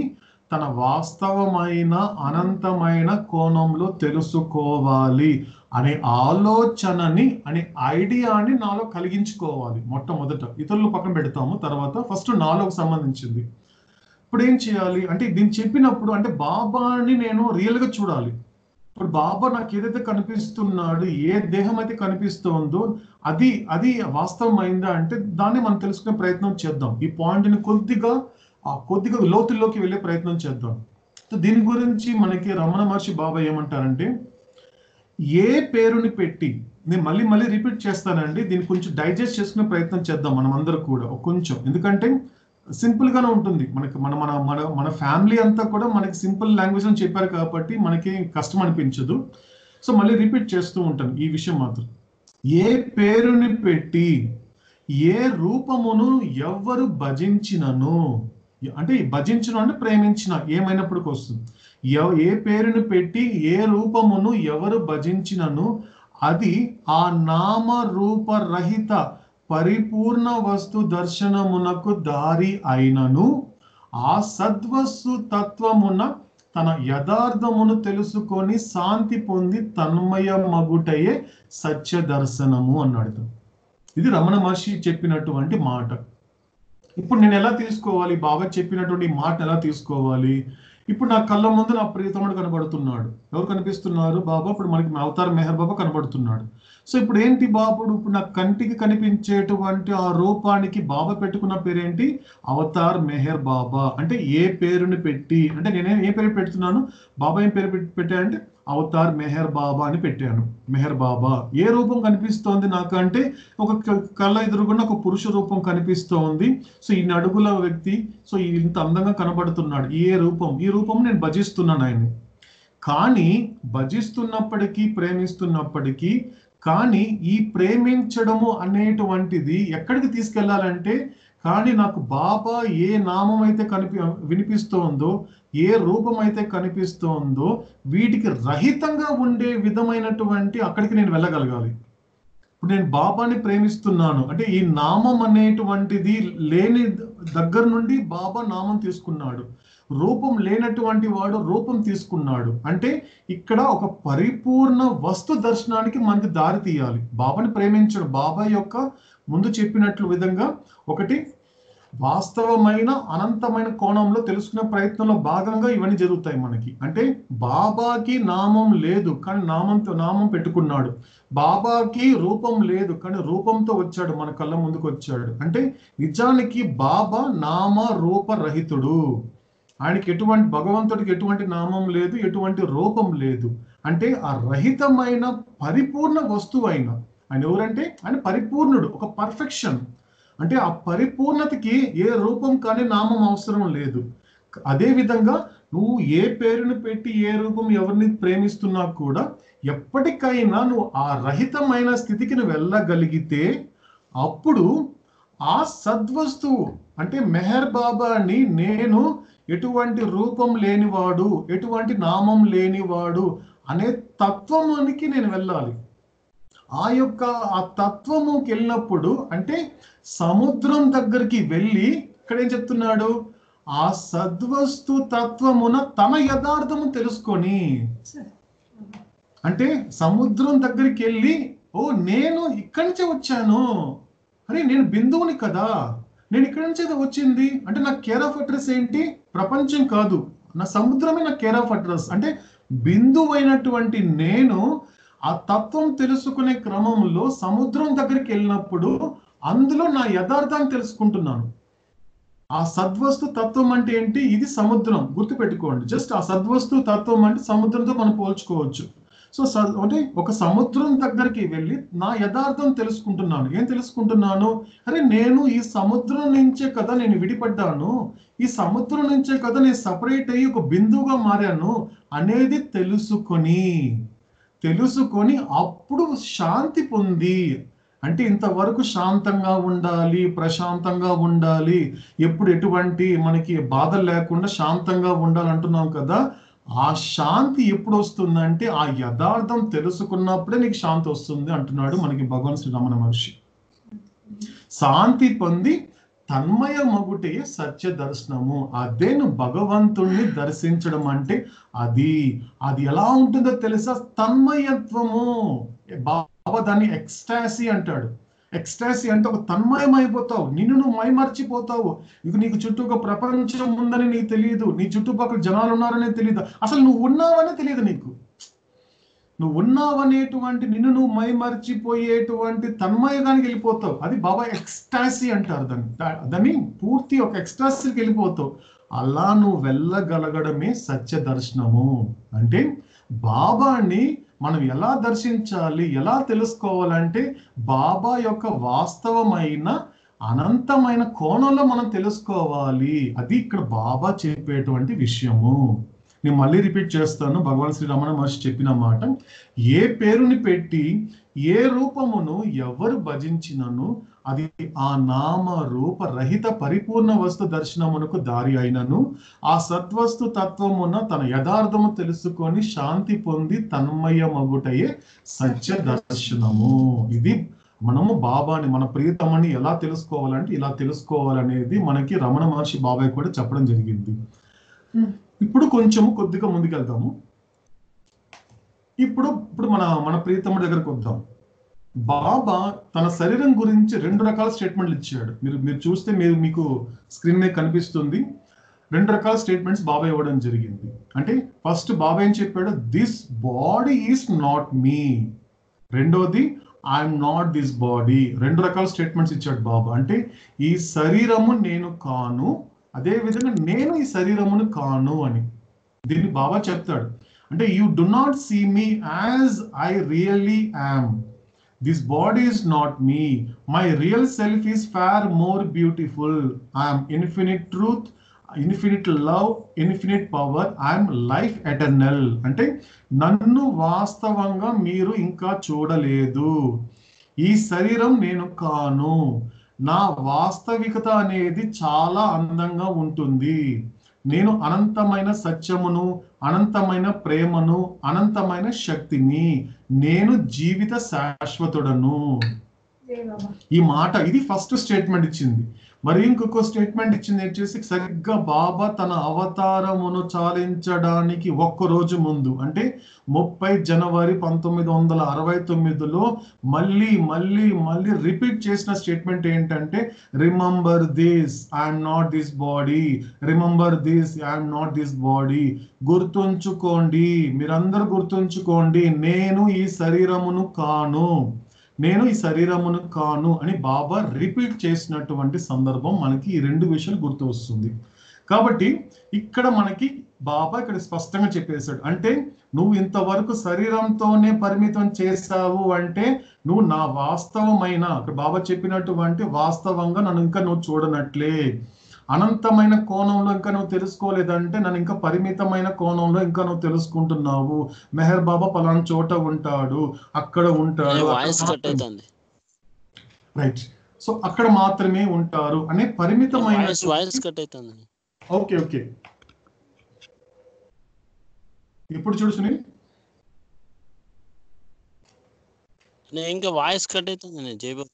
తన వాస్తవమైన అనంతమైన కోణంలో తెలుసుకోవాలి అనే ఆలోచనని అనే ఐడియాని నాలో కలిగించుకోవాలి. మొట్టమొదట ఇతరులు పక్కన పెడతాము, తర్వాత ఫస్ట్ నాలోకి సంబంధించింది. ఇప్పుడు ఏం చేయాలి అంటే దీన్ని చెప్పినప్పుడు అంటే బాబాని నేను రియల్గా చూడాలి. ఇప్పుడు బాబా నాకు ఏదైతే కనిపిస్తున్నాడు, ఏ దేహం అయితే కనిపిస్తుందో అది వాస్తవమైందా అంటే దాన్ని మనం తెలుసుకునే ప్రయత్నం చేద్దాం. ఈ పాయింట్ని కొద్దిగా లోతుల్లోకి వెళ్ళే ప్రయత్నం చేద్దాం. సో దీని గురించి మనకి రమణ మహర్షి బాబా ఏమంటారంటే, ఏ పేరుని పెట్టి, నేను మళ్ళీ రిపీట్ చేస్తానండి, దీన్ని కొంచెం డైజెస్ట్ చేసుకునే ప్రయత్నం చేద్దాం మనం అందరూ కూడా కొంచెం. ఎందుకంటే సింపుల్ గానే ఉంటుంది మనకి. మన ఫ్యామిలీ అంతా కూడా మనకి సింపుల్ లాంగ్వేజ్ అని చెప్పారు కాబట్టి మనకి కష్టం అనిపించదు. సో మళ్ళీ రిపీట్ చేస్తూ ఉంటాను ఈ విషయం మాత్రం. ఏ పేరుని పెట్టి ఏ రూపమును ఎవ్వరు భజించినను, అంటే భజించను అంటే ప్రేమించిన ఏమైనప్పటికీ వస్తుంది. ఏ పేరుని పెట్టి ఏ రూపమును ఎవరు భజించినను అది ఆ నామ రూపరహిత పరిపూర్ణ వస్తు దర్శనమునకు దారి అయినను ఆ సద్వస్తు తత్వమున తన యథార్థమును తెలుసుకొని శాంతి పొంది తన్మయమగుటయే సత్య దర్శనము అన్నాడు. ఇది రమణ మహర్షి చెప్పినటువంటి మాట. ఇప్పుడు నేను ఎలా తీసుకోవాలి? బాబా చెప్పినటువంటి మాట ఎలా తీసుకోవాలి? ఇప్పుడు నా కళ్ళ ముందు నా ప్రియతముడు కనబడుతున్నాడు. ఎవరు కనిపిస్తున్నారు? బాబా. ఇప్పుడు మనకి అవతార్ మెహర్ బాబా కనబడుతున్నాడు. సో ఇప్పుడు ఏంటి బాబుడు? ఇప్పుడు నా కంటికి కనిపించేటువంటి ఆ రూపానికి బాబా పెట్టుకున్న పేరేంటి? అవతార్ మెహర్ బాబా. అంటే ఏ పేరుని పెట్టి, అంటే నేనే ఏ పేరు పెడుతున్నాను? బాబా ఏం పేరు పెట్టానంటే అవతార్ మెహర్ బాబా అని పెట్టాను. మెహర్ బాబా. ఏ రూపం కనిపిస్తోంది నాకు అంటే ఒక కళ్ళ ఎదురుగున్న ఒక పురుష రూపం కనిపిస్తోంది. సో ఈ అడుగుల వ్యక్తి, సో ఇంత అందంగా కనబడుతున్నాడు. ఈ రూపం నేను భజిస్తున్నాను ఆయన్ని. కానీ భజిస్తున్నప్పటికీ ప్రేమిస్తున్నప్పటికీ కానీ ఈ ప్రేమించడము అనేటువంటిది ఎక్కడికి తీసుకెళ్లాలంటే, కానీ నాకు బాబా ఏ నామం అయితే వినిపిస్తోందో, ఏ రూపం అయితే కనిపిస్తోందో వీటికి రహితంగా ఉండే విధమైనటువంటి అక్కడికి నేను వెళ్ళగలగాలి. ఇప్పుడు నేను బాబాని ప్రేమిస్తున్నాను అంటే ఈ నామం అనేటువంటిది లేని దగ్గర నుండి బాబా నామం తీసుకున్నాడు. రూపం లేనటువంటి వాడు రూపం తీసుకున్నాడు. అంటే ఇక్కడ ఒక పరిపూర్ణ వస్తు దర్శనానికి మనకి దారి తీయాలి. బాబాని ప్రేమించడం, బాబా యొక్క ముందు చెప్పినట్లు విధంగా ఒకటి వాస్తవమైన అనంతమైన కోణంలో తెలుసుకునే ప్రయత్నంలో భాగంగా ఇవన్నీ జరుగుతాయి మనకి. అంటే బాబాకి నామం లేదు కానీ నామం పెట్టుకున్నాడు. బాబాకి రూపం లేదు కానీ రూపంతో వచ్చాడు, మన కళ్ళ ముందుకు వచ్చాడు. అంటే నిజానికి బాబా నామ రూపరహితుడు. ఆయనకి భగవంతుడికి ఎటువంటి నామం లేదు, ఎటువంటి రూపం లేదు. అంటే ఆ రహితమైన పరిపూర్ణ వస్తువు ఆయన ఎవరంటే ఆయన పరిపూర్ణుడు, ఒక పర్ఫెక్షన్. అంటే ఆ పరిపూర్ణతకి ఏ రూపం కానీ నామం అవసరం లేదు. అదే విధంగా నువ్వు ఏ పేరును పెట్టి ఏ రూపం ఎవరిని ప్రేమిస్తున్నా కూడా ఎప్పటికైనా నువ్వు ఆ రహితమైన స్థితికి నువ్వు వెళ్ళగలిగితే అప్పుడు ఆ సద్వస్తువు అంటే మెహర్ బాబాని నేను ఎటువంటి రూపం లేనివాడు, ఎటువంటి నామం లేనివాడు అనే తత్వమునికి నేను వెళ్ళాలి. ఆ తత్వముకి వెళ్ళినప్పుడు అంటే సముద్రం దగ్గరికి వెళ్ళి ఇక్కడ ఏం చెప్తున్నాడు? ఆ సద్వస్తు తత్వమున తన యథార్థము తెలుసుకొని, అంటే సముద్రం దగ్గరికి వెళ్ళి నేను ఇక్కడి నుంచే వచ్చాను, అరే నేను బిందువుని కదా, నేను ఇక్కడి నుంచే వచ్చింది అంటే నా కేర్ ఆఫ్ అడ్రస్ ఏంటి? ప్రపంచం కాదు, నా సముద్రమే నా కేర్ ఆఫ్ అడ్రస్. అంటే బిందువు అయినటువంటి నేను ఆ తత్వం తెలుసుకునే క్రమంలో సముద్రం దగ్గరికి వెళ్ళినప్పుడు అందులో నా యథార్థాన్ని తెలుసుకుంటున్నాను. ఆ సద్వస్తు తత్వం అంటే ఏంటి? ఇది సముద్రం, గుర్తుపెట్టుకోండి. జస్ట్ ఆ సద్వస్తు తత్వం అంటే సముద్రంతో మనం పోల్చుకోవచ్చు. సో అంటే ఒక సముద్రం దగ్గరికి వెళ్ళి నా యథార్థం తెలుసుకుంటున్నాను. ఏం తెలుసుకుంటున్నాను? అరే నేను ఈ సముద్రం నుంచే కదా నేను విడిపడ్డాను, ఈ సముద్రం నుంచే కదా నేను సపరేట్ అయ్యి ఒక బిందువుగా మారాను అనేది తెలుసుకొని అప్పుడు శాంతి పొంది, అంటే ఇంతవరకు శాంతంగా ఉండాలి, ప్రశాంతంగా ఉండాలి, ఎప్పుడు ఎటువంటి మనకి బాధలు లేకుండా శాంతంగా ఉండాలి అంటున్నాం కదా. ఆ శాంతి ఎప్పుడు వస్తుందంటే ఆ యథార్థం తెలుసుకున్నప్పుడే నీకు శాంతి వస్తుంది అంటున్నాడు మనకి భగవాన్ శ్రీ రమణ మహర్షి. శాంతి పొంది తన్మయ మగుటే సత్య దర్శనము. అదే నువ్వు భగవంతుణ్ణి దర్శించడం అంటే అది ఎలా ఉంటుందో తెలుసా? తన్మయత్వము. బాబా దాన్ని ఎక్స్టాసీ అంటాడు. ఎక్స్టాసీ అంటే ఒక తన్మయం అయిపోతావు, నిన్ను నువ్వు మైమర్చిపోతావు. ఇక నీకు చుట్టూ ఒక ప్రపంచం ఉందని నీకు తెలియదు, నీ చుట్టుపక్కల జనాలు ఉన్నారనే తెలియదు, అసలు నువ్వు ఉన్నావనే తెలియదు. నువ్వు ఉన్నావనేటువంటి నిన్ను నువ్వు మైమర్చిపోయేటువంటి తన్మయగానికి వెళ్ళిపోతావు. అది బాబా ఎక్స్టాసీ అంటారు దాన్ని పూర్తి ఒక ఎక్స్టాసీకి వెళ్ళిపోతావు. అలా నువ్వు వెళ్ళగలగడమే సత్య దర్శనము. అంటే బాబాని మనం ఎలా దర్శించాలి, ఎలా తెలుసుకోవాలంటే బాబా యొక్క వాస్తవమైన అనంతమైన కోణంలో మనం తెలుసుకోవాలి. అది ఇక్కడ బాబా చెప్పేటువంటి విషయము. నేను మళ్ళీ రిపీట్ చేస్తాను భగవాన్ శ్రీ రమణ మహర్షి చెప్పిన మాట. ఏ పేరుని పెట్టి ఏ రూపమును ఎవరు భజించినను అది ఆ నామ రూప రహిత పరిపూర్ణ వస్తు దర్శనమునకు దారి అయినను ఆ సత్వస్తు తత్వమున తన యథార్థము తెలుసుకొని శాంతి పొంది తన్మయమగుటయే సత్య దర్శనము. ఇది మనము బాబాని, మన ప్రియతమని ఎలా తెలుసుకోవాలంటే ఇలా తెలుసుకోవాలనేది మనకి రమణ మహర్షి బాబాయ్ కూడా చెప్పడం జరిగింది. ఇప్పుడు కొద్దిగా ముందుకెళ్తాము. ఇప్పుడు మన ప్రియతముడి దగ్గరకు వద్దాం. బాబా తన శరీరం గురించి 2 రకాల స్టేట్మెంట్లు ఇచ్చాడు. మీరు చూస్తే మీకు స్క్రీన్ మీద కనిపిస్తుంది. 2 రకాల స్టేట్మెంట్స్ బాబా ఇవ్వడం జరిగింది. అంటే ఫస్ట్ బాబా ఏం చెప్పాడు? దిస్ బాడీ ఈస్ నాట్ మీ. రెండోది ఐఎమ్ నాట్ దిస్ బాడీ. 2 రకాల స్టేట్మెంట్స్ ఇచ్చాడు బాబా. అంటే ఈ శరీరము నేను కాను, అదే విధంగా నేను ఈ శరీరమును కాను అని దీన్ని బాబా చెప్తాడు. అంటే you do not see me as I really am. This body is not me. My real self is far more beautiful. I'm infinite truth, infinite love, infinite power, I'm life eternal. అంటే నన్ను వాస్తవంగా మీరు ఇంకా చూడలేదు. ఈ శరీరం నేను కాను. నా వాస్తవికత అనేది చాలా అందంగా ఉంటుంది. నేను అనంతమైన సత్యమును, అనంతమైన ప్రేమను, అనంతమైన శక్తిని. నేను జీవిత శాశ్వతుడను. ఈ మాట ఇది ఫస్ట్ స్టేట్మెంట్ ఇచ్చింది. మరి ఇంకొక స్టేట్మెంట్ ఇచ్చింది వచ్చేసి సరిగ్గా బాబా తన అవతారమును చాలించడానికి 1 రోజు ముందు, అంటే 30 జనవరి 1969లో మళ్ళీ రిపీట్ చేసిన స్టేట్మెంట్ ఏంటంటే remember this, I'm not this body. Remember this, I'm not this body. గుర్తుంచుకోండి, మీరందరూ గుర్తుంచుకోండి, నేను ఈ శరీరమును కాను, నేను ఈ శరీరమును కాను అని బాబా రిపీట్ చేసినటువంటి సందర్భం మనకి ఈ 2 విషయాలు గుర్తు వస్తుంది. కాబట్టి ఇక్కడ మనకి బాబా ఇక్కడ స్పష్టంగా చెప్పేశాడు. అంటే నువ్వు ఇంతవరకు శరీరంతోనే పరిమితం చేశావు అంటే నువ్వు నా వాస్తవమైన, అక్కడ బాబా చెప్పినటువంటి వాస్తవంగా నన్ను ఇంకా నువ్వు చూడనట్లే. అనంతమైన కోణంలో ఇంకా నువ్వు తెలుసుకోలేదంటే నన్ను ఇంకా పరిమితమైన కోణంలో ఇంకా నువ్వు తెలుసుకుంటున్నావు. మెహర్ బాబా పలానా చోట ఉంటాడు, అక్కడ ఉంటాడు, రైట్, సో అక్కడ మాత్రమే ఉంటారు అనే పరిమితమైన. ఓకే ఇప్పుడు చూడు సునీల్, ఇంకా వాయిస్ కట్ అవుతుంది. జయబాబు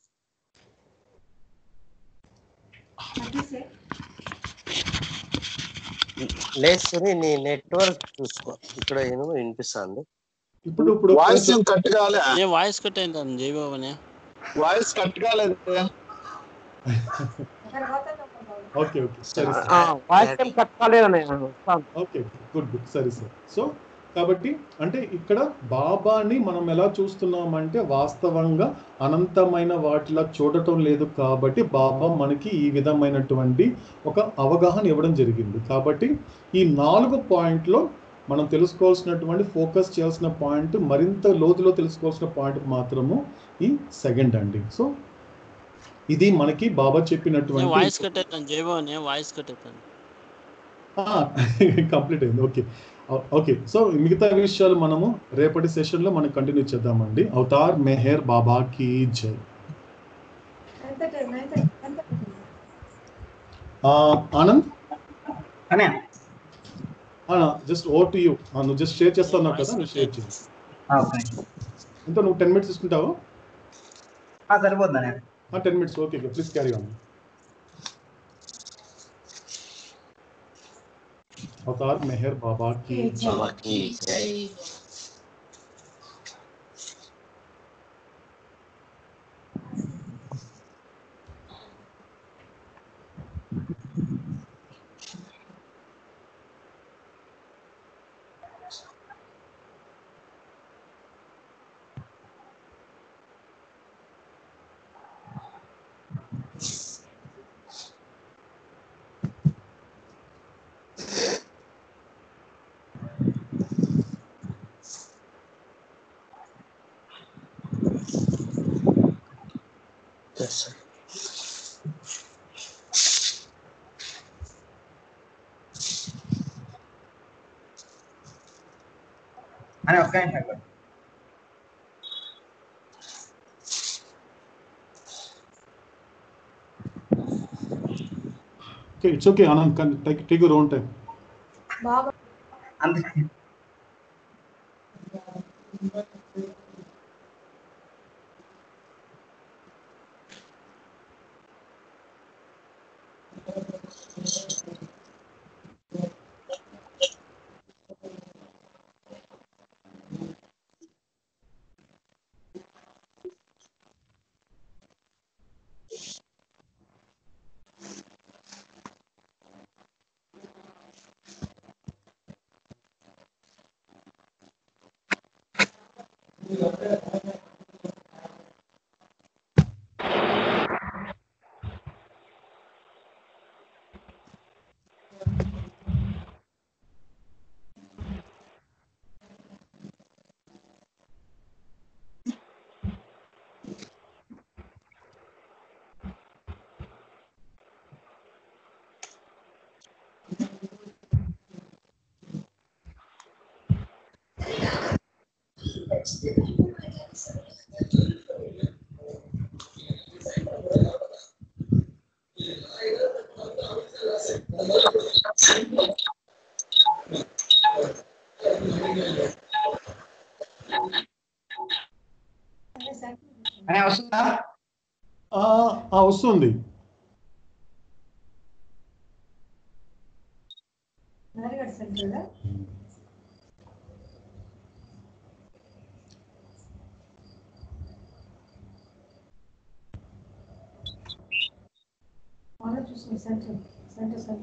లేదు, నీ నెట్వర్క్ చూసుకో. ఇక్కడ ఏమో వినిపిస్తుంది. ఇప్పుడు వాయిస్ కట్ కాలే. వాయిస్ కట్ అయింది జయబాబు అనే వాయిస్ కట్ కాలేదు. ఓకే సరే, వాయిస్ కట్ కాలేదనే. ఓకే గుడ్ సరే సార్. సో కాబట్టి అంటే ఇక్కడ బాబాని మనం ఎలా చూస్తున్నామంటే వాస్తవంగా అనంతమైన వాటిలా చూడటం లేదు. కాబట్టి బాబా మనకి ఈ విధమైనటువంటి ఒక అవగాహన ఇవ్వడం జరిగింది. కాబట్టి ఈ 4 పాయింట్లో మనం తెలుసుకోవాల్సినటువంటి ఫోకస్ చేయాల్సిన పాయింట్, మరింత లోతులో తెలుసుకోవాల్సిన పాయింట్ మాత్రము ఈ సెకండ్ అండి. సో ఇది మనకి బాబా చెప్పినటువంటి వాయిస్ కట్ అవుతాను జయబాబు, వాయిస్ కట్ అవుతాను. కంప్లీట్ అయింది. Okay okay. సో మిగతా విషయాలు మనము రేపటి సెషన్లో మనం కంటిన్యూ చేద్దామండి. అవతార్ మెహర్ బాబా కీ జై. Anand just over to you. నువ్వు జస్ట్ షేర్ చేస్తున్నావు కదా, నువ్వు షేర్ చేయి. ఎంత నువ్వు 10 minutes తీసుకుంటావు? సరిపోతుందా? 10 minutes. Okay, please carry on. Avatar Meher Baba కీ జై. Yes, sir. అని ఒక్క నిమిషం. Okay, it's okay, Anand. Can take your own time. బాబా అంతే. అని వస్తుందా? వస్తుంది. సెంటర్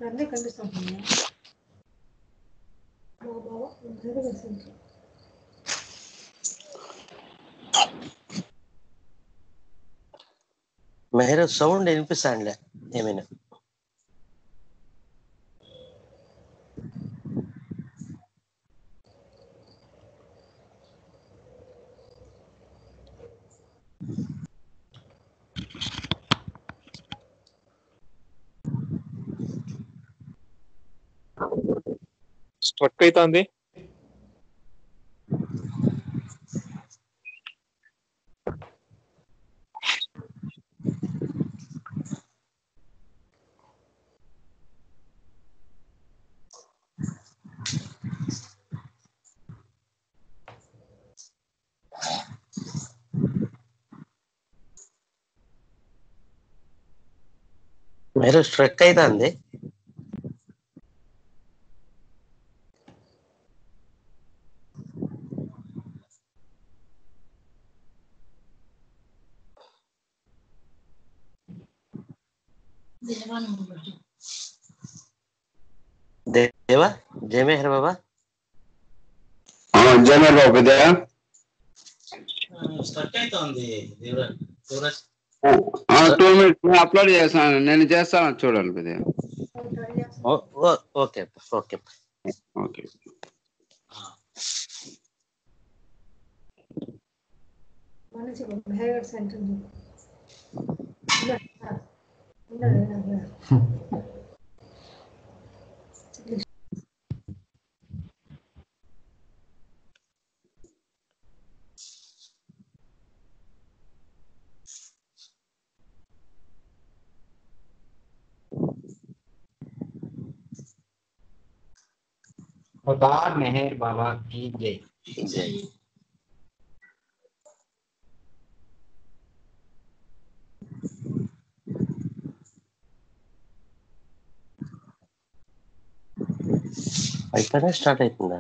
అన్నీ కనిపిస్తుంది. మెహర్ సౌండ్ వినిపిస్తాండిలే ఏమైనా? స్ట్రక్ అవుతుంది. మీరు స్ట్రక్ అవుతుంది. దేవా జయ మెహర్ బాబా. జయ మెహర్ బాబా పెద్దయ్య. స్ట్రక్ అవుతుంది. 2 minutes నేను అప్లోడ్ చేస్తాను. నేను చేస్తాను చూడండి పెద్దయ్య. Okay okay okay. अवतार मेहर बाबा की जय. జై. అయిపోయినా స్టార్ట్ అవుతుందా?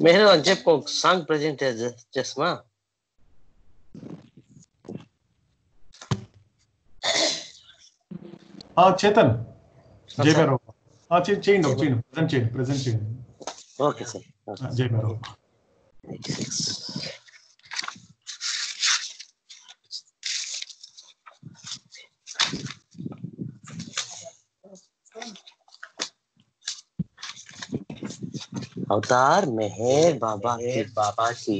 మెహర్ అని చెప్పు, ఒక సాంగ్ ప్రజెంట్ చేస్తామా? చేతన్ జై మేరో చేయండి ప్రెజెంట్ చేయండి. Okay sir. జై మేరో. अवतार मेहर बाबा की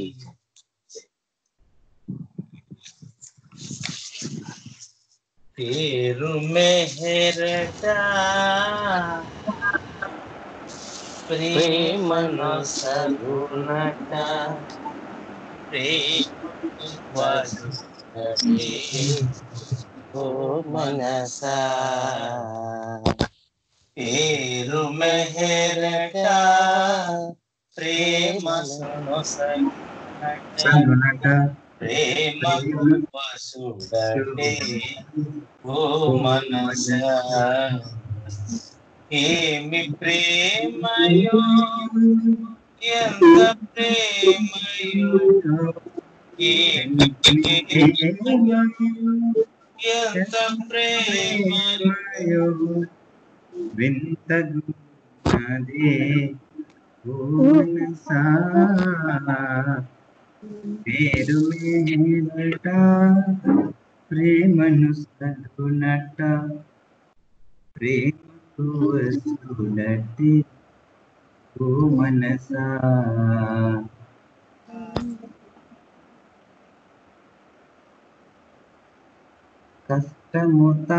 పేరు మెహరట ప్రేమను సగునట ఓ మనసా పేరు మెహరట ప్రేమను సగునట ప్రేమ వసుడటే ఓ మనసా ఏమి ప్రేమయో ఎంత ప్రేమయో ఏమి ప్రేమయో ఎంత ప్రేమయో వింతగున్నదే ఓ మనసా పేరు మేరట ప్రేమను సగునట ప్రేమకు వసుడటే ఓ మనసా కష్టముతానట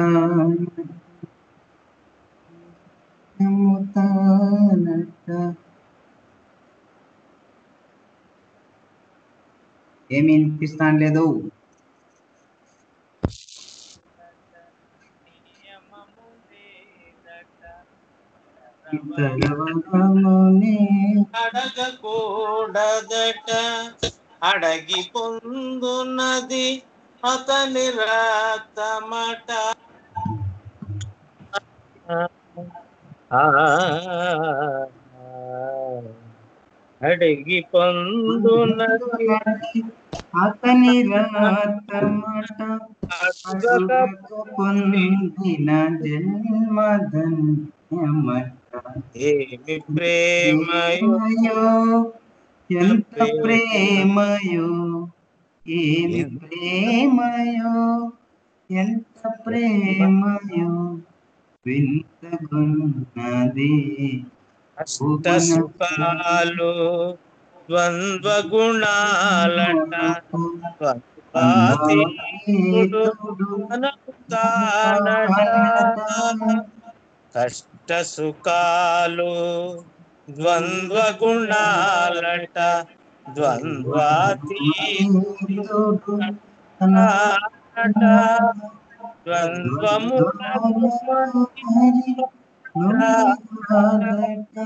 ఏమి వినిపిస్తాను లేదు. అడగకూడదట అడగి పొందునది అతని రాతమట ఆ అడిగి పొందునది అతని రాతమాట అడుగక పొందిన జన్మధన్యమట. ఏమి ప్రేమయో ఎంత ప్రేమయో ఏమి ప్రేమయో ఎంత ప్రేమయో వింతగున్నది అష్ట సుఖాలు ద్వంద్వ గుణాలట ద్వంద్వాతీతుడు అనుతానట కష్ట సుఖాలు ద్వంద్వ గుణాలట ద్వంద్వాతీతుడు అనుతానట ద్వంద్వములను ద్వంద్వములకు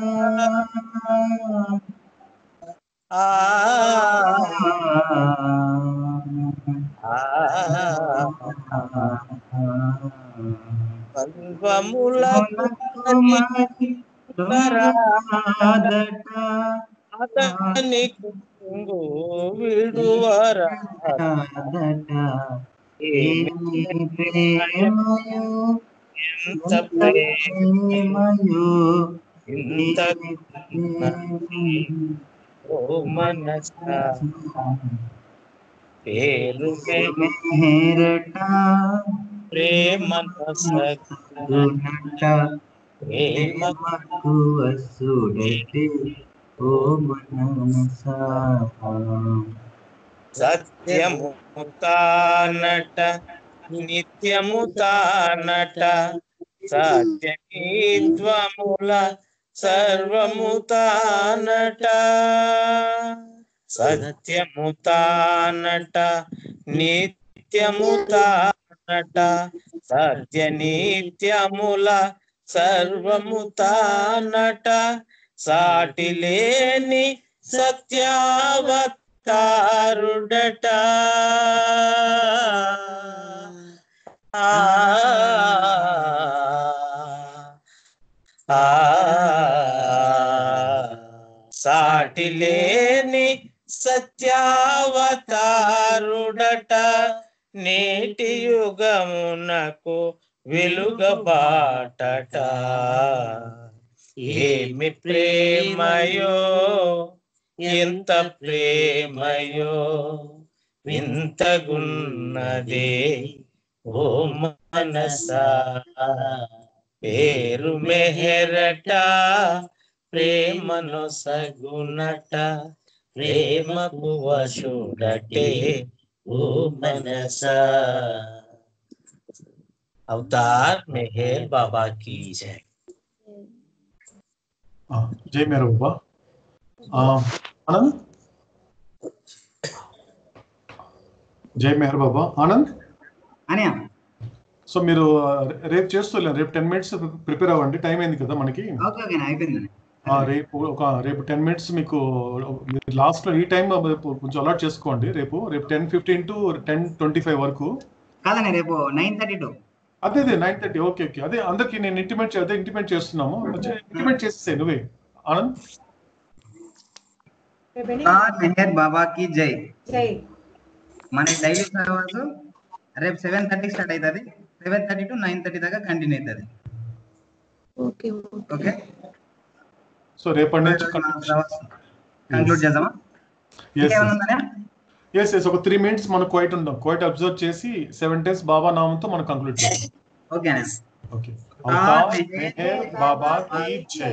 అతని కుంగు విడువరాదట ఏమి ప్రేమయో ఎంత ప్రేమయో ఇంత ఓ మనస పేరు మేరట ప్రేమనసగునట ప్రేమకు వసుడటే ఓ మనసా సత్యము తానట నిత్యము తానట సత్యమీత్వముల సర్వము తానట సత్యము తానట నిత్యము తానట సత్య నిత్యముల సర్వము తానట సాటి లేని సత్యావతారుడట ఆ ఆ సాటి లేని సత్యావతారుడట నేటి యుగమునకు వెలుగబాటట ఏమి ప్రేమయో ఎంత ప్రేమయో వింతగున్నదే ఓ మనసా పేరు మెహరట ప్రేమను సగునట ప్రేమకు వశుడటే ఓ మనసా अवतार मेहर बाबा की जय జై మేర బాబా. ఆనంద్, జై మెహర్ బాబా. ఆనంద్ అని సో మీరు రేపు చేస్తూ రేపు 10 minutes ప్రిపేర్ అవ్వండి, టైం అయింది కదా మనకి. అయిపోయింది. రేపు 10 minutes మీకు లాస్ట్ లో ఈ టైం కొంచెం అలాట్ చేసుకోండి. రేపు 10:15 to 10:25 వరకు కాదండి, రేపు 9:32. అదే 9:30. ఓకే ఓకే, అదే అందరికి నేను ఇంటిమేట్ చేస్తున్నాము. ఇంటిమేట్ చేసేసాయి నువ్వే ఆనంద్. మెహర్ బాబా కి జై. మన డైలీ సర్వర్స్ రేపు 7:30 స్టార్ట్ అవుతుంది. 7:30 to 9:30 దాకా కంటిన్యూ అవుతుంది. ఓకే, సో రేపటి నుంచి కంక్లూడ్ చేద్దామా? ఎస్ ఒక 3 minutes మనం క్వైట్ ఉందాం. క్వైట్ అబ్జర్వ్ చేసి 7 times బాబా నామంతో మనం కంక్లూడ్ చేద్దాం. ఓకేనా? ఓకే. అవతార్ మెహర్ బాబా కి జై.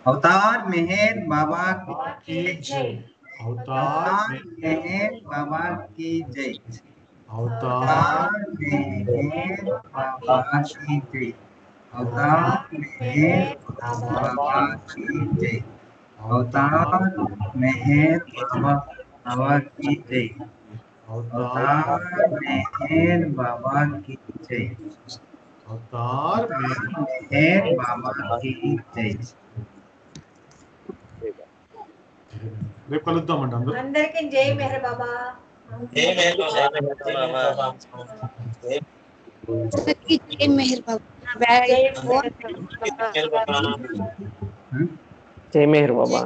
अवतार मेहर बाबा की जय। अवतार मेहर बाबा की जय। अवतार मेहर बाबा की जय। अवतार मेहर बाबा की जय। अवतार मेहर बाबा की जय। अवतार मेहर बाबा की जय। अवतार मेहर बाबा की जय। రేపు కలుద్దామండి అందరూ. అందరికి జై మెహర్ బాబా. जय मेहर बाबा। जय मेहर बाबा। जय मेहर बाबा। जय मेहर बाबा।